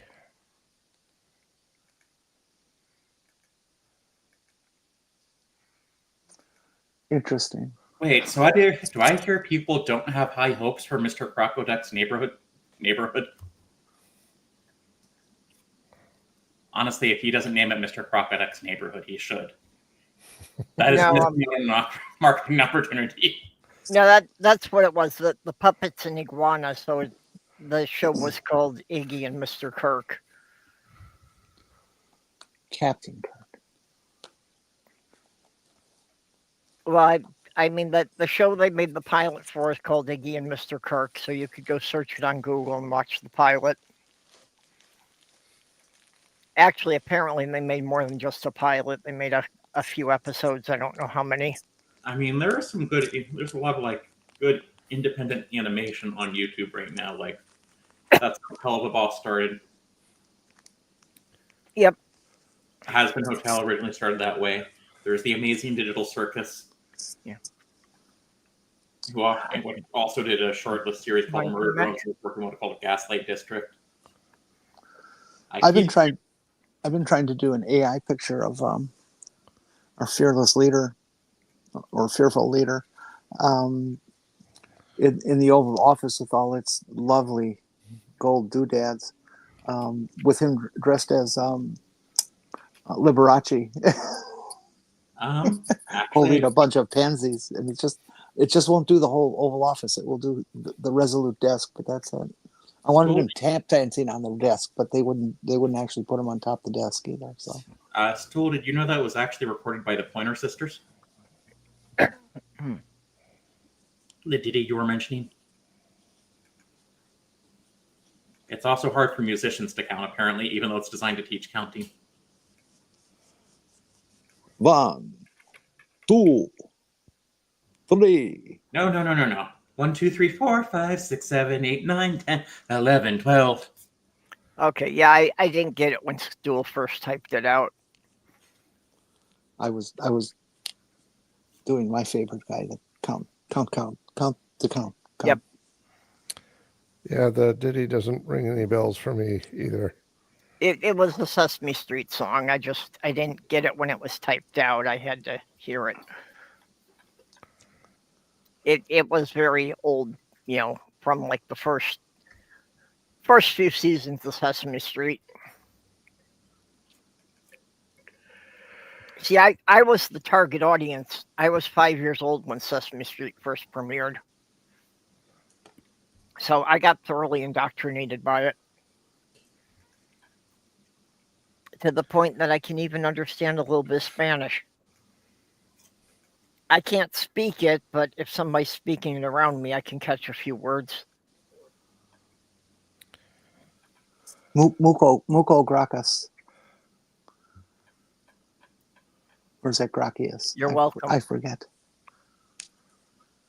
Interesting. Wait, so do I hear people don't have high hopes for Mr. Crocodek's neighborhood? Honestly, if he doesn't name it Mr. Crocodek's neighborhood, he should. That is missing a marketing opportunity. No, that's what it was. The puppets and iguana. So the show was called Iggy and Mr. Kirk. Captain Kirk. Well, I mean that the show they made the pilot for is called Iggy and Mr. Kirk. So you could go search it on Google and watch the pilot. Actually, apparently they made more than just a pilot. They made a few episodes. I don't know how many. I mean, there's a lot of good independent animation on YouTube right now. Like, that's how Hell of a Boss started. Yep. Has Been Hotel originally started that way. There's the Amazing Digital Circus. Yeah. Who also did a short-lived series called Murder Drones, working on what called Gaslight District. I've been trying to do an AI picture of our fearless leader or fearful leader in the Oval Office with all its lovely gold doodads, with him dressed as Liberace, holding a bunch of pansies, and it just won't do the whole Oval Office. It will do the Resolute desk, but that's it. I wanted him tap dancing on the desk, but they wouldn't actually put him on top of the desk either. So, Stool, did you know that was actually recorded by the Pointer Sisters? The ditty you were mentioning. It's also hard for musicians to count, apparently, even though it's designed to teach counting. 1, 2, 3. No. 1, 2, 3, 4, 5, 6, 7, 8, 9, 10, 11, 12. Okay, yeah, I didn't get it when Stool first typed it out. I was doing my favorite guy, the count to count. Yep. Yeah, the ditty doesn't ring any bells for me either. It was the Sesame Street song. I didn't get it when it was typed out. I had to hear it. It was very old, from like the first few seasons of Sesame Street. See, I was the target audience. I was 5 years old when Sesame Street first premiered. So I got thoroughly indoctrinated by it. To the point that I can even understand a little bit of Spanish. I can't speak it, but if somebody's speaking it around me, I can catch a few words. Muco gracas. Or is that gracias? You're welcome. I forget.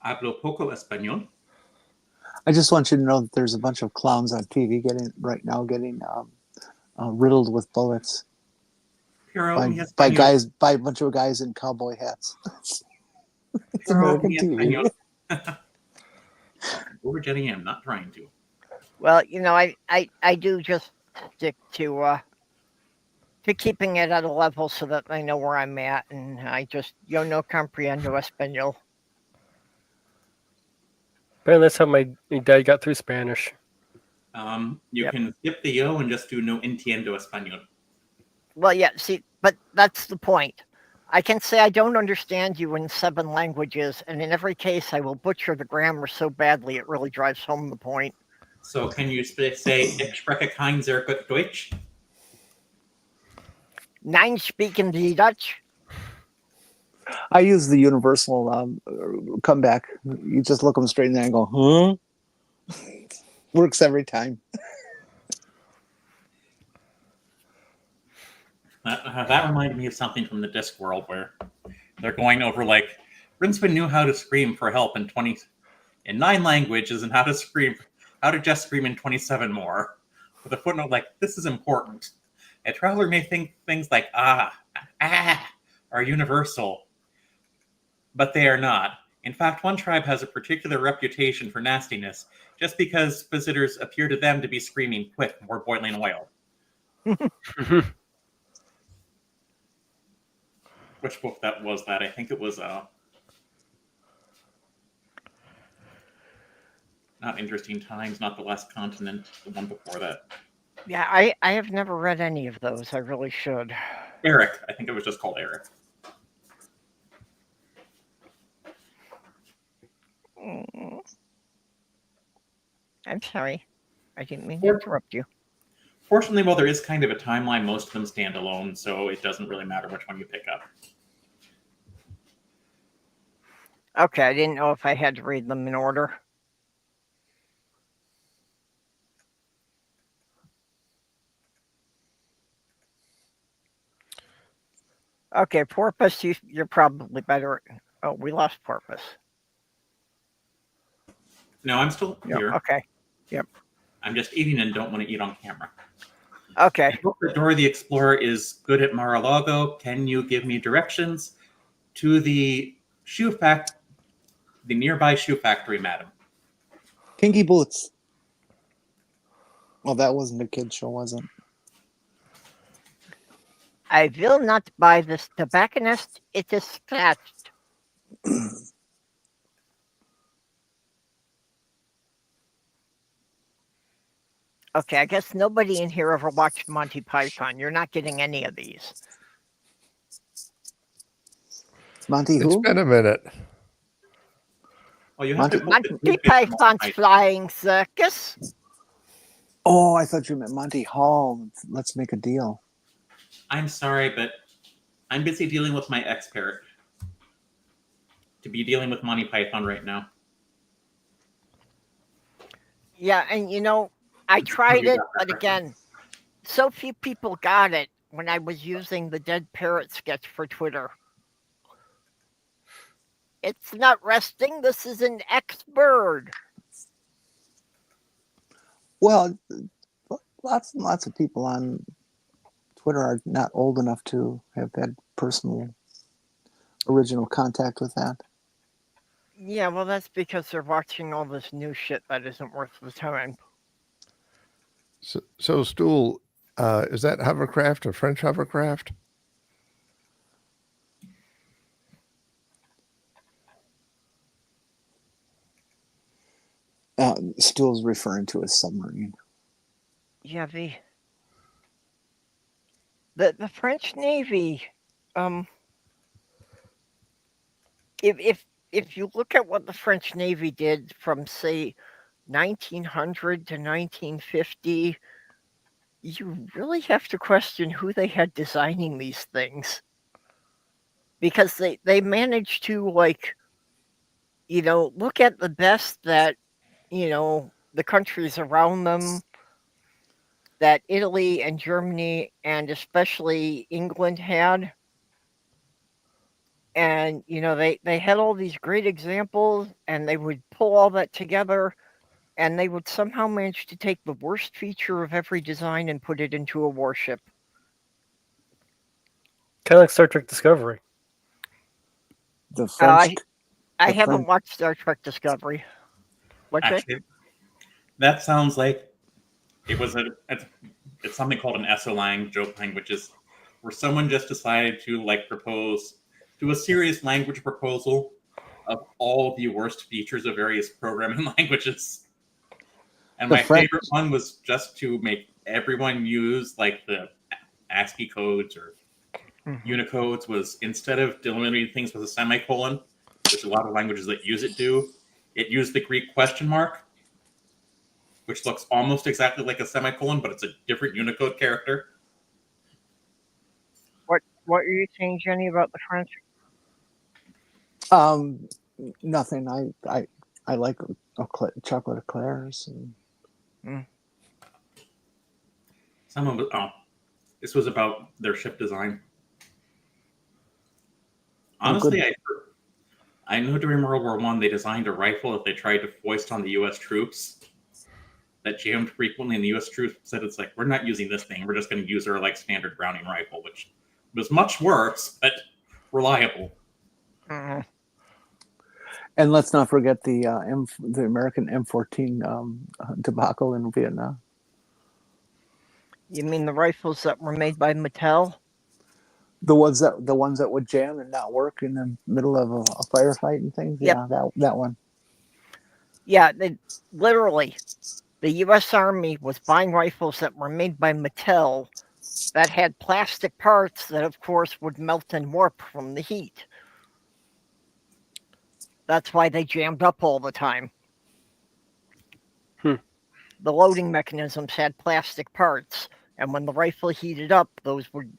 Hablo poco español. I just want you to know that there's a bunch of clowns on TV getting riddled with bullets by a bunch of guys in cowboy hats. It's American TV. Over Jenny, I'm not trying to. Well, I do just stick to keeping it at a level so that I know where I'm at, and I just yo no comprendo español. Apparently, that's how my dad got through Spanish. You can skip the yo and just do no entiendo español. Well, yeah, see, but that's the point. I can say I don't understand you in 7 languages, and in every case, I will butcher the grammar so badly it really drives home the point. So can you say, ich spreche kein sehr gut Deutsch? Nein, speaking the Dutch. I use the universal comeback. You just look them straight in the eye and go, huh? Works every time. That reminded me of something from the Discworld where they're going over like Rincewind knew how to scream for help in 9 languages and how to just scream in 27 more. With a footnote like, this is important. A traveler may think things like ah are universal, but they are not. In fact, one tribe has a particular reputation for nastiness just because visitors appear to them to be screaming, quick, more boiling oil. Which book that was that? I think it was not Interesting Times, not The Last Continent, the one before that. Yeah, I have never read any of those. I really should. Eric. I think it was just called Eric. I'm sorry. I didn't mean to interrupt you. Fortunately, while there is kind of a timeline, most of them stand alone, so it doesn't really matter which one you pick up. Okay, I didn't know if I had to read them in order. Okay, Porpoise, you're probably better. Oh, we lost Porpoise. No, I'm still here. Okay. Yep. I'm just eating and don't want to eat on camera. Okay. I hope that Dora the Explorer is good at Mar-a-Lago. Can you give me directions to the nearby shoe factory, madam? Kinky Boots. Well, that wasn't a kid show, was it? I will not buy this tobacconist. It is scratched. Okay, I guess nobody in here ever watched Monty Python. You're not getting any of these. Monty who? It's been a minute. Well, you have Monty Python's Flying Circus. Oh, I thought you meant Monty Hall. Let's make a deal. I'm sorry, but I'm busy dealing with my ex-parrot. To be dealing with Monty Python right now. Yeah, and you know, I tried it, but again, so few people got it when I was using the dead parrot sketch for Twitter. It's not resting. This is an ex-bird. Well, lots and lots of people on Twitter are not old enough to have had personal, original contact with that. Yeah, well, that's because they're watching all this new shit that isn't worth the time. So Stool, is that hovercraft a French hovercraft? Stool's referring to a submarine. Yeah, the French Navy, if you look at what the French Navy did from, say, 1900 to 1950, you really have to question who they had designing these things. Because they managed to, like, you know, look at the best that, you know, the countries around them, that Italy and Germany and especially England had. And, you know, they had all these great examples, and they would pull all that together, and they would somehow manage to take the worst feature of every design and put it into a warship. Kind of like Star Trek Discovery. The French. I haven't watched Star Trek Discovery. What's it? Actually, that sounds like it was it's something called an SOLang joke languages, where someone just decided to do a serious language proposal of all the worst features of various programming languages. And my favorite one was just to make everyone use like the ASCII codes or Unicodes, was instead of delimiting things with a semicolon, which a lot of languages that use it do, it used the Greek question mark. which looks almost exactly like a semicolon, but it's a different Unicode character. What are you saying, Jenny, about the French? Nothing. I like chocolate eclairs. This was about their ship design. Oh, Honestly, good. I know during World War I they designed a rifle that they tried to foist on the U.S. troops that jammed frequently, and the U.S. troops said, it's like, we're not using this thing. We're just going to use our like standard Browning rifle, which was much worse, but reliable. Mhm. And let's not forget the American M14 debacle in Vietnam. You mean the rifles that were made by Mattel? The ones that would jam and not work in the middle of a firefight and things. Yep. Yeah, that one. Yeah, literally, the U.S. Army was buying rifles that were made by Mattel that had plastic parts that, of course, would melt and warp from the heat. That's why they jammed up all the time. The loading mechanisms had plastic parts, and when the rifle heated up, those would,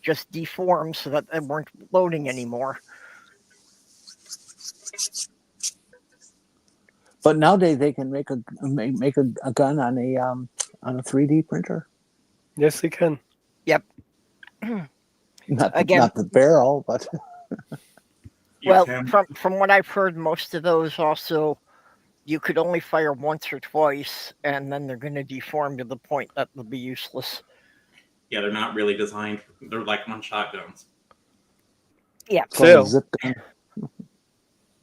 just deform so that they weren't loading anymore. But nowadays they can make a gun on a 3D printer. Yes, they can. Yep. Not Again- the barrel, but Well, from what I've heard, most of those also, you could only fire once or twice, and then they're going to deform to the point that they'll be useless. Yeah, they're not really designed. They're like one-shot guns. Yeah. it's called a Still. zip gun.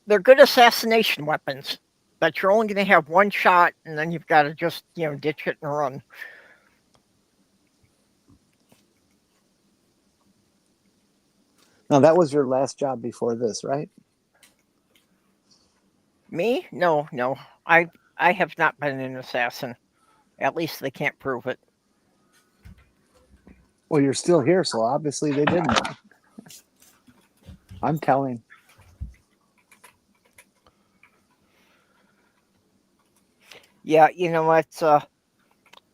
They're good assassination weapons, but you're only going to have one shot, and then you've got to just, ditch it and run. Now that was your last job before this, right? Me? No. I have not been an assassin. At least they can't prove it. Well, you're still here, so obviously they didn't. I'm telling. Yeah, it's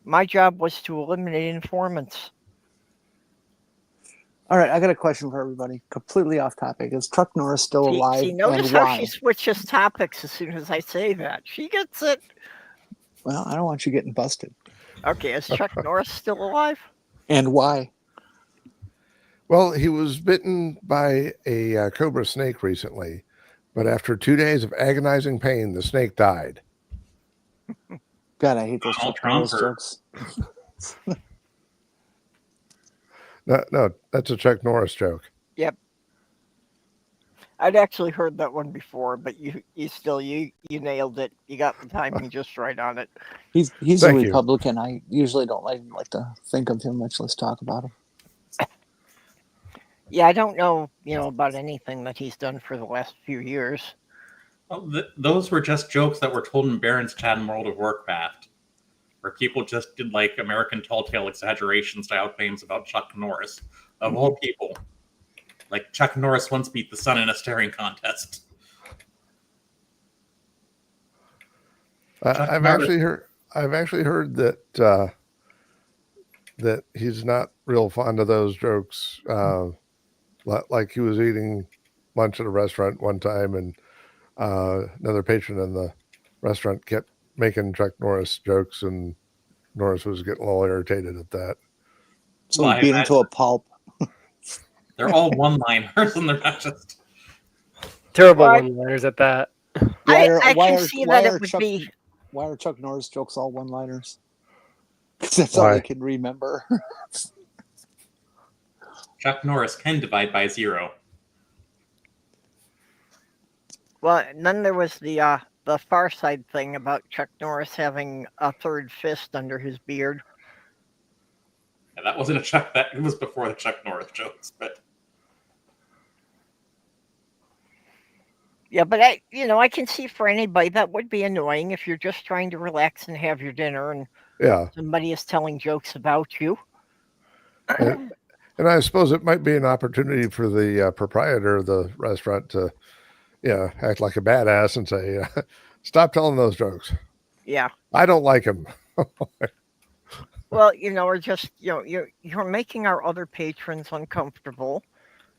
my job was to eliminate informants. All right, I got a question for everybody. Completely off topic. Is Chuck Norris still alive, Notice and how why? she switches topics as soon as I say that. She gets it. Well, I don't want you getting busted. Okay, is Chuck Norris still alive? And why? Well, he was bitten by a cobra snake recently, but after 2 days of agonizing pain, the snake died. God, I hate those Donald Chuck Norris Trump or- jokes. No, that's a Chuck Norris joke. I'd actually heard that one before, but you nailed it. You got the timing just right on it. He's a Thank you. Republican. I usually don't like to think of him much. Let's talk about him. Yeah, I don't know, about anything that he's done for the last few years. Well, those were just jokes that were told in Baron's Chat in World of Warcraft, where people just did like American tall tale exaggeration style claims about Chuck Norris, of all people. Like Chuck Norris once beat the sun in a staring contest. I've actually heard that that he's not real fond of those jokes. Like he was eating lunch at a restaurant one time, and another patron in the restaurant kept making Chuck Norris jokes, and Norris was getting a little irritated at that. So Well, he beat him to a pulp. They're all one-liners, and they're not just... Terrible Why- one-liners at that. I can see that it would be. Why are Chuck Norris jokes all one-liners? Because that's all Why? I can remember. Chuck Norris can divide by 0. Well, and then there was the Far Side thing about Chuck Norris having a third fist under his beard. And that wasn't a Chuck... That was before the Chuck Norris jokes, but... Yeah, but I can see for anybody that would be annoying if you're just trying to relax and have your dinner and Yeah, somebody is telling jokes about you. and I suppose it might be an opportunity for the proprietor of the restaurant to, act like a badass and say, "Stop telling those jokes." Yeah. I don't like him. Well, we're just, you're making our other patrons uncomfortable.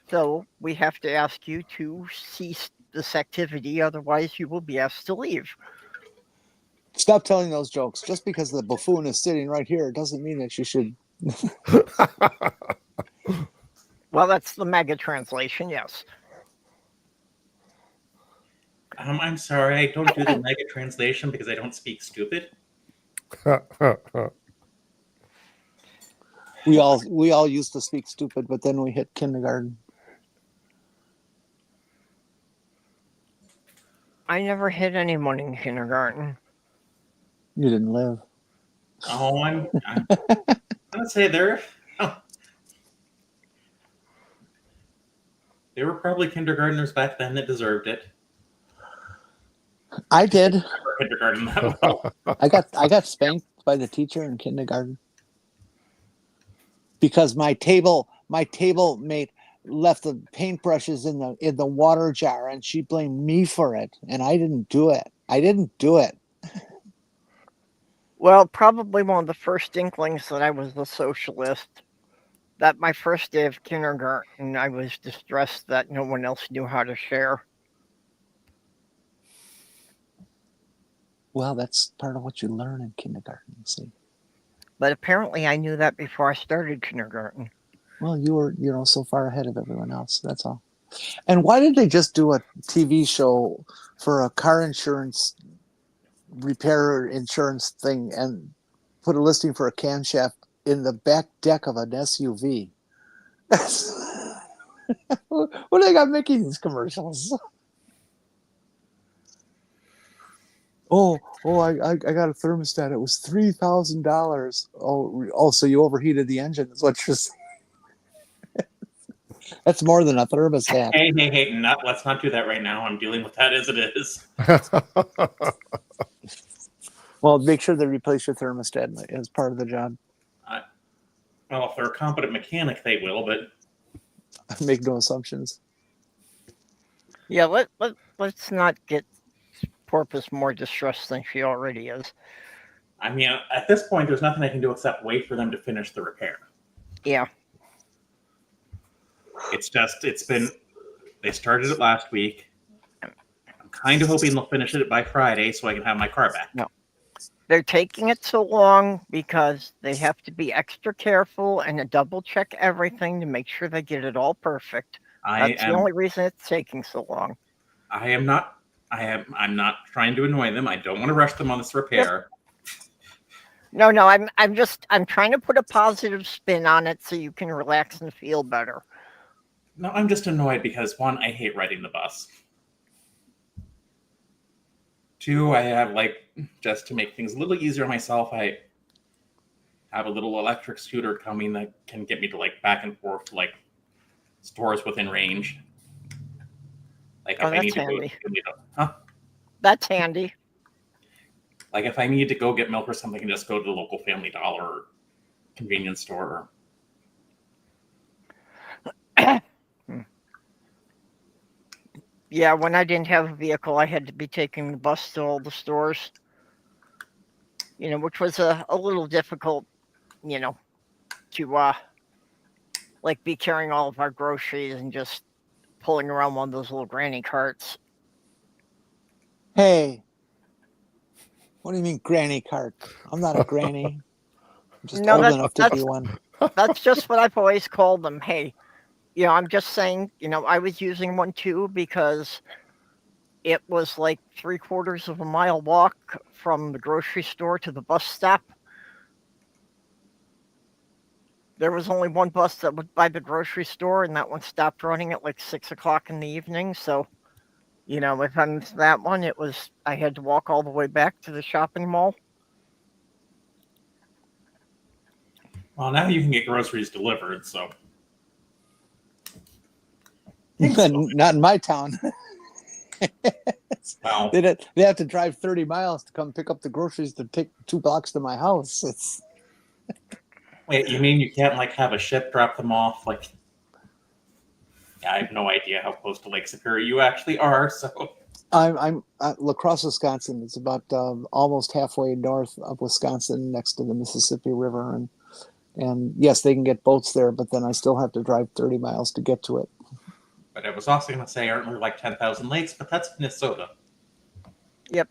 So we have to ask you to cease this activity, otherwise you will be asked to leave. Stop telling those jokes. Just because the buffoon is sitting right here doesn't mean that you should. Well, that's the mega translation, yes. I'm sorry, I don't do the mega translation because I don't speak stupid. We all used to speak stupid, but then we hit kindergarten. I never hit anyone in kindergarten. You didn't live. Oh, I'm gonna say they were probably kindergartners back then that deserved it. I did. Kindergarten that well. I got spanked by the teacher in kindergarten because my table mate left the paintbrushes in the water jar, and she blamed me for it, and I didn't do it. Well, probably one of the first inklings that I was a socialist. That my first day of kindergarten, I was distressed that no one else knew how to share. Well, that's part of what you learn in kindergarten, you see. But apparently I knew that before I started kindergarten. Well, you were, so far ahead of everyone else. That's all. And why did they just do a TV show for a car insurance repair insurance thing and put a listing for a camshaft in the back deck of an SUV? What do they got making these commercials? Oh! I got a thermostat. It was $3,000. Oh! So you overheated the engine? Is what you're saying? That's more than a thermostat. Hey! Let's not do that right now. I'm dealing with that as it is. Well, make sure they replace your thermostat as part of the job. Well, if they're a competent mechanic, they will. But Make no assumptions. Yeah, let's not get Porpoise more distressed than she already is. I mean, at this point, there's nothing I can do except wait for them to finish the repair. Yeah. They started it last week. I'm kind of hoping they'll finish it by Friday so I can have my car back. No. They're taking it so long because they have to be extra careful and double check everything to make sure they get it all perfect. That's the only reason it's taking so long. I'm not trying to annoy them. I don't want to rush them on this repair. No, I'm trying to put a positive spin on it so you can relax and feel better. No, I'm just annoyed because, one, I hate riding the bus. Two, I have, just to make things a little easier on myself, I have a little electric scooter coming that can get me to, back and forth to, stores within range. That's handy. Huh? That's handy. If I need to go get milk or something, I can just go to the local Family Dollar or convenience store. Yeah, when I didn't have a vehicle, I had to be taking the bus to all the stores, which was a little difficult, to be carrying all of our groceries and just pulling around one of those little granny carts. Hey, what do you mean granny cart? I'm not a granny. I'm just old enough to be one. That's just what I've always called them. Hey, I'm just saying, I was using one too because it was 3/4 of a mile walk from the grocery store to the bus stop. There was only one bus that would by the grocery store, and that one stopped running at 6 o'clock in the evening. So, if I missed that one, I had to walk all the way back to the shopping mall. Well, now you can get groceries delivered, so. Not in my town. Wow. They have to drive 30 miles to come pick up the groceries to take 2 blocks to my house. Wait, you mean you can't have a ship drop them off? Yeah, I have no idea how close to Lake Superior you actually are. So I'm La Crosse, Wisconsin. It's about almost halfway north of Wisconsin, next to the Mississippi River, and yes, they can get boats there, but then I still have to drive 30 miles to get to it. But I was also going to say, aren't there like 10,000 lakes? But that's Minnesota. Yep.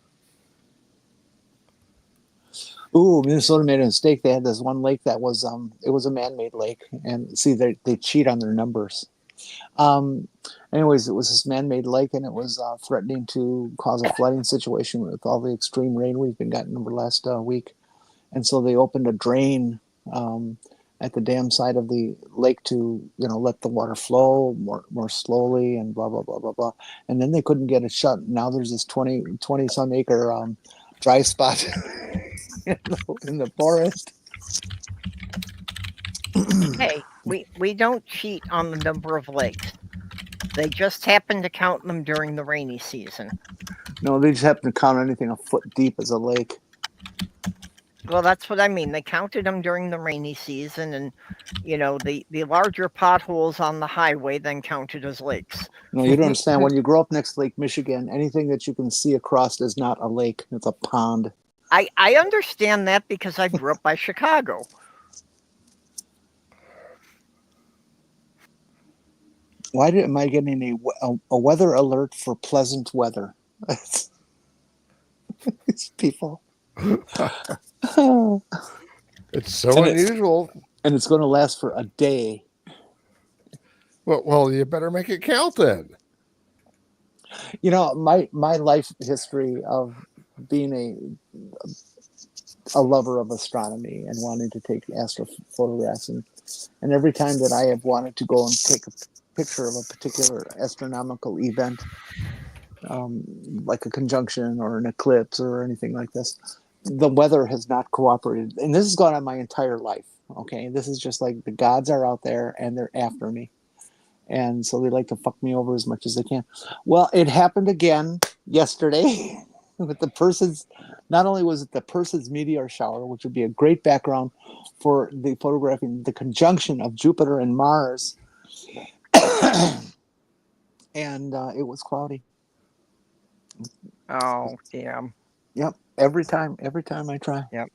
Ooh, Minnesota made a mistake. They had this one lake that was it was a man-made lake, and see, they cheat on their numbers. Anyways, it was this man-made lake, and it was threatening to cause a flooding situation with all the extreme rain we've been getting over the last week. And so they opened a drain at the dam side of the lake to, let the water flow more slowly and blah, blah, blah, blah, blah. And then they couldn't get it shut. Now there's this 20 some acre dry spot in the forest. Hey, we don't cheat on the number of lakes. They just happen to count them during the rainy season. No, they just happen to count anything a foot deep as a lake. Well, that's what I mean. They counted them during the rainy season, and the larger potholes on the highway then counted as lakes. No, you don't understand. When you grow up next to Lake Michigan, anything that you can see across is not a lake; it's a pond. I understand that because I grew up by Chicago. Why am I getting a weather alert for pleasant weather? These people. It's so unusual. And it's going to last for a day. Well, you better make it count then. My life history of being a lover of astronomy and wanting to take astrophotographs, and every time that I have wanted to go and take a picture of a particular astronomical event, like a conjunction or an eclipse or anything like this, the weather has not cooperated. And this has gone on my entire life. Okay. This is just like the gods are out there and they're after me. And so they like to fuck me over as much as they can. Well, it happened again yesterday with the person's, not only was it the person's meteor shower, which would be a great background for the photographing the conjunction of Jupiter and Mars. And it was cloudy. Oh, damn. Yep. Every time I try. Yep.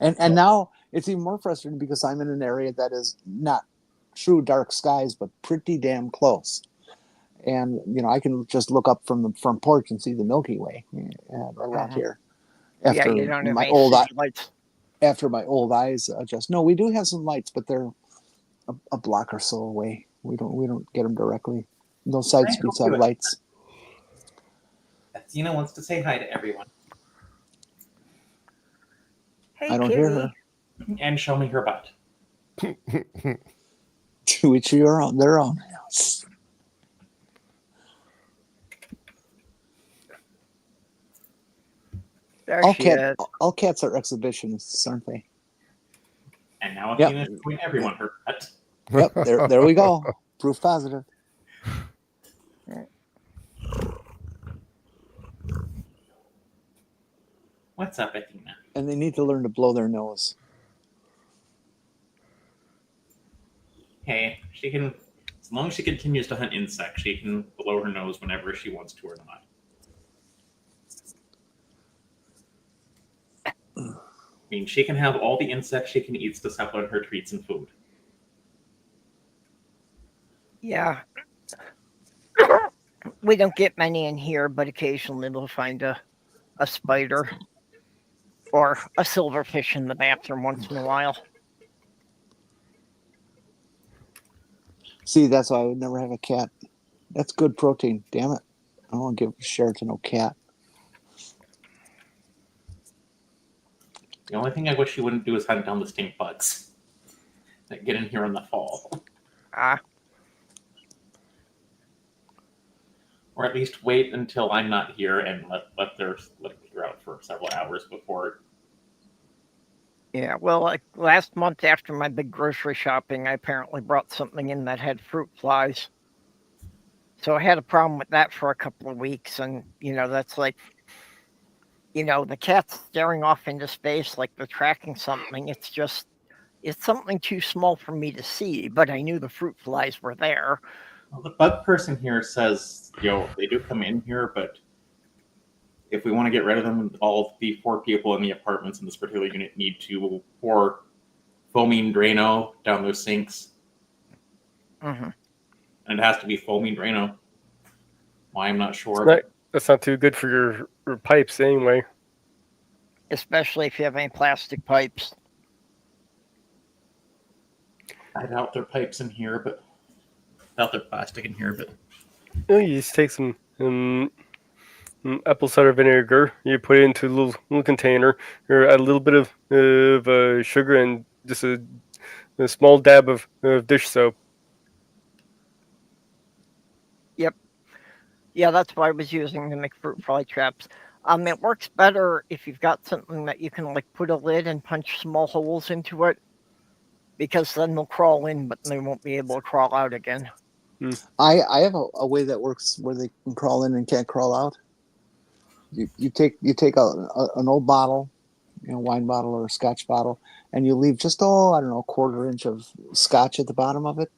And now it's even more frustrating because I'm in an area that is not true dark skies, but pretty damn close. And, I can just look up from the front porch and see the Milky Way around here. After you don't have my any old city lights. After my old eyes adjust. No, we do have some lights, but they're a block or so away. We don't get them directly. No side streets have lights. Athena wants to say hi to everyone. Hey, I don't hear her. And show me her butt. To each their own. All cats are exhibitionists, aren't they? And now Athena is showing everyone her butt. Yep, there we go. Proof positive. What's up, Athena? And they need to learn to blow their nose. Hey, she can, as long as she continues to hunt insects, she can blow her nose whenever she wants to or not. I mean, she can have all the insects she can eat to supplement her treats and food. Yeah. We don't get many in here, but occasionally we'll find a spider or a silverfish in the bathroom once in a while. See, that's why I would never have a cat. That's good protein. Damn it. I don't want to give a share to no cat. The only thing I wish you wouldn't do is hunt down the stink bugs that get in here in the fall. Or at least wait until I'm not here and let her clear out for several hours before. Yeah, well, like last month after my big grocery shopping, I apparently brought something in that had fruit flies. So I had a problem with that for a couple of weeks. And, that's like, the cat's staring off into space like they're tracking something. It's something too small for me to see, but I knew the fruit flies were there. Well, the bug person here says, they do come in here, but if we want to get rid of them, all the 4 people in the apartments in this particular unit need to pour foaming Drano down those sinks. Mm-hmm. And it has to be foaming Drano. Why, I'm not sure. That's not too good for your pipes anyway. Especially if you have any plastic pipes. I doubt there are pipes in here, but I doubt there's plastic in here, but You just take some apple cider vinegar, you put it into a little container, or add a little bit of sugar and just a small dab of dish soap. Yep. Yeah, that's what I was using to make fruit fly traps. It works better if you've got something that you can like put a lid and punch small holes into it, because then they'll crawl in, but they won't be able to crawl out again. I have a way that works where they can crawl in and can't crawl out. You take an old bottle, wine bottle or a scotch bottle, and you leave just a quarter inch of scotch at the bottom of it.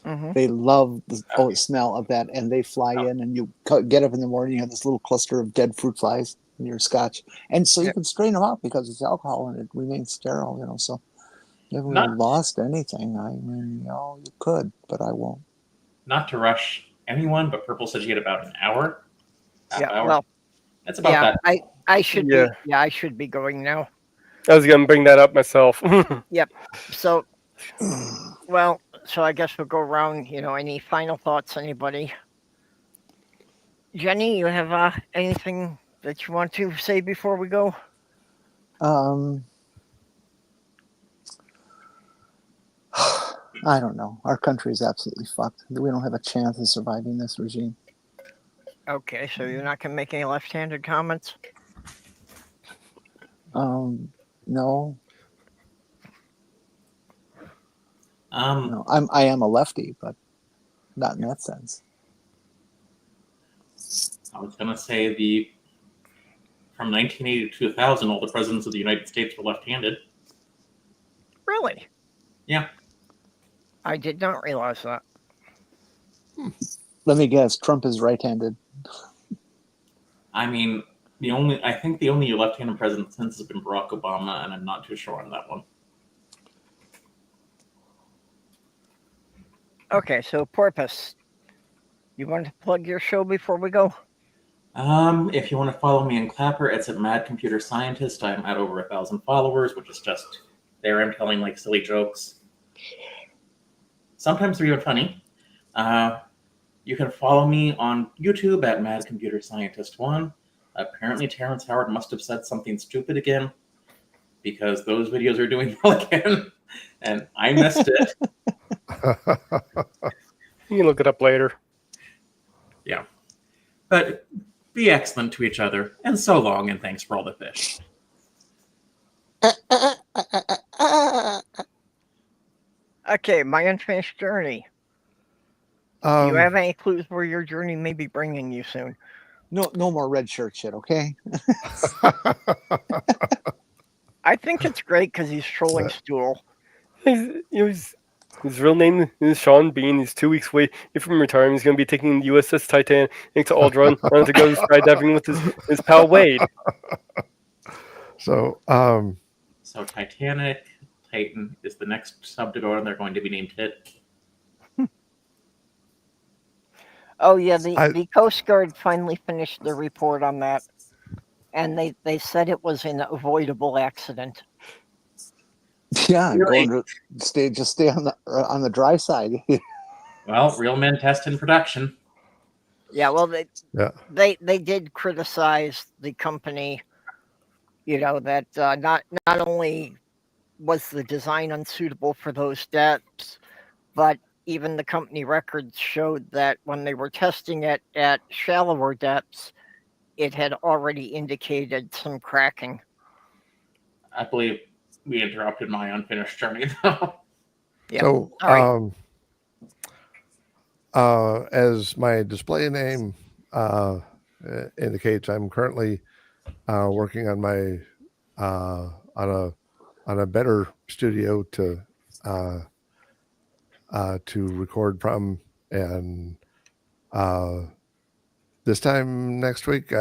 Mm-hmm. They love the smell of that, and they fly in, and you get up in the morning, you have this little cluster of dead fruit flies in your scotch, and so you can strain them out because it's alcohol and it remains sterile. So you haven't really lost anything. I mean, you could, but I won't. Not to rush anyone, but Purple said you get about an hour. Half hour. Well, that's about that. I should be. Yeah, I should be going now. I was gonna bring that up myself. Yep. So, so I guess we'll go around. Any final thoughts, anybody? Jenny, you have anything that you want to say before we go? I don't know. Our country is absolutely fucked. We don't have a chance of surviving this regime. Okay, so you're not going to make any left-handed comments? No. No, I am a lefty, but not in that sense. I was going to say from 1980 to 2000, all the presidents of the United States were left-handed. Really? Yeah. I did not realize that. Let me guess. Trump is right-handed. I mean, I think the only left-handed president since has been Barack Obama, and I'm not too sure on that one. Okay, so Porpoise, you want to plug your show before we go? If you want to follow me in Clapper, it's at Mad Computer Scientist. I'm at over 1,000 followers, which is just there I'm telling like silly jokes. Sometimes they're even funny. You can follow me on YouTube at Mad Computer Scientist 1. Apparently, Terrence Howard must have said something stupid again, because those videos are doing well again, and I missed it. You can look it up later. Yeah. But be excellent to each other, and so long, and thanks for all the fish. Okay, my unfinished journey. Do you have any clues where your journey may be bringing you soon? No more red shirt shit, okay? I think it's great because he's trolling Stool. His real name is Sean Bean. He's 2 weeks away from retirement. He's going to be taking the USS Titanic to Aldrin to go skydiving with his pal Wade. So Titanic, Titan is the next sub to go on. They're going to be named Tit. Oh yeah, the Coast Guard finally finished the report on that, and they said it was an avoidable accident. Yeah, Really? stay on the dry side. Well, real men test in production. Yeah, well they did criticize the company, that not only was the design unsuitable for those depths, but even the company records showed that when they were testing it at shallower depths, it had already indicated some cracking. I believe we interrupted my unfinished journey, though. Yeah. So, All right. as my display name indicates, I'm currently working on my on a better studio to record from, and this time next week,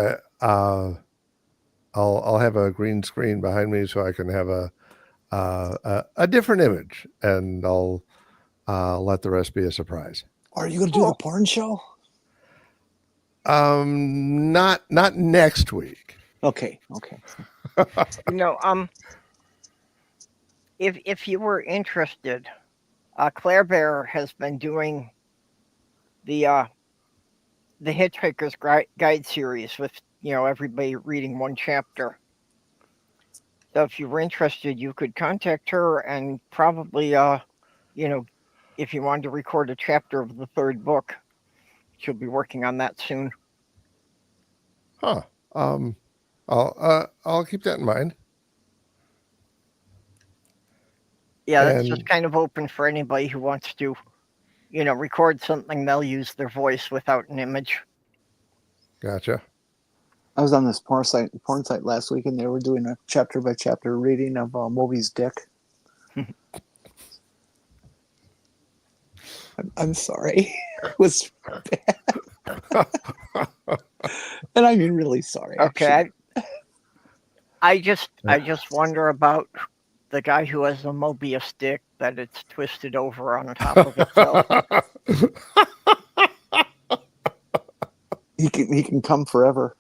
I'll have a green screen behind me so I can have a different image, and I'll let the rest be a surprise. Are you going to do the porn show? Not next week. Okay. You know, if you were interested, Claire Bear has been doing the Hitchhiker's Guide series with everybody reading one chapter. So if you were interested, you could contact her and probably if you wanted to record a chapter of the third book, she'll be working on that soon. Huh. I'll keep that in mind. Yeah, that's just kind of open for anybody who wants to, record something. They'll use their voice without an image. Gotcha. I was on this porn site last week, and they were doing a chapter by chapter reading of Moby's dick. I'm sorry. It was bad. And I mean really sorry. Okay. I just wonder about the guy who has a Mobius dick that it's twisted over on top of itself. He can come forever.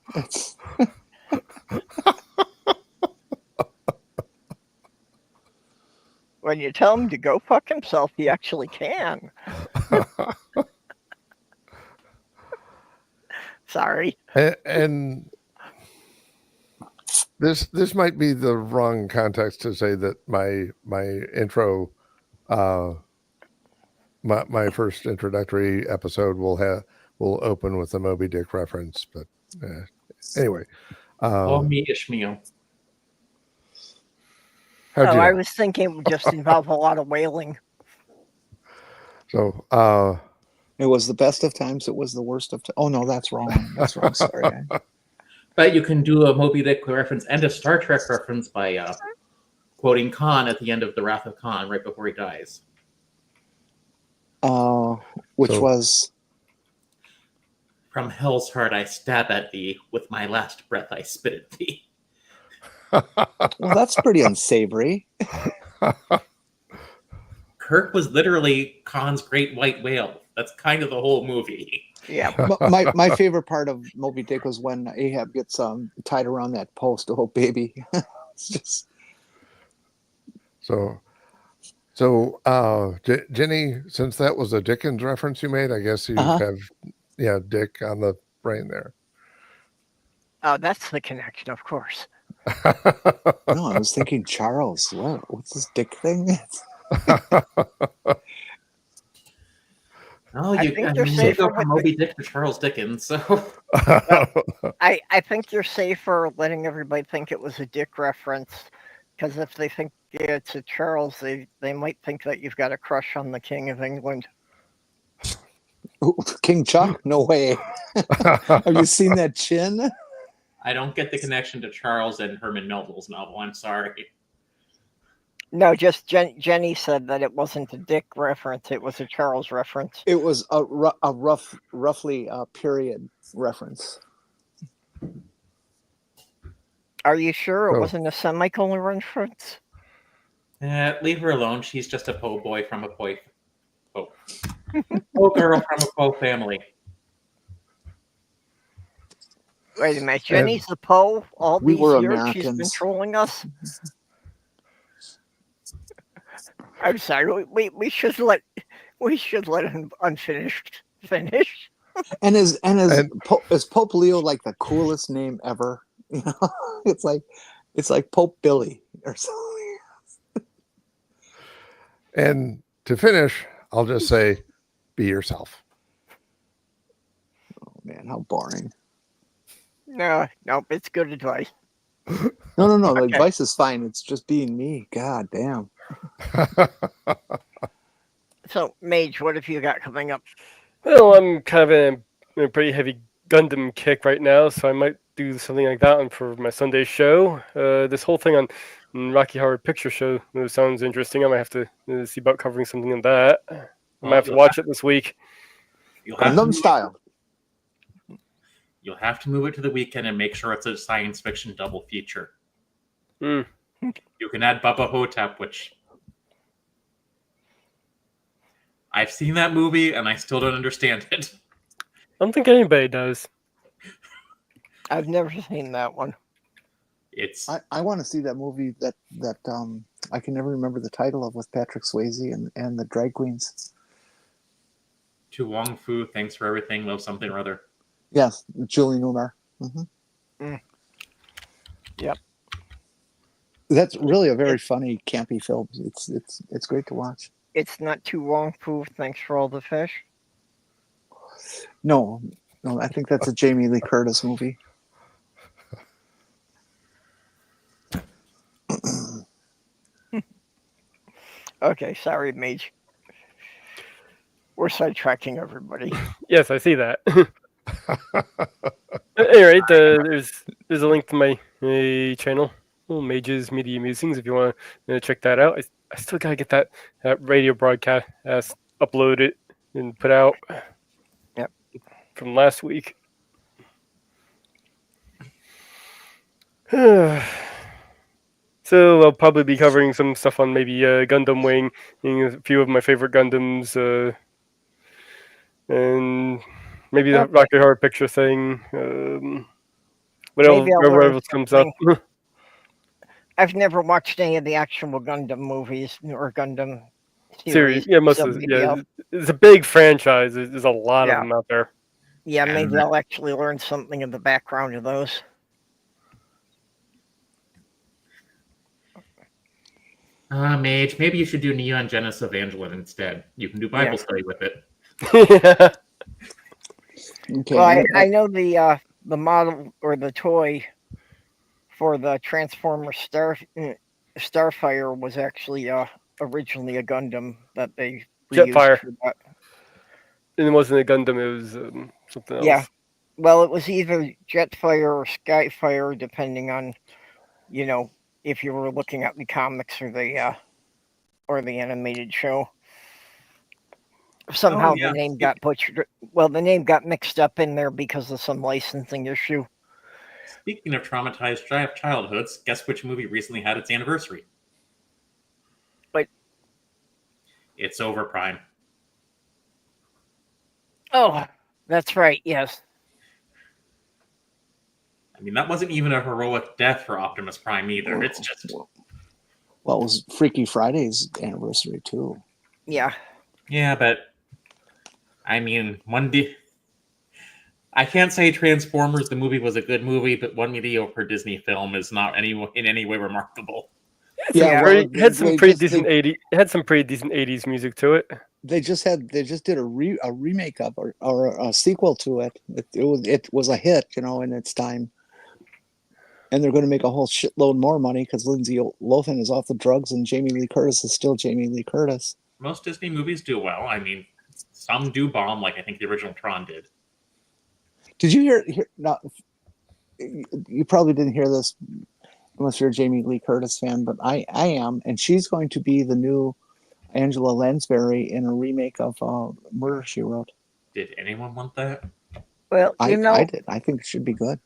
When you tell him to go fuck himself, he actually can. Sorry. And this might be the wrong context to say that my intro, my first introductory episode will open with a Moby Dick reference, but anyway. Me Ishmael. I was thinking it would just involve a lot of wailing. So it was the best of times. It was the worst of times. Oh no, that's wrong. That's wrong. Sorry. But you can do a Moby Dick reference and a Star Trek reference by quoting Khan at the end of The Wrath of Khan, right before he dies. Which was... From hell's heart I stab at thee, with my last breath I spit at thee. Well, that's pretty unsavory. Kirk was literally Khan's great white whale. That's kind of the whole movie. Yeah. My favorite part of Moby Dick was when Ahab gets tied around that post. Oh baby. It's just... So Jenny, since that was a Dickens reference you made, I guess you have Dick on the brain there. Oh, that's the connection, of course. No, I was thinking Charles. What's this Dick thing? Oh, you go from Moby Dick to Charles Dickens. So I think you're safer letting everybody think it was a Dick reference, because if they think it's a Charles, they might think that you've got a crush on the King of England. Ooh, King Chuck? No way. Have you seen that chin? I don't get the connection to Charles and Herman Melville's novel. I'm sorry. No, just Jenny said that it wasn't a Dick reference; it was a Charles reference. It was a roughly period reference. Are you sure it wasn't a semicolon reference? Leave her alone. She's just a po' boy from a po' girl from a po' family. Wait a minute, Jenny's the Poe. All these years Americans. She's been trolling us. I'm sorry. We should let him unfinished finish. And is Pope Leo like the coolest name ever? You know, it's like Pope Billy or something. And to finish, I'll just say, be yourself. Oh man, how boring. No, it's good advice. No. The advice is fine. It's just being me. God damn. So, Mage, what have you got coming up? Well, I'm kind of in a pretty heavy Gundam kick right now, so I might do something like that one for my Sunday show. This whole thing on Rocky Horror Picture Show sounds interesting. I might have to see about covering something on that. I might have to watch it this week. Gundam style. You'll have to move it to the weekend and make sure it's a science fiction double feature. Mm. You can add Bubba Hotep, which I've seen that movie and I still don't understand it. I don't think anybody does. I've never seen that one. It's I want to see that movie that I can never remember the title of, with Patrick Swayze and the drag queens. To Wong Fu, Thanks for Everything, Love Something or Other. Yes, Julie Newmar. Mm-hmm. Yep. That's really a very funny, campy film. It's great to watch. It's not too long, Pooh. Thanks for all the fish. No, I think that's a Jamie Lee Curtis movie. Okay, sorry, Mage. We're sidetracking everybody. Yes, I see that. Anyway, there's a link to my channel, Little Mage's Media Musings, if you want to check that out. I still gotta get that radio broadcast uploaded and put out. Yep. From last week. So I'll probably be covering some stuff on maybe Gundam Wing, a few of my favorite Gundams, and maybe the Okay. Rocket Horror Picture thing. What else? Maybe I'll Whatever learn else comes up. I've never watched any of the actual Gundam movies or Gundam Series, yeah, most so of it. maybe Yeah, it's a big franchise. There's a lot Yeah. of them out there. Yeah, maybe And- I'll actually learn something in the background of those. Mage, maybe you should do Neon Genesis Evangelion instead. You can do Bible Yeah. study with it. Yeah. Okay. Well, I know the model or the toy for the Transformer Starfire was actually originally a Gundam that they reused Jetfire. for that. And it wasn't a Gundam. It was something else. Yeah. Well, it was either Jetfire or Skyfire, depending on, if you were looking at the comics or the animated show. Somehow yeah. the name got butchered. Well, the name got mixed up in there because of some licensing issue. Speaking of traumatized childhoods, guess which movie recently had its anniversary? What? It's Over Prime. Oh, that's right. Yes. I mean, that wasn't even a heroic death for Optimus Prime either. It's just, Well, it was Freaky Friday's anniversary too. Yeah. yeah, but I mean, one day. I can't say Transformers the movie was a good movie, but one mediocre Disney film is not in any way remarkable. Yeah, It had some they pretty just- decent they- 80s. It had some pretty decent 80s music to it. They just did a remake of or a sequel to it. It was a hit, in its time. And they're going to make a whole shitload more money because Lindsay Lohan is off the drugs and Jamie Lee Curtis is still Jamie Lee Curtis. Most Disney movies do well. I mean, some do bomb, like I think the original Tron did. Did you hear? Not, you probably didn't hear this unless you're a Jamie Lee Curtis fan, but I am, and she's going to be the new Angela Lansbury in a remake of Murder, She Wrote. Did anyone want that? Well, I did. I think it should be good.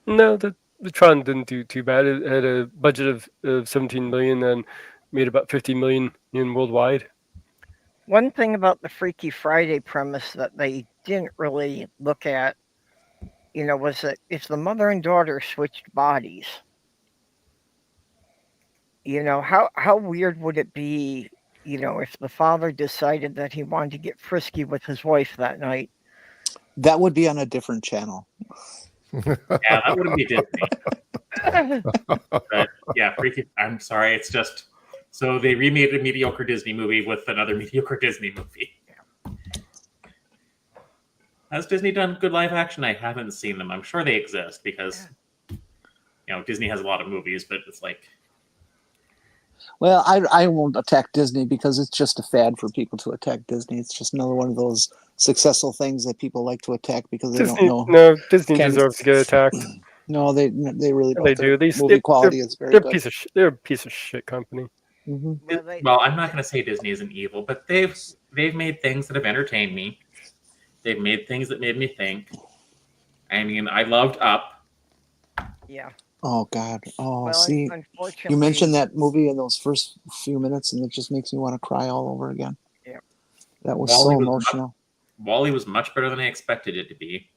No, the Tron didn't do too bad. It had a budget of 17 million and made about 50 million in worldwide. one thing about the Freaky Friday premise that they didn't really look at, was that if the mother and daughter switched bodies, how weird would it be, if the father decided that he wanted to get frisky with his wife that night? That would be on a different channel. Yeah, that wouldn't be Disney. But yeah, freaky. I'm sorry. It's just so they remade a mediocre Disney movie with another mediocre Disney movie. Has Disney done good live action? I haven't seen them. I'm sure they exist because Disney has a lot of movies, but it's like. Well, I won't attack Disney because it's just a fad for people to attack Disney. It's just another one of those successful things that people like to attack because they don't know. No, Disney Can- deserves to get attacked. No, they really don't. They do. Their movie quality is very They're a good. they're a piece of shit company. Mhm. Well, I'm not going to say Disney isn't evil, but they've made things that have entertained me. They've made things that made me think. I mean, I loved Up. Yeah. Oh God. Oh, Well, see, unfortunately, you mentioned that movie in those first few minutes, and it just makes me want to cry all over again. Yeah. That was Wally so was emotional. Wally was much better than I expected it to be.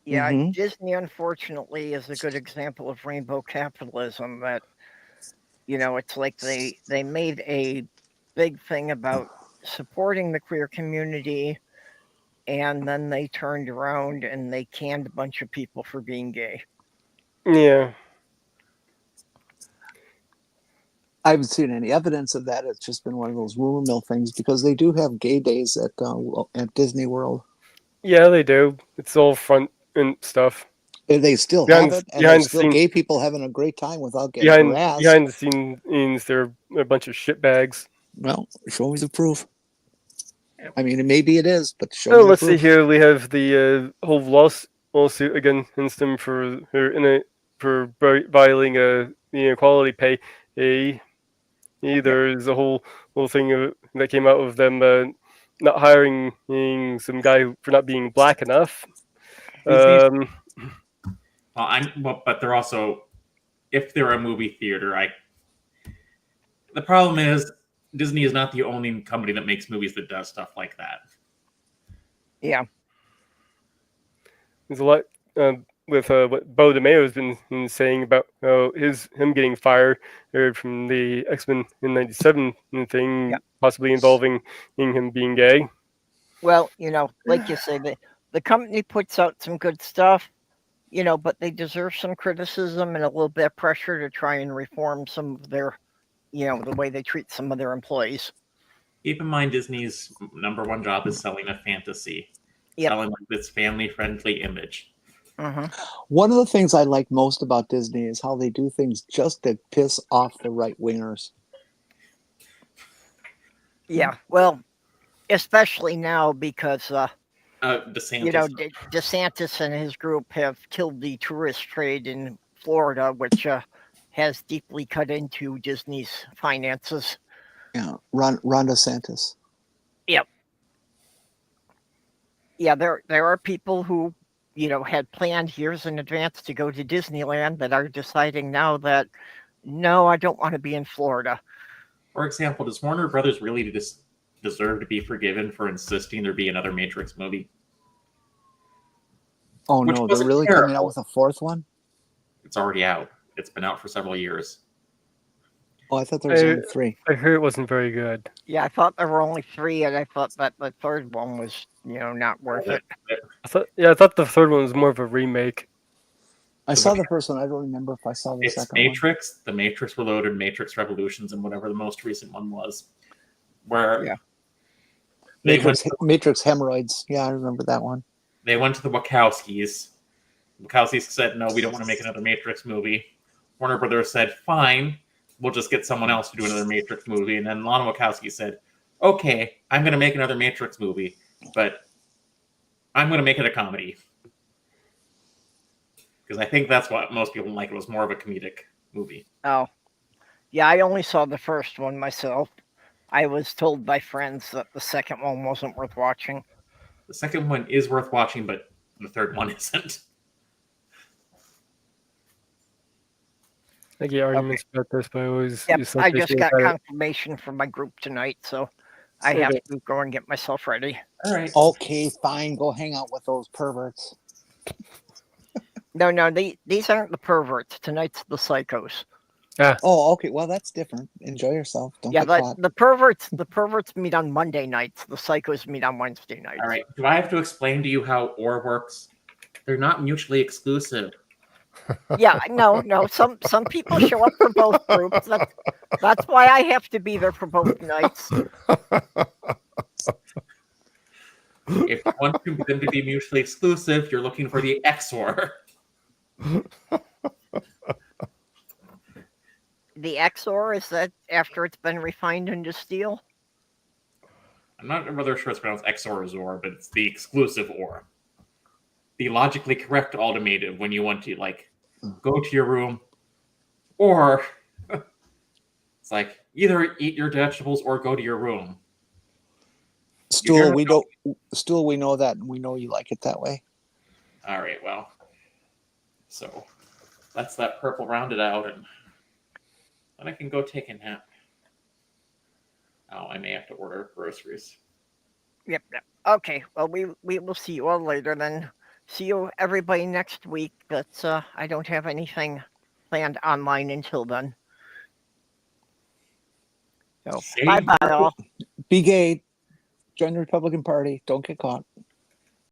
Yeah, Mhm. Disney unfortunately is a good example of rainbow capitalism. That it's like they made a big thing about supporting the queer community, and then they turned around and they canned a bunch of people for being gay. Yeah. I haven't seen any evidence of that. It's just been one of those rumor mill things because they do have gay days at Disney World. Yeah, they do. It's all front and stuff. They still have it, and there's Behind the still scene gay people having a great time without getting harassed. behind the scenes, they're a bunch of shitbags. Well, show me the proof. I mean, maybe it is, but show Oh, me the let's see proof. here. We have the whole lawsuit against them for violating the inequality pay. There's a whole thing that came out of them not hiring some guy for not being black enough. Disney's but they're also, if they're a movie theater, the problem is Disney is not the only company that makes movies that does stuff like that. Yeah. There's a lot with what Bo DeMeo has been saying about him getting fired from the X-Men in '97 thing, Yeah. possibly involving him being gay. Well, like you say, the company puts out some good stuff, but they deserve some criticism and a little bit of pressure to try and reform some of their, the way they treat some of their employees. Keep in mind, Disney's number one job is selling a fantasy, selling like this family-friendly image. Mm-hmm. One of the things I like most about Disney is how they do things just to piss off the right wingers. Yeah, well, especially now because DeSantis. DeSantis and his group have killed the tourist trade in Florida, which has deeply cut into Disney's finances. Yeah, Ron DeSantis. Yep. Yeah, there are people who had planned years in advance to go to Disneyland that are deciding now that no, I don't want to be in Florida. For example, does Warner Brothers really deserve to be forgiven for insisting there be another Matrix movie? Oh no, they're really coming out with a fourth one? It's already out. It's been out for several years. Oh, I thought there was only 3. I heard it wasn't very good. Yeah, I thought there were only 3, and I thought that the third one was, not worth it. I thought the third one was more of a remake. I saw the first one. I don't remember if I saw the second Matrix, one. The Matrix Reloaded, Matrix Revolutions, and whatever the most recent one was. Where Matrix Hemorrhoids. Yeah, I remember that one. They went to the Wachowskis. Wachowskis said, no, we don't want to make another Matrix movie. Warner Brothers said, fine, we'll just get someone else to do another Matrix movie. And then Lana Wachowski said, okay, I'm going to make another Matrix movie, but I'm going to make it a comedy. Because I think that's what most people like. It was more of a comedic movie. Oh. Yeah, I only saw the first one myself. I was told by friends that the second one wasn't worth watching. The second one is worth watching, but the third one isn't. I get arguments about this, but I always... Yep, I just got confirmation from my group tonight, so I have to go and get myself ready. All right. Okay, fine. Go hang out with those perverts. No, these aren't the perverts. Tonight's the psychos. Ah. Oh, okay. Well, that's different. Enjoy yourself. Don't get caught. The perverts meet on Monday nights. The psychos meet on Wednesday nights. All right. Do I have to explain to you how OR works? They're not mutually exclusive. Yeah, no. Some people show up for both groups. That's why I have to be there for both nights. If you want them to be mutually exclusive, you're looking for the XOR. The XOR, is that after it's been refined into steel? I'm not whether sure it's pronounced XOR or ZOR, but it's the exclusive OR. The logically correct ultimatum when you want to, go to your room, or it's like, either eat your vegetables or go to your room. Stool, we know that, and we know you like it that way. All right, well, so that's that purple rounded out, and then I can go take a nap. Oh, I may have to order groceries. Yep. Okay. Well, we will see you all later then. See you everybody next week. But I don't have anything planned online until then. So Same bye all. Be gay. Join the Republican Party. Don't get caught.